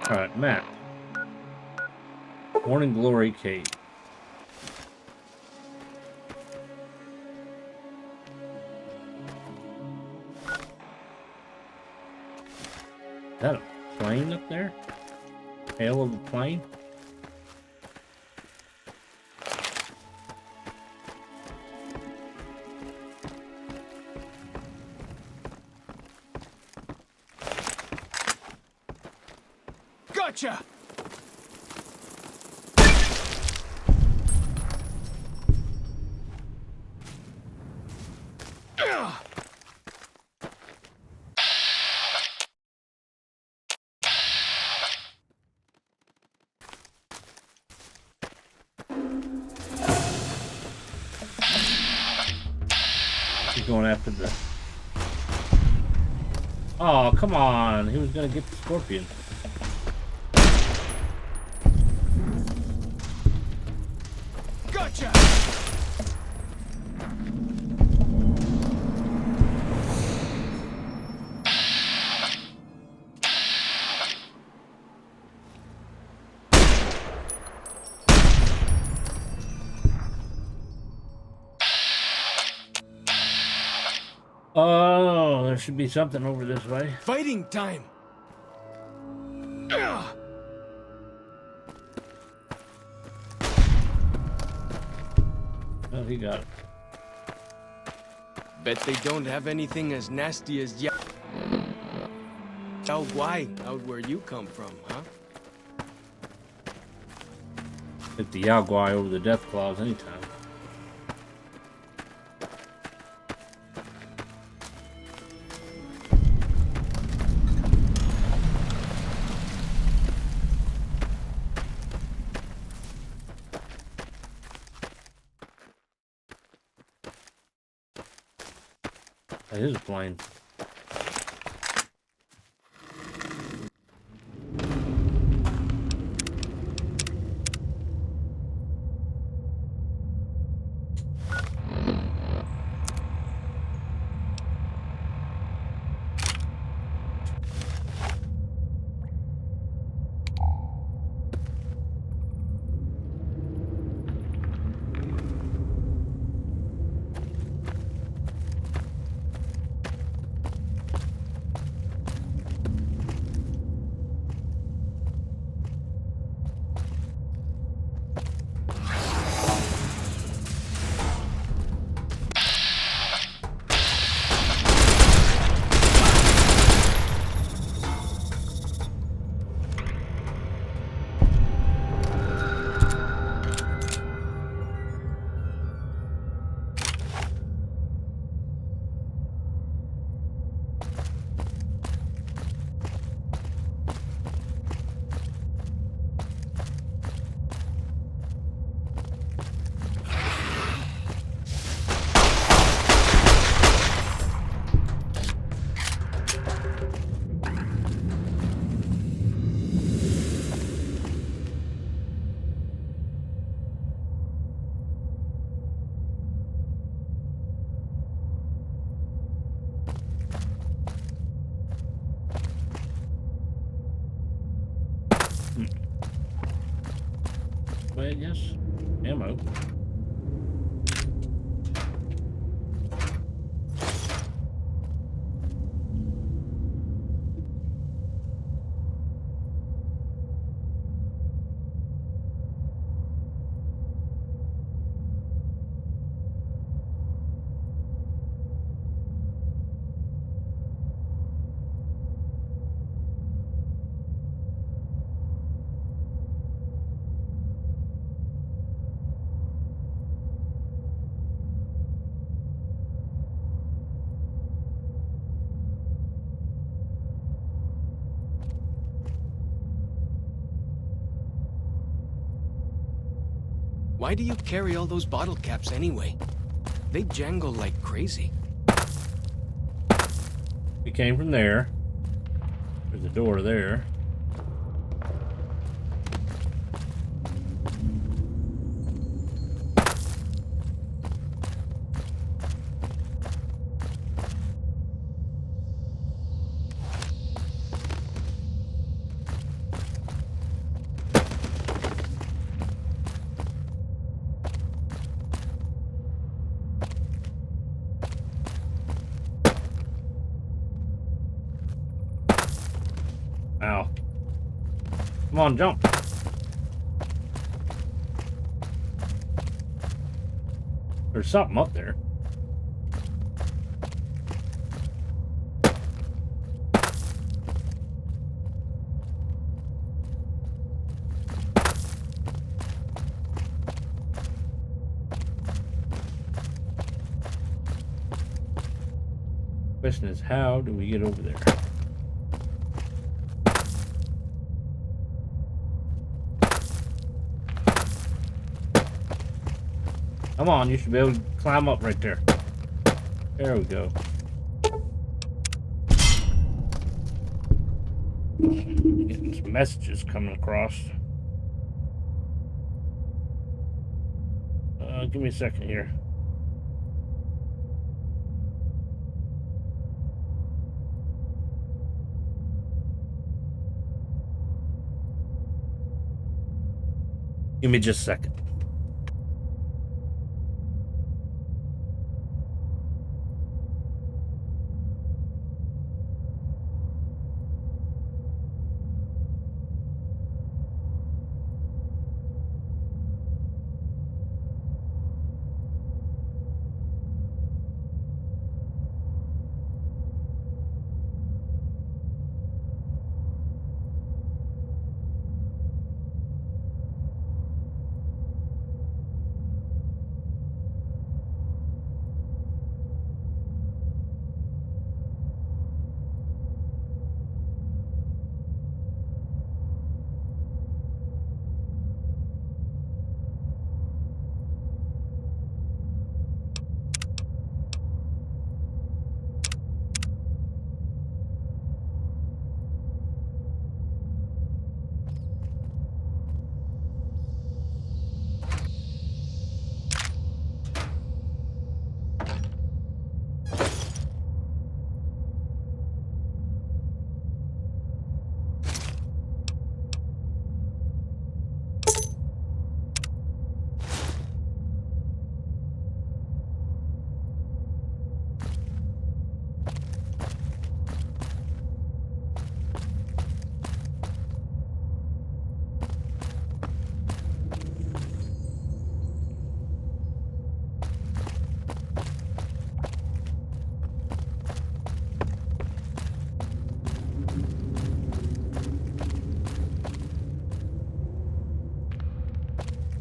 Alright, map. Morning Glory Cave. Is that a plane up there? Tail of a plane? Gotcha! He's going after the... Oh, come on. He was going to get the scorpion. Gotcha! Oh, there should be something over this way. Fighting time! Oh, he got it. Bet they don't have anything as nasty as Yao Guai out where you come from, huh? Hit the Yao Guai over the death claws anytime. That is a plane. Well, yes. Ammo. Why do you carry all those bottle caps anyway? They jangle like crazy. We came from there. There's a door there. Ow. Come on, jump. There's something up there. Question is, how do we get over there? Come on, you should be able to climb up right there. There we go. Getting some messages coming across. Give me a second here. Give me just a second.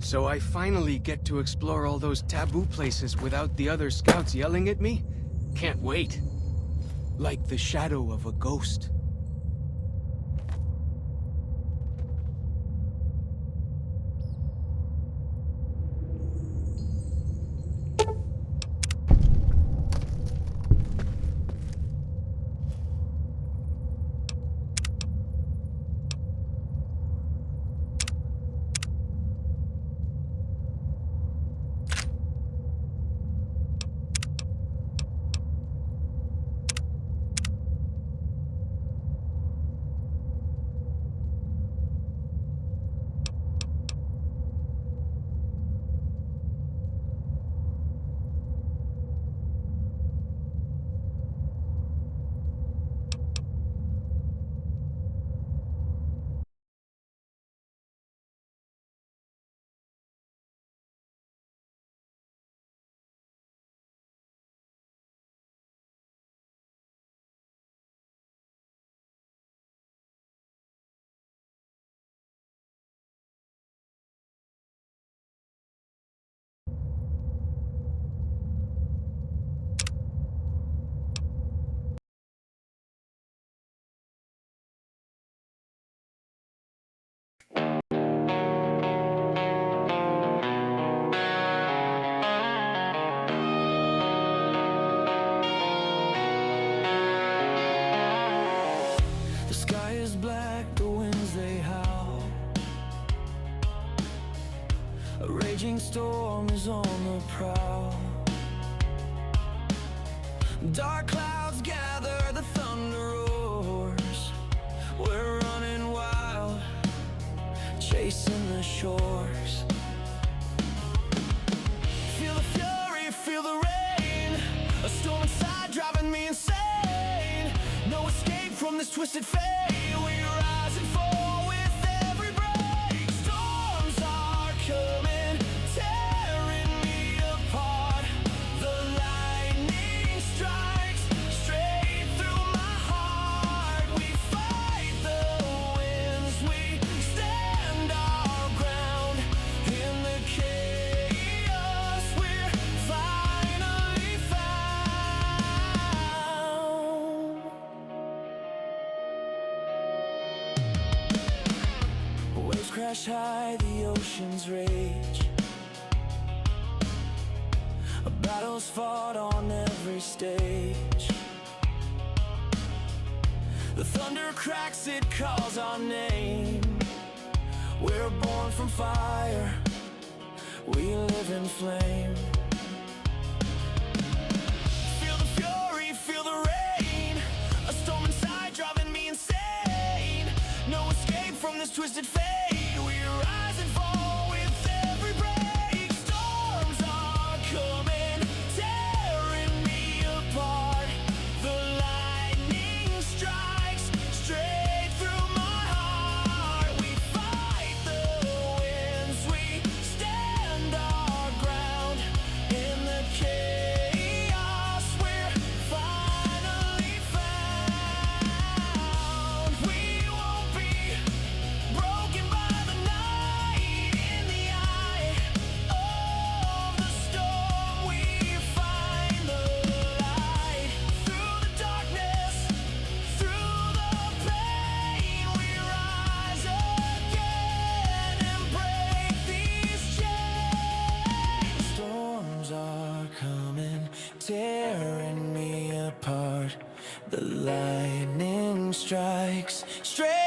So I finally get to explore all those taboo places without the other scouts yelling at me? Can't wait. Like the shadow of a ghost. The sky is black, the winds they howl. A raging storm is on the prowl. Dark clouds gather, the thunder roars. We're running wild, chasing the shores. Feel the fury, feel the rain. A storm inside driving me insane. No escape from this twisted fate. We ride crash high, the oceans rage. Battles fought on every stage. The thunder cracks, it calls our name. We're born from fire, we live in flame. Feel the fury, feel the rain. A storm inside driving me insane. No escape from this twisted fate. We rise and fall with every break. Storms are coming, tearing me apart. The lightning strikes straight through my heart. We fight the winds, we stand our ground. In the chaos, we're finally found. We won't be broken by the night. In the eye of the storm, we find the light. Through the darkness, through the pain, we rise again and break these chains. Storms are coming, tearing me apart. The lightning strikes straight